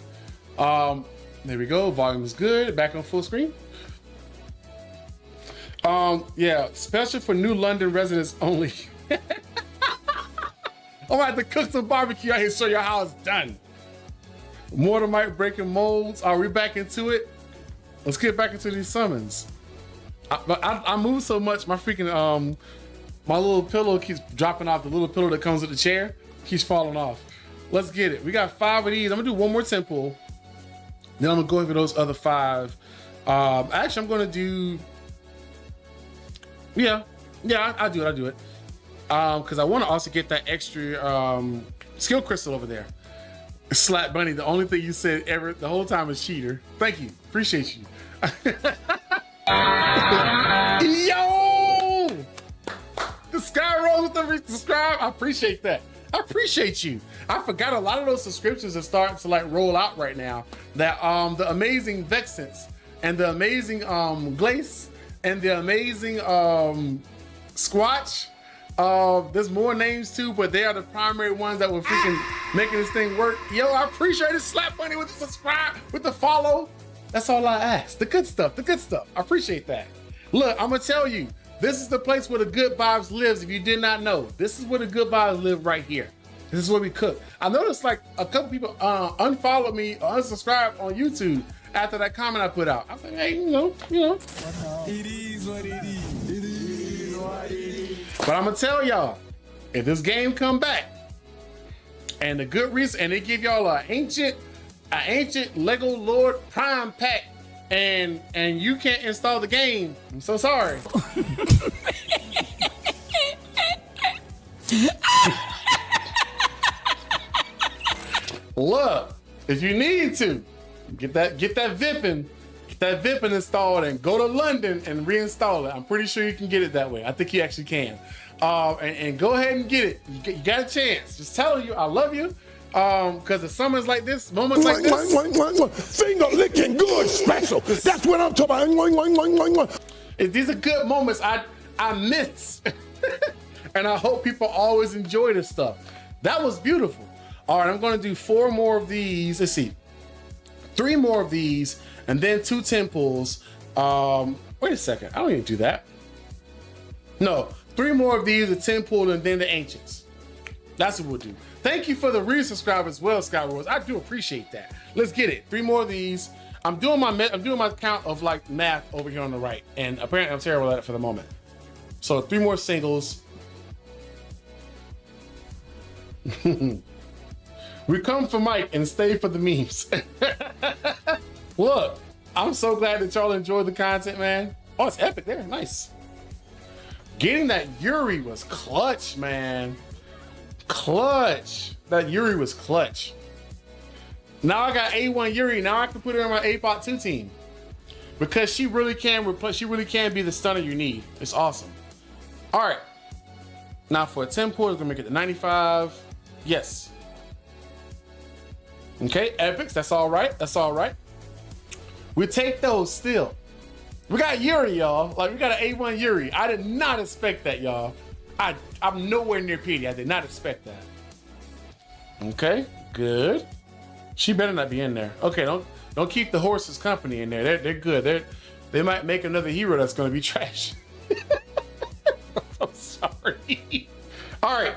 There we go. Volume is good. Back on full screen. Yeah, special for New London residents only. I'm gonna have to cook some barbecue out here, show you how it's done. Mortar Mike breaking molds. Are we back into it? Let's get back into these summons. I move so much, my freaking my little pillow keeps dropping off. The little pillow that comes with the chair keeps falling off. Let's get it. We got 5 of these. I'm gonna do one more temple. Then I'm gonna go over those other 5. Actually, I'm gonna do. Yeah, I'll do it. Because I want to also get that extra skill crystal over there. Slap Bunny, the only thing you said ever the whole time is cheater. Thank you, appreciate you. Yo, the Skyrose with the subscribe. I appreciate that. I appreciate you. I forgot a lot of those subscriptions are starting to like roll out right now. That the amazing Vexence and the amazing Glace and the amazing Squatch. There's more names too, but they are the primary ones that were freaking making this thing work. Yo, I appreciate it. Slap Bunny with the subscribe, with the follow. That's all I ask. The good stuff, the good stuff. I appreciate that. Look, I'm gonna tell you, this is the place where the good vibes lives. If you did not know, this is where the good vibes live right here. This is where we cook. I noticed like a couple people unfollowed me or unsubscribed on YouTube after that comment I put out. I was like, hey, you know. It is what it is. It is what it is. But I'm gonna tell y'all, if this game come back and the good reason, and they give y'all an ancient Lego Lord Prime pack, and you can't install the game, I'm so sorry. Look, if you need to, get that Vippin', that VIP and install it and go to London and reinstall it. I'm pretty sure you can get it that way. I think you actually can. And go ahead and get it. You got a chance. Just telling you, I love you. Because the summers like this, moments like this. Finger licking good special. That's what I'm talking about. These are good moments I miss. And I hope people always enjoy this stuff. That was beautiful. All right, I'm going to do 4 more of these. Let's see. 3 more of these, and then 2 10 pulls. Wait a second. I don't need to do that. No, 3 more of these, a 10 pull, and then the ancients. That's what we'll do. Thank you for the resubscribe as well, Skywars. I do appreciate that. Let's get it. 3 more of these. I'm doing my count of like math over here on the right, and apparently I'm terrible at it for the moment. So 3 more singles. We come for Mike and stay for the memes. Look, I'm so glad that y'all enjoyed the content, man. Oh, it's epic there. Nice. Getting that Yuri was clutch, man. Clutch. That Yuri was clutch. Now I got A1 Yuri. Now I can put her on my A-Pot 2 team. Because she really can replace, she really can be the stunner you need. It's awesome. All right. Now for a 10 pull, it's gonna make it to 95. Yes. Okay, epics, that's all right. That's all right. We take those still. We got Yuri, y'all. Like, we got an A1 Yuri. I did not expect that, y'all. I'm nowhere near PD. I did not expect that. Okay, good. She better not be in there. Okay, don't keep the horses company in there. They're good. They might make another hero that's gonna be trash. I'm sorry. All right,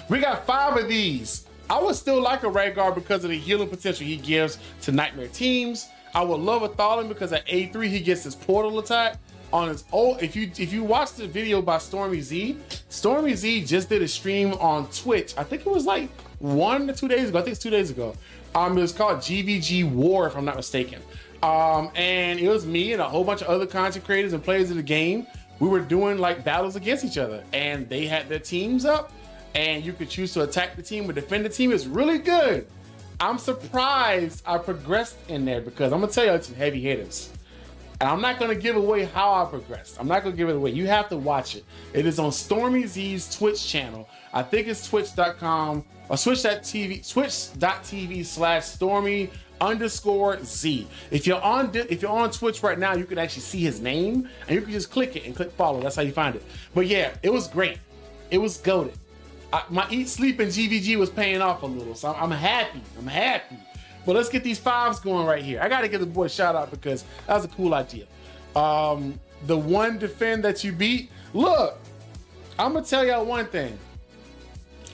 we got 5 of these. I would still like a Rhaegar because of the healing potential he gives to Nightmare teams. I would love a Thalin because at A3 he gets his portal attack on his old. If you watch the video by Stormy Z just did a stream on Twitch. I think it was like 1 or 2 days ago. I think it's 2 days ago. It was called GVG War, if I'm not mistaken. And it was me and a whole bunch of other content creators and players of the game. We were doing like battles against each other, and they had their teams up, and you could choose to attack the team or defend the team. It's really good. I'm surprised I progressed in there because I'm gonna tell you it's some heavy hitters. And I'm not gonna give away how I progressed. I'm not gonna give it away. You have to watch it. It is on Stormy Z's Twitch channel. I think it's twitch.com or twitch.tv/Stormy_Z. If you're on Twitch right now, you can actually see his name and you can just click it and click follow. That's how you find it. But yeah, it was great. It was goated. My eat, sleep, and GVG was paying off a little, so I'm happy. I'm happy. But let's get these 5s going right here. I got to give the boy a shout out because that was a cool idea. The one defend that you beat. Look, I'm gonna tell y'all one thing.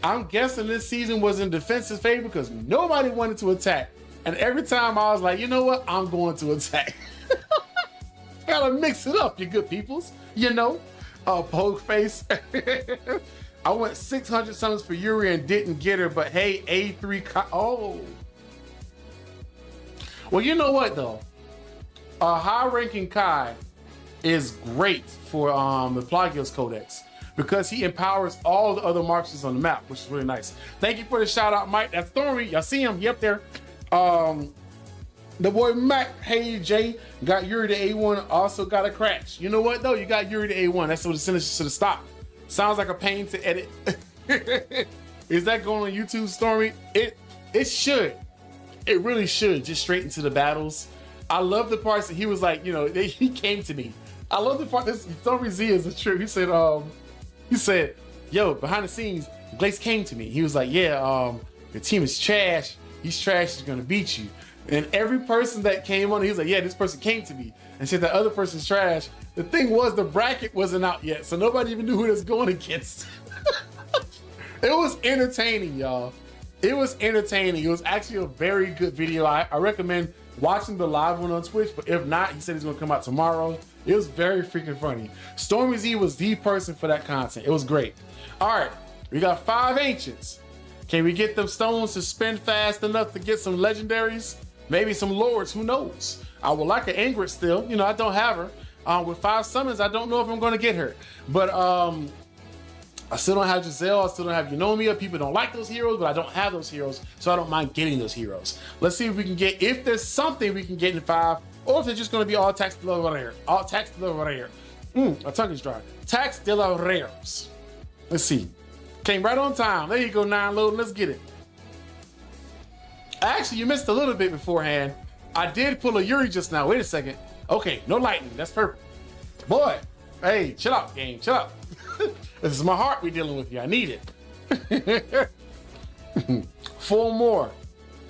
I'm guessing this season was in defense's favor because nobody wanted to attack. And every time I was like, you know what? I'm going to attack. Gotta mix it up, you good peoples. You know, poke face. I went 600 summons for Yuri and didn't get her, but hey, A3 oh. Well, you know what though? A high-ranking Kai is great for the Plagios Codex because he empowers all the other marksmen on the map, which is really nice. Thank you for the shout out, Mike. That's Stormy. Y'all see him? He up there. The boy Mac, hey Jay, got Yuri to A1, also got a crash. You know what though? You got Yuri to A1. That's what the sentence should have stopped. Sounds like a pain to edit. Is that going on YouTube, Stormy? It should. It really should. Just straight into the battles. I love the parts that he was like, you know, he came to me. I love the part that Stormy Z is a trip. He said, yo, behind the scenes, Glace came to me. He was like, yeah, your team is trash. He's trash. He's gonna beat you. And every person that came on, he was like, yeah, this person came to me and said the other person's trash. The thing was the bracket wasn't out yet, so nobody even knew who that's going against. It was entertaining, y'all. It was entertaining. It was actually a very good video. I recommend watching the live one on Twitch, but if not, he said he's gonna come out tomorrow. It was very freaking funny. Stormy Z was the person for that content. It was great. All right, we got 5 ancients. Can we get them stones to spin fast enough to get some legendaries? Maybe some lords, who knows? I would like an Ingrid still. You know, I don't have her. With 5 summons, I don't know if I'm gonna get her. But I still don't have Giselle, I still don't have Eunomia. People don't like those heroes, but I don't have those heroes, so I don't mind getting those heroes. Let's see if we can get, if there's something we can get in 5, or if they're just going to be all tax de la rare. All tax de la rare. My tongue is dry. Tax de la rares. Let's see. Came right on time. There you go, 9 loading. Let's get it. Actually, you missed a little bit beforehand. I did pull a Yuri just now. Wait a second. Okay, no lightning. That's perfect. Boy, hey, chill out, game. Chill out. This is my heart we're dealing with here. I need it. 4 more.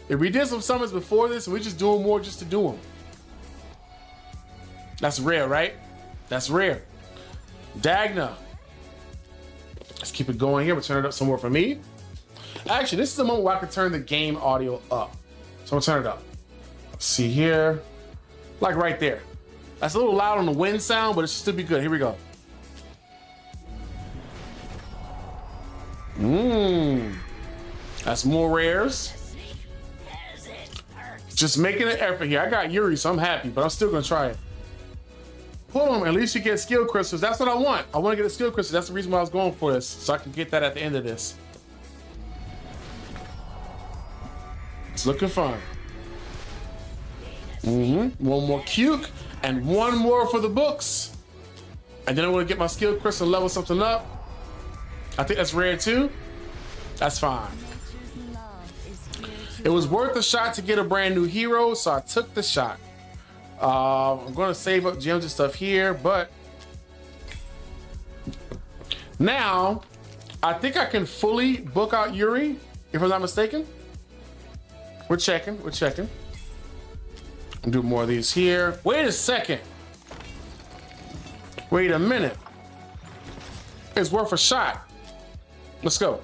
If we did some summons before this, we're just doing more just to do them. That's rare, right? That's rare. Dagna. Let's keep it going here. We'll turn it up some more for me. Actually, this is the moment where I can turn the game audio up. So I'm gonna turn it up. Let's see here. Like right there. That's a little loud on the wind sound, but it should still be good. Here we go. That's more rares. Just making an effort here. I got Yuri, so I'm happy, but I'm still gonna try it. Pull them, at least you get skill crystals. That's what I want. I want to get a skill crystal. That's the reason why I was going for this, so I can get that at the end of this. It's looking fun. One more Cuke and 1 more for the books. And then I want to get my skill crystal and level something up. I think that's rare too. That's fine. It was worth a shot to get a brand new hero, so I took the shot. I'm going to save up gems and stuff here, but now I think I can fully book out Yuri, if I'm not mistaken. We're checking. Do more of these here. Wait a second. Wait a minute. It's worth a shot. Let's go.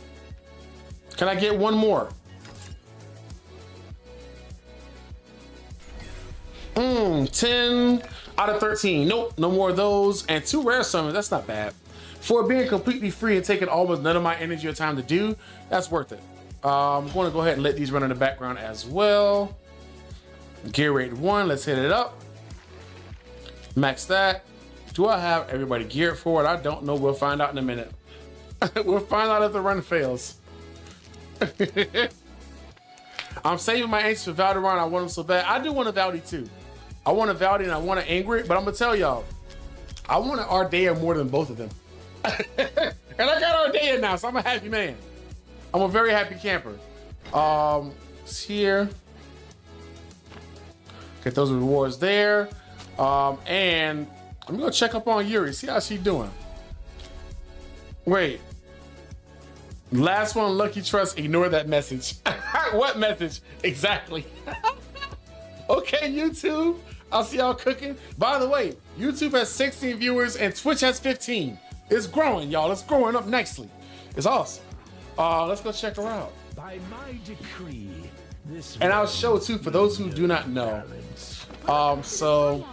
Can I get 1 more? 10 out of 13. Nope, no more of those. And 2 rare summons, that's not bad. For being completely free and taking almost none of my energy or time to do, that's worth it. I'm going to go ahead and let these run in the background as well. Gear rate 1, let's hit it up. Max that. Do I have everybody geared for it? I don't know. We'll find out in a minute. We'll find out if the run fails. I'm saving my angels for Valderon. I want them so bad. I do want a Valdi too. I want a Valdi and I want an Ingrid, but I'm gonna tell y'all, I want an Ardea more than both of them. And I got Ardea now, so I'm a happy man. I'm a very happy camper. It's here. Get those rewards there. And I'm gonna check up on Yuri, see how she's doing. Wait. Last one, Lucky Trust, ignore that message. What message? Exactly. Okay, YouTube, I'll see y'all cooking. By the way, YouTube has 16 viewers and Twitch has 15. It's growing, y'all. It's growing up nicely. It's awesome. Let's go check her out. By my decree, this and I'll show too for those who do not know. So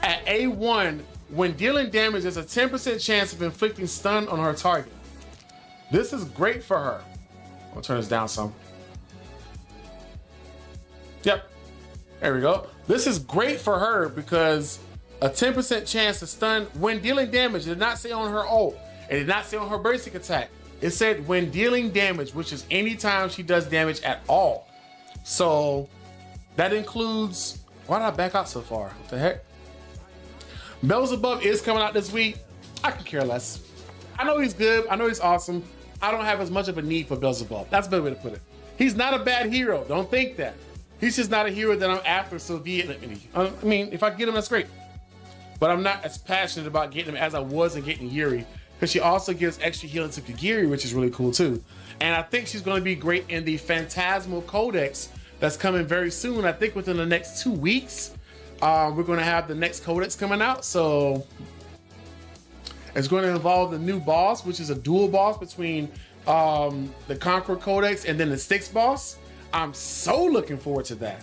at A1, when dealing damage, there's a 10% chance of inflicting stun on her target. This is great for her. I'll turn this down some. Yep, there we go. This is great for her because a 10% chance to stun when dealing damage. It did not say on her ult. It did not say on her basic attack. It said when dealing damage, which is anytime she does damage at all. So that includes, why did I back out so far? What the heck? Beelzebub is coming out this week. I could care less. I know he's good. I know he's awesome. I don't have as much of a need for Beelzebub. That's a better way to put it. He's not a bad hero. Don't think that. He's just not a hero that I'm after so vehemently. I mean, if I get him, that's great. But I'm not as passionate about getting him as I was in getting Yuri, because she also gives extra healing to Kagiri, which is really cool too. And I think she's going to be great in the Phantasmal Codex that's coming very soon. I think within the next 2 weeks. We're going to have the next codex coming out, so it's going to involve the new boss, which is a dual boss between the Conqueror Codex and then the Styx boss. I'm so looking forward to that.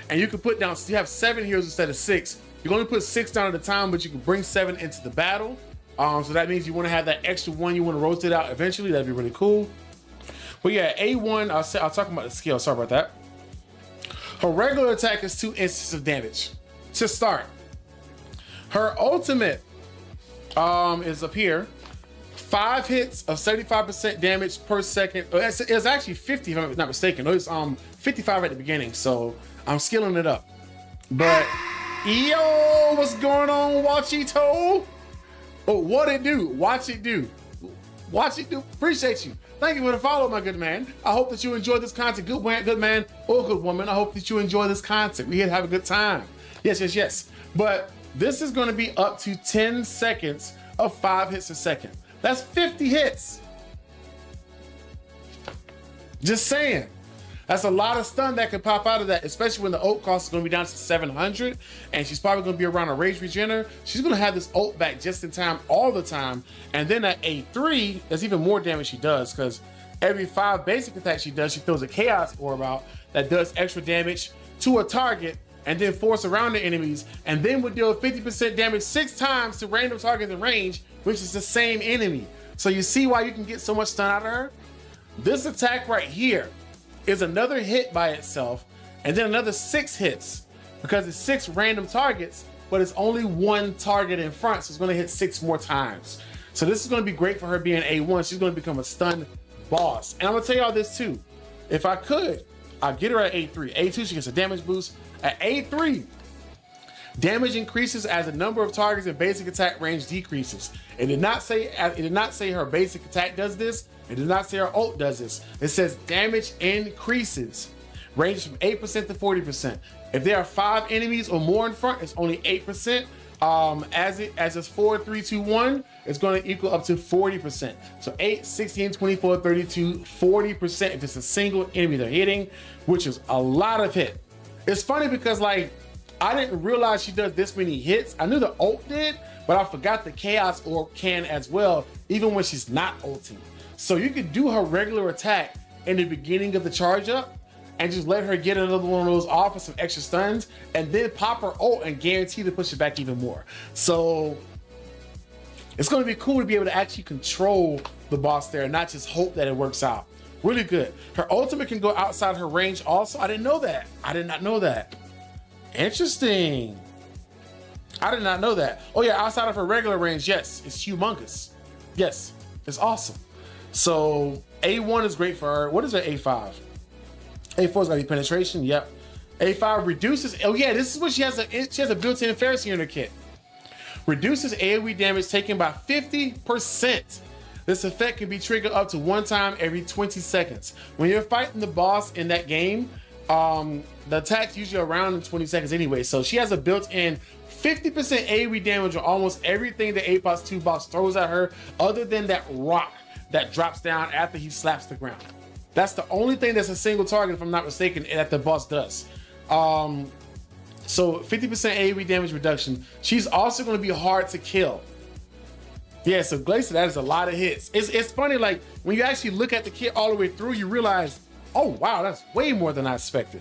And you can put down, so you have 7 heroes instead of 6. You can only put 6 down at a time, but you can bring 7 into the battle. So that means you want to have that extra one you want to rotate out eventually. That'd be really cool. But yeah, A1, I'll talk about the skill. Sorry about that. Her regular attack is 2 instances of damage. To start, her ultimate is up here. 5 hits of 75% damage per second. It's actually 50 if I'm not mistaken. It's 55 at the beginning, so I'm skilling it up. But yo, what's going on, Wachito? Oh, what it do? Watch it do. Watch it do. Appreciate you. Thank you for the follow, my good man. I hope that you enjoyed this content. Good man, or good woman. I hope that you enjoy this content. We here to have a good time. Yes. But this is going to be up to 10 seconds of 5 hits a second. That's 50 hits. Just saying. That's a lot of stun that could pop out of that, especially when the ult cost is going to be down to 700, and she's probably going to be around a rage regener. She's going to have this ult back just in time all the time, and then at A3, there's even more damage she does, because every 5 basic attacks she does, she throws a chaos orb out that does extra damage to a target, and then 4 surrounding enemies, and then would deal 50% damage 6 times to random targets in range, which is the same enemy. So you see why you can get so much stun out of her? This attack right here is another hit by itself, and then another 6 hits, because it's 6 random targets, but it's only 1 target in front, so it's gonna hit 6 more times. So this is gonna be great for her being A1. She's gonna become a stun boss. And I'm gonna tell y'all this too. If I could, I'd get her at A3. A2, she gets a damage boost. At A3, damage increases as the number of targets in basic attack range decreases. It did not say her basic attack does this. It does not say her ult does this. It says damage increases, ranges from 8% to 40%. If there are 5 enemies or more in front, it's only 8%. As it's 4, 3, 2, 1, it's going to equal up to 40%. So 8, 16, 24, 32, 40% if it's a single enemy they're hitting, which is a lot of hit. It's funny because like I didn't realize she does this many hits. I knew the ult did, but I forgot the chaos orb can as well, even when she's not ulting. So you could do her regular attack in the beginning of the charge up and just let her get another one of those off with some extra stuns, and then pop her ult and guarantee to push it back even more. So it's going to be cool to be able to actually control the boss there and not just hope that it works out. Really good. Her ultimate can go outside her range also. I didn't know that. I did not know that. Interesting. I did not know that. Oh yeah, outside of her regular range, yes, it's humongous. Yes, it's awesome. So A1 is great for her. What is her A5? A4 is gonna be penetration. Yep. A5 reduces. Oh yeah, this is what she has. She has a built-in Pharisee in her kit. Reduces AoE damage taken by 50%. This effect can be triggered up to 1 time every 20 seconds. When you're fighting the boss in that game, the attack's usually around in 20 seconds anyway. So she has a built-in 50% AoE damage on almost everything the Apox 2 boss throws at her, other than that rock that drops down after he slaps the ground. That's the only thing that's a single target, if I'm not mistaken, that the boss does. So 50% AoE damage reduction. She's also going to be hard to kill. Yeah, so Glacier, that is a lot of hits. It's funny, like when you actually look at the kit all the way through, you realize, oh wow, that's way more than I expected.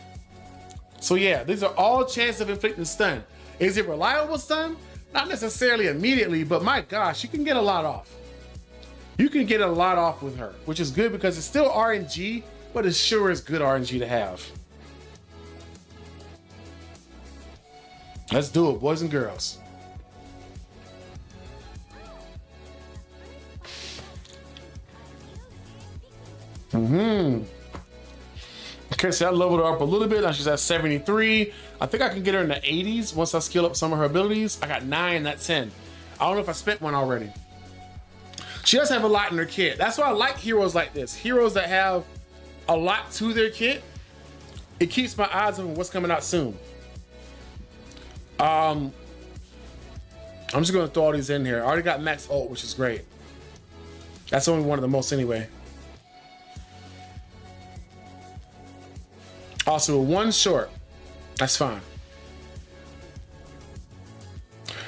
So yeah, these are all chances of inflicting stun. Is it reliable stun? Not necessarily immediately, but my gosh, you can get a lot off. You can get a lot off with her, which is good because it's still RNG, but it sure is good RNG to have. Let's do it, boys and girls. Okay, so I leveled her up a little bit. Now she's at 73. I think I can get her in the 80s once I skill up some of her abilities. I got 9, not 10. I don't know if I spent one already. She does have a lot in her kit. That's why I like heroes like this. Heroes that have a lot to their kit. It keeps my eyes on what's coming out soon. I'm just gonna throw all these in here. I already got max ult, which is great. That's only one of the most anyway. Also, 1 short. That's fine.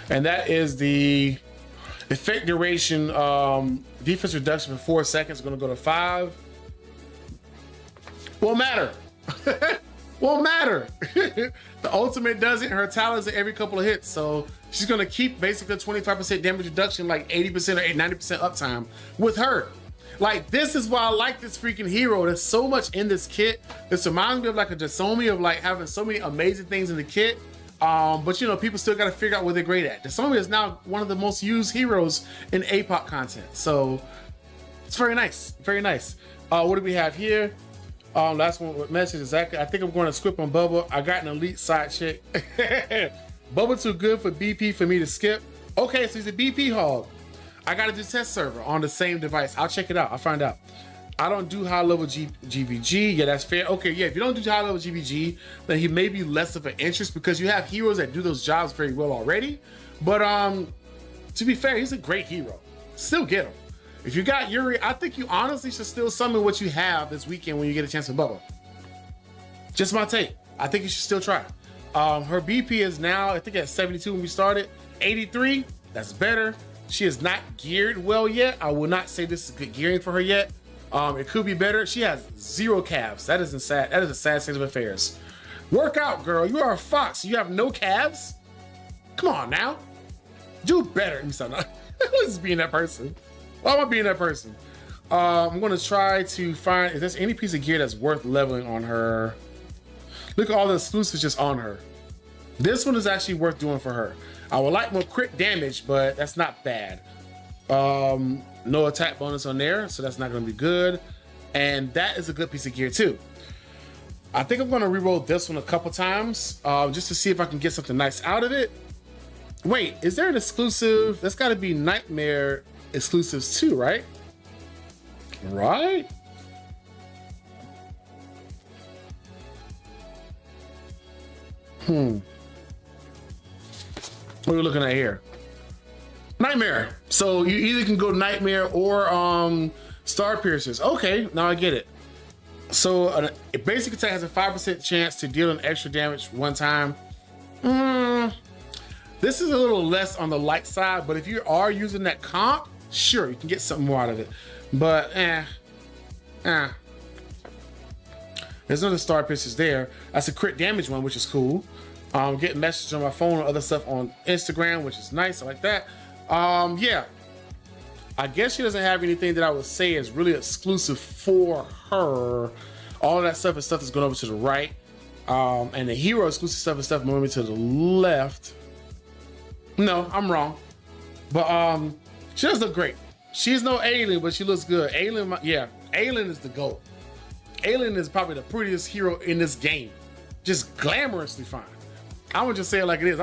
And that is the effect duration, defense reduction for 4 seconds. Going to go to 5. Won't matter. Won't matter. The ultimate does it. Her talents at every couple of hits. So she's going to keep basically 25% damage reduction, like 80% or 90% uptime with her. Like, this is why I like this freaking hero. There's so much in this kit. This reminds me of like a Dasomia, of like having so many amazing things in the kit. But you know, people still got to figure out what they're great at. Dasomia is now one of the most used heroes in APOC content. So it's very nice. Very nice. What do we have here? Last one with message exactly. I think I'm going to skip on Bubba. I got an elite side chick. Bubba too good for BP for me to skip. Okay, so he's a BP hog. I got to do test server on the same device. I'll check it out. I'll find out. I don't do high level GVG. Yeah, that's fair. Okay, yeah, if you don't do high level GVG, then he may be less of an interest because you have heroes that do those jobs very well already. But to be fair, he's a great hero. Still get him. If you got Yuri, I think you honestly should still summon what you have this weekend when you get a chance with Bubba. Just my take. I think you should still try. Her BP is now, I think at 72 when we started. 83, that's better. She is not geared well yet. I will not say this is good gearing for her yet. It could be better. She has 0 calves. That is sad. That is a sad state of affairs. Work out, girl. You are a fox. You have no calves? Come on now. Do better. Let's being that person. Why am I being that person? I'm gonna try to find if there's any piece of gear that's worth leveling on her. Look at all the exclusives just on her. This one is actually worth doing for her. I would like more crit damage, but that's not bad. No attack bonus on there, so that's not gonna be good. And that is a good piece of gear too. I think I'm gonna re-roll this one a couple times, just to see if I can get something nice out of it. Wait, is there an exclusive? That's gotta be Nightmare exclusives too, right? Right? What are we looking at here? Nightmare. So you either can go Nightmare or Star Piercers. Okay, now I get it. So a basic attack has a 5% chance to deal an extra damage one time. This is a little less on the light side, but if you are using that comp, sure, you can get something more out of it. But there's another Star Piercers there. That's a crit damage one, which is cool. Getting messages on my phone and other stuff on Instagram, which is nice. I like that. Yeah. I guess she doesn't have anything that I would say is really exclusive for her. All of that stuff is stuff that's going over to the right. And the hero exclusive stuff is stuff moving to the left. No, I'm wrong. But she does look great. She's no alien, but she looks good. Alien, yeah, Alien is the GOAT. Alien is probably the prettiest hero in this game. Just glamorously fine. I'm gonna just say it like it is.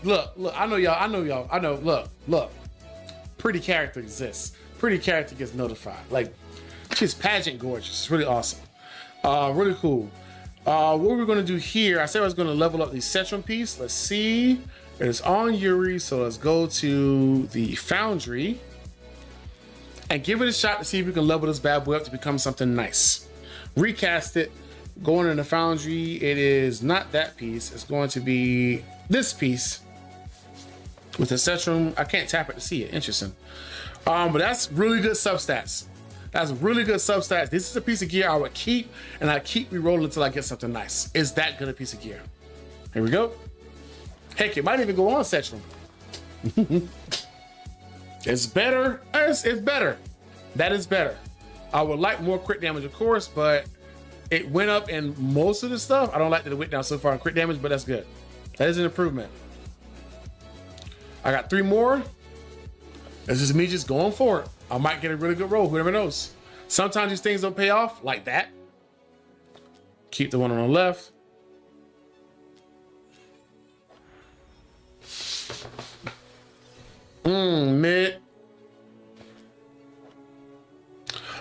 Look, I know y'all. Look. Pretty character exists. Pretty character gets notified. Like, she's pageant gorgeous. It's really awesome. Really cool. What we're gonna do here, I said I was gonna level up the Cetrum piece. Let's see. It's on Yuri, so let's go to the Foundry and give it a shot to see if we can level this bad boy up to become something nice. Recast it. Going in the Foundry, it is not that piece. It's going to be this piece with the Cetrum. I can't tap it to see it. Interesting. But that's really good substats. That's really good substats. This is a piece of gear I would keep, and I keep re-rolling until I get something nice. It's that good a piece of gear. Here we go. Heck, it might even go on Cetrum. It's better. It's better. That is better. I would like more crit damage, of course, but it went up in most of the stuff. I don't like that it went down so far in crit damage, but that's good. That is an improvement. I got 3 more. This is me just going for it. I might get a really good roll. Who never knows? Sometimes these things don't pay off like that. Keep the one on the left. Mid.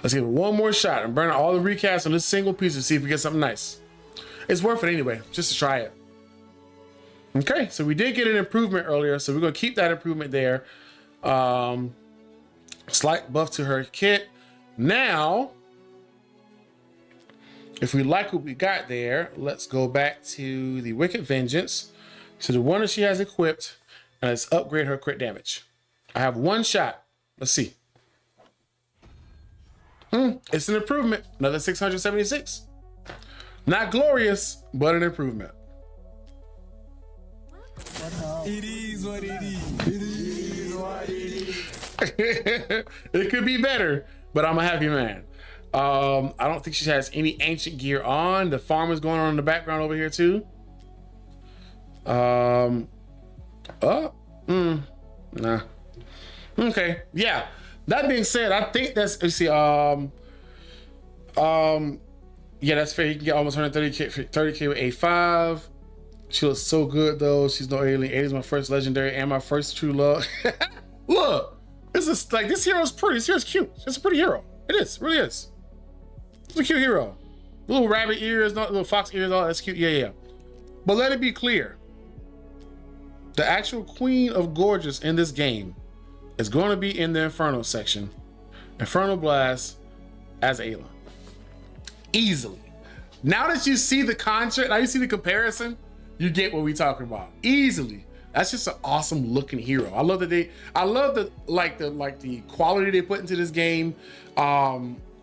Let's give it one more shot and burn out all the recasts on this single piece to see if we get something nice. It's worth it anyway, just to try it. Okay, so we did get an improvement earlier, so we're gonna keep that improvement there. Slight buff to her kit. Now, if we like what we got there, let's go back to the Wicked Vengeance, to the one that she has equipped, and let's upgrade her crit damage. I have one shot. Let's see. It's an improvement. Another 676. Not glorious, but an improvement. It is what it is. It is what it is. It could be better, but I'm a happy man. I don't think she has any ancient gear on. The farmer's going on in the background over here too. Nah. Okay, yeah. That being said, I think that's, let's see, Yeah, that's fair. He can get almost 130K with A5. She looks so good though. She's no alien. A is my first legendary and my first true love. Look, this is like, this hero's pretty. This hero's cute. It's a pretty hero. It is, it really is. It's a cute hero. Little rabbit ears, not little fox ears, all that's cute. Yeah. But let it be clear. The actual queen of gorgeous in this game is going to be in the Inferno section. Inferno Blast as Ayla. Easily. Now that you see the contrast, now you see the comparison, you get what we talking about. Easily. That's just an awesome looking hero. I love that the quality they put into this game.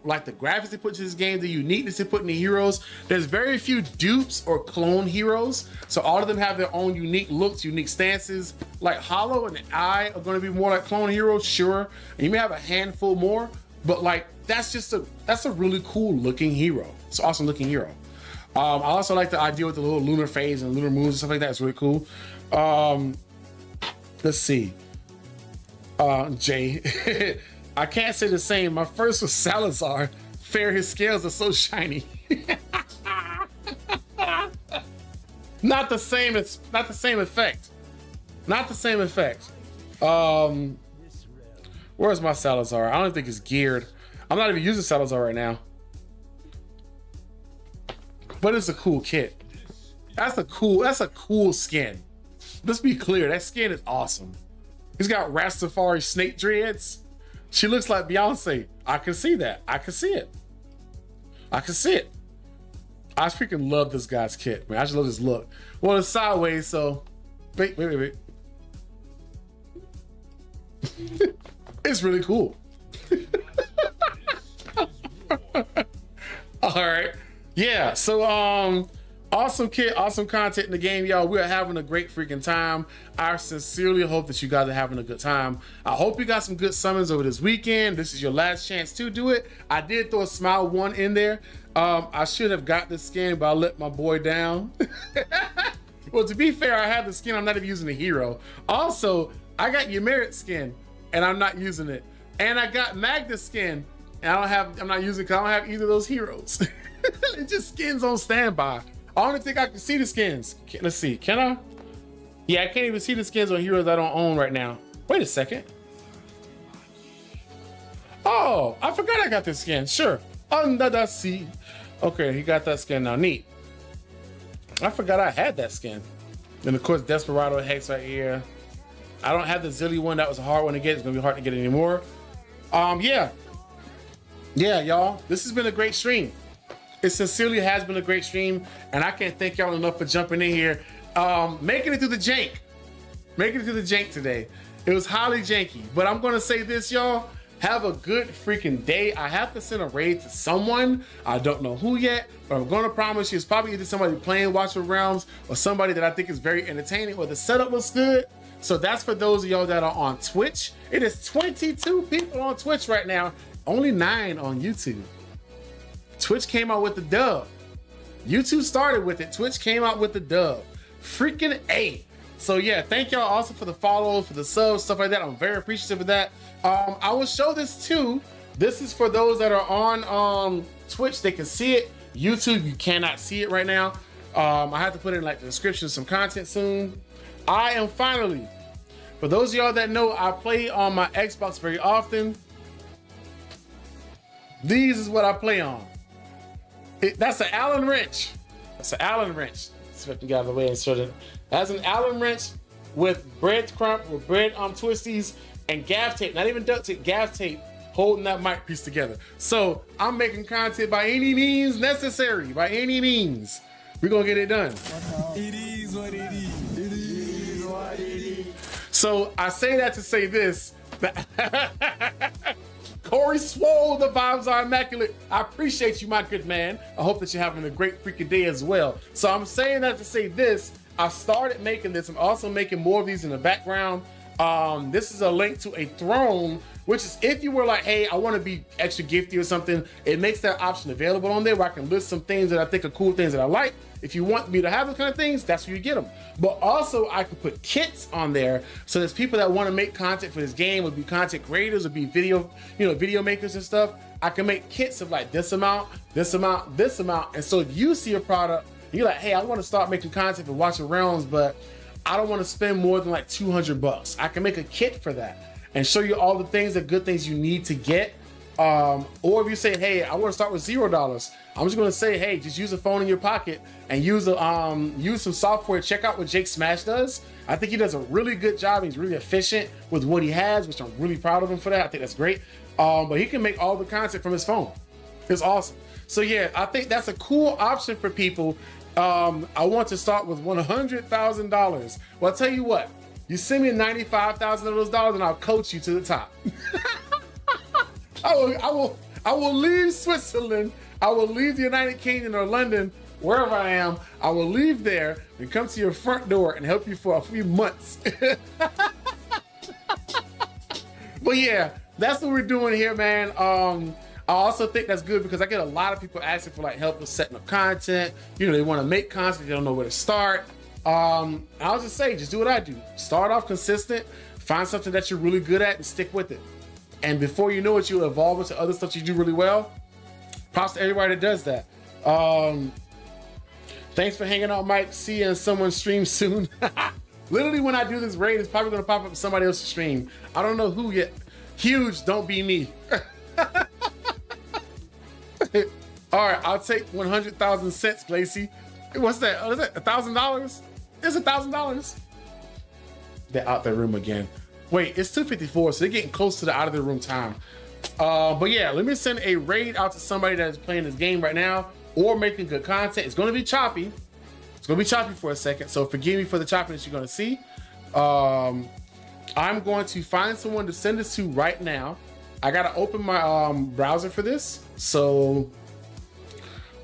Like the graphics they put into this game, the uniqueness they put in the heroes. There's very few dupes or clone heroes. So all of them have their own unique looks, unique stances. Like Hollow and Eye are gonna be more like clone heroes, sure. And you may have a handful more, but like that's a really cool looking hero. It's an awesome looking hero. I also like the idea with the little lunar phase and lunar moons and stuff like that. It's really cool. Let's see. Jay. I can't say the same. My first was Salazar. Fair, his scales are so shiny. Not the same effect. Not the same effect. Where's my Salazar? I don't think it's geared. I'm not even using Salazar right now. But it's a cool kit. That's a cool skin. Let's be clear, that skin is awesome. He's got Rastafari snake dreads. She looks like Beyonce. I can see that. I can see it. I freaking love this guy's kit, man. I just love his look. Well, it's sideways, so wait. It's really cool. All right. Yeah, so awesome kit, awesome content in the game, y'all. We are having a great freaking time. I sincerely hope that you guys are having a good time. I hope you got some good summons over this weekend. This is your last chance to do it. I did throw a SmileOne in there. I should have got this skin, but I let my boy down. Well, to be fair, I have the skin. I'm not even using the hero. Also, I got your merit skin, and I'm not using it. And I got Magda skin, and I'm not using it because I don't have either of those heroes. It's just skins on standby. I don't think I can see the skins. Let's see, can I? Yeah, I can't even see the skins on heroes I don't own right now. Wait a second. Oh, I forgot I got this skin. Sure, under the sea. Okay, he got that skin now. Neat. I forgot I had that skin. And of course, Desperado Hex right here. I don't have the Zilly one. That was a hard one to get. It's gonna be hard to get anymore. Yeah, y'all. This has been a great stream. It sincerely has been a great stream, and I can't thank y'all enough for jumping in here. Making it through the jank. Making it through the jank today. It was highly janky, but I'm gonna say this, y'all. Have a good freaking day. I have to send a raid to someone. I don't know who yet, but I'm gonna promise you it's probably either somebody playing Watch of Realms or somebody that I think is very entertaining or the setup looks good. So that's for those of y'all that are on Twitch. It is 22 people on Twitch right now, only 9 on YouTube. Twitch came out with the dub. YouTube started with it. Twitch came out with the dub. Freaking A. So yeah, thank y'all also for the follows, for the subs, stuff like that. I'm very appreciative of that. I will show this too. This is for those that are on Twitch. They can see it. YouTube, you cannot see it right now. I have to put in like the description some content soon. I am finally, for those of y'all that know, I play on my Xbox very often. These is what I play on. That's an Allen wrench. That's an Allen wrench. Let's see if I can get out of the way and show it. That's an Allen wrench with bread twisties and gaff tape. Not even duct tape, gaff tape holding that mic piece together. So I'm making content by any means necessary. By any means, we're gonna get it done. It is what it is. It is what it is. So I say that to say this. Corey Swole, the vibes are immaculate. I appreciate you, my good man. I hope that you're having a great freaking day as well. So I'm saying that to say this. I started making this. I'm also making more of these in the background. This is a link to a throne which is if you were like, hey, I want to be extra gifty or something, it makes that option available on there where I can list some things that I think are cool things that I like. If you want me to have those kind of things, that's where you get them. But also I could put kits on there. So there's people that want to make content for this game, would be content creators, would be video, video makers and stuff. I can make kits of like this amount, this amount, this amount. And so if you see a product, you're like, hey, I want to start making content for Watching Realms, but I don't want to spend more than like $200. I can make a kit for that and show you all the things, the good things you need to get. Or if you say, hey, I want to start with $0, I'm just going to say, hey, just use a phone in your pocket and use some software. Check out what Jake Smash does. I think he does a really good job. He's really efficient with what he has, which I'm really proud of him for that. I think that's great. But he can make all the content from his phone. It's awesome. So yeah, I think that's a cool option for people. I want to start with $100,000. Well, I'll tell you what, you send me 95,000 of those dollars and I'll coach you to the top. I will leave Switzerland. I will leave the United Kingdom or London, wherever I am. I will leave there and come to your front door and help you for a few months. But yeah, that's what we're doing here, man. I also think that's good because I get a lot of people asking for like help with setting up content. They want to make content, they don't know where to start. I'll just say, just do what I do. Start off consistent, find something that you're really good at and stick with it. And before you know it, you'll evolve into other stuff you do really well. Props to everybody that does that. Thanks for hanging out, Mike. See you in someone's stream soon. Literally when I do this raid, it's probably gonna pop up in somebody else's stream. I don't know who yet. Huge, don't be me. All right, I'll take 100,000 cents, Glacy. What's that? Is it $1,000? It's $1,000. They're out their room again. Wait, it's 2:54, so they're getting close to the out of their room time. But yeah, let me send a raid out to somebody that is playing this game right now or making good content. It's gonna be choppy. It's gonna be choppy for a second, so forgive me for the choppiness you're gonna see. I'm going to find someone to send this to right now. I gotta open my browser for this, so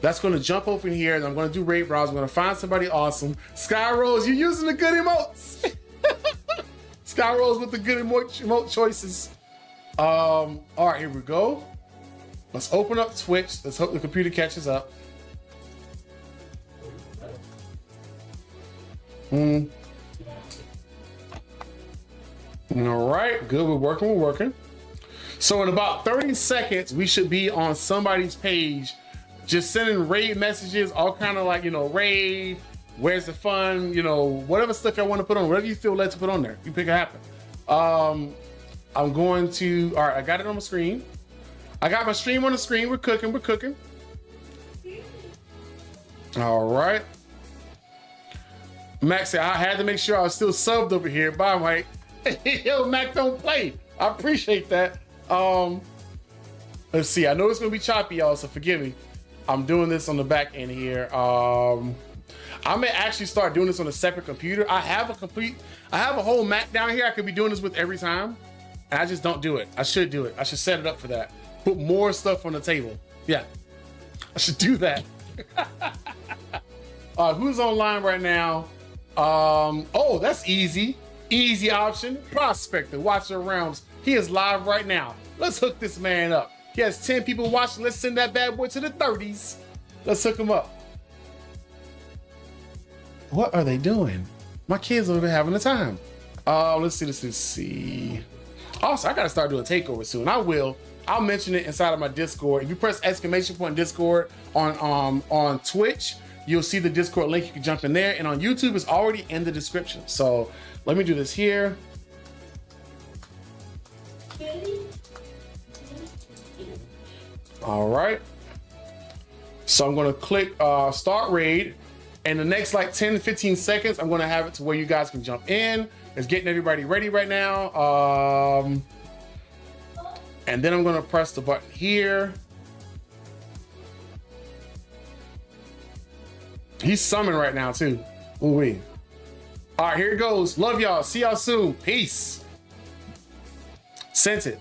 that's gonna jump open here and I'm gonna do raid browser. I'm gonna find somebody awesome. Sky Rose, you're using the good emotes. Sky Rose with the good emote choices. All right, here we go. Let's open up Twitch. Let's hope the computer catches up. All right, good, we're working. So in about 30 seconds, we should be on somebody's page, just sending raid messages, all kind of like, raid, where's the fun, whatever stuff y'all want to put on, whatever you feel led to put on there, you pick it happen. I'm going to, all right, I got it on my screen. I got my stream on the screen, we're cooking. All right. Max said, I had to make sure I was still subbed over here. Bye, Mike. Yo, Mac don't play. I appreciate that. Let's see. I know it's gonna be choppy, y'all, so forgive me. I'm doing this on the back end here. I may actually start doing this on a separate computer. I have a whole Mac down here I could be doing this with every time, and I just don't do it. I should do it. I should set it up for that. Put more stuff on the table. Yeah, I should do that. Who's online right now? Oh, that's easy. Easy option. Prospector, Watcher Realms. He is live right now. Let's hook this man up. He has 10 people watching. Let's send that bad boy to the 30s. Let's hook him up. What are they doing? My kids are having a time. Let's see. Also, I gotta start doing takeover soon. I will. I'll mention it inside of my Discord. If you press ! Discord on Twitch, you'll see the Discord link. You can jump in there. And on YouTube, it's already in the description. So let me do this here. All right. So I'm gonna click start raid. And the next like 10 to 15 seconds, I'm gonna have it to where you guys can jump in. It's getting everybody ready right now. And then I'm gonna press the button here. He's summoned right now too. Ooh-wee. All right, here it goes. Love y'all. See y'all soon. Peace. Sent it.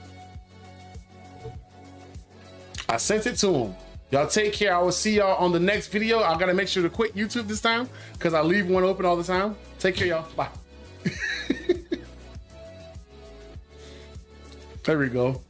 I sent it to him. Y'all take care. I will see y'all on the next video. I gotta make sure to quit YouTube this time because I leave one open all the time. Take care, y'all. Bye. There we go.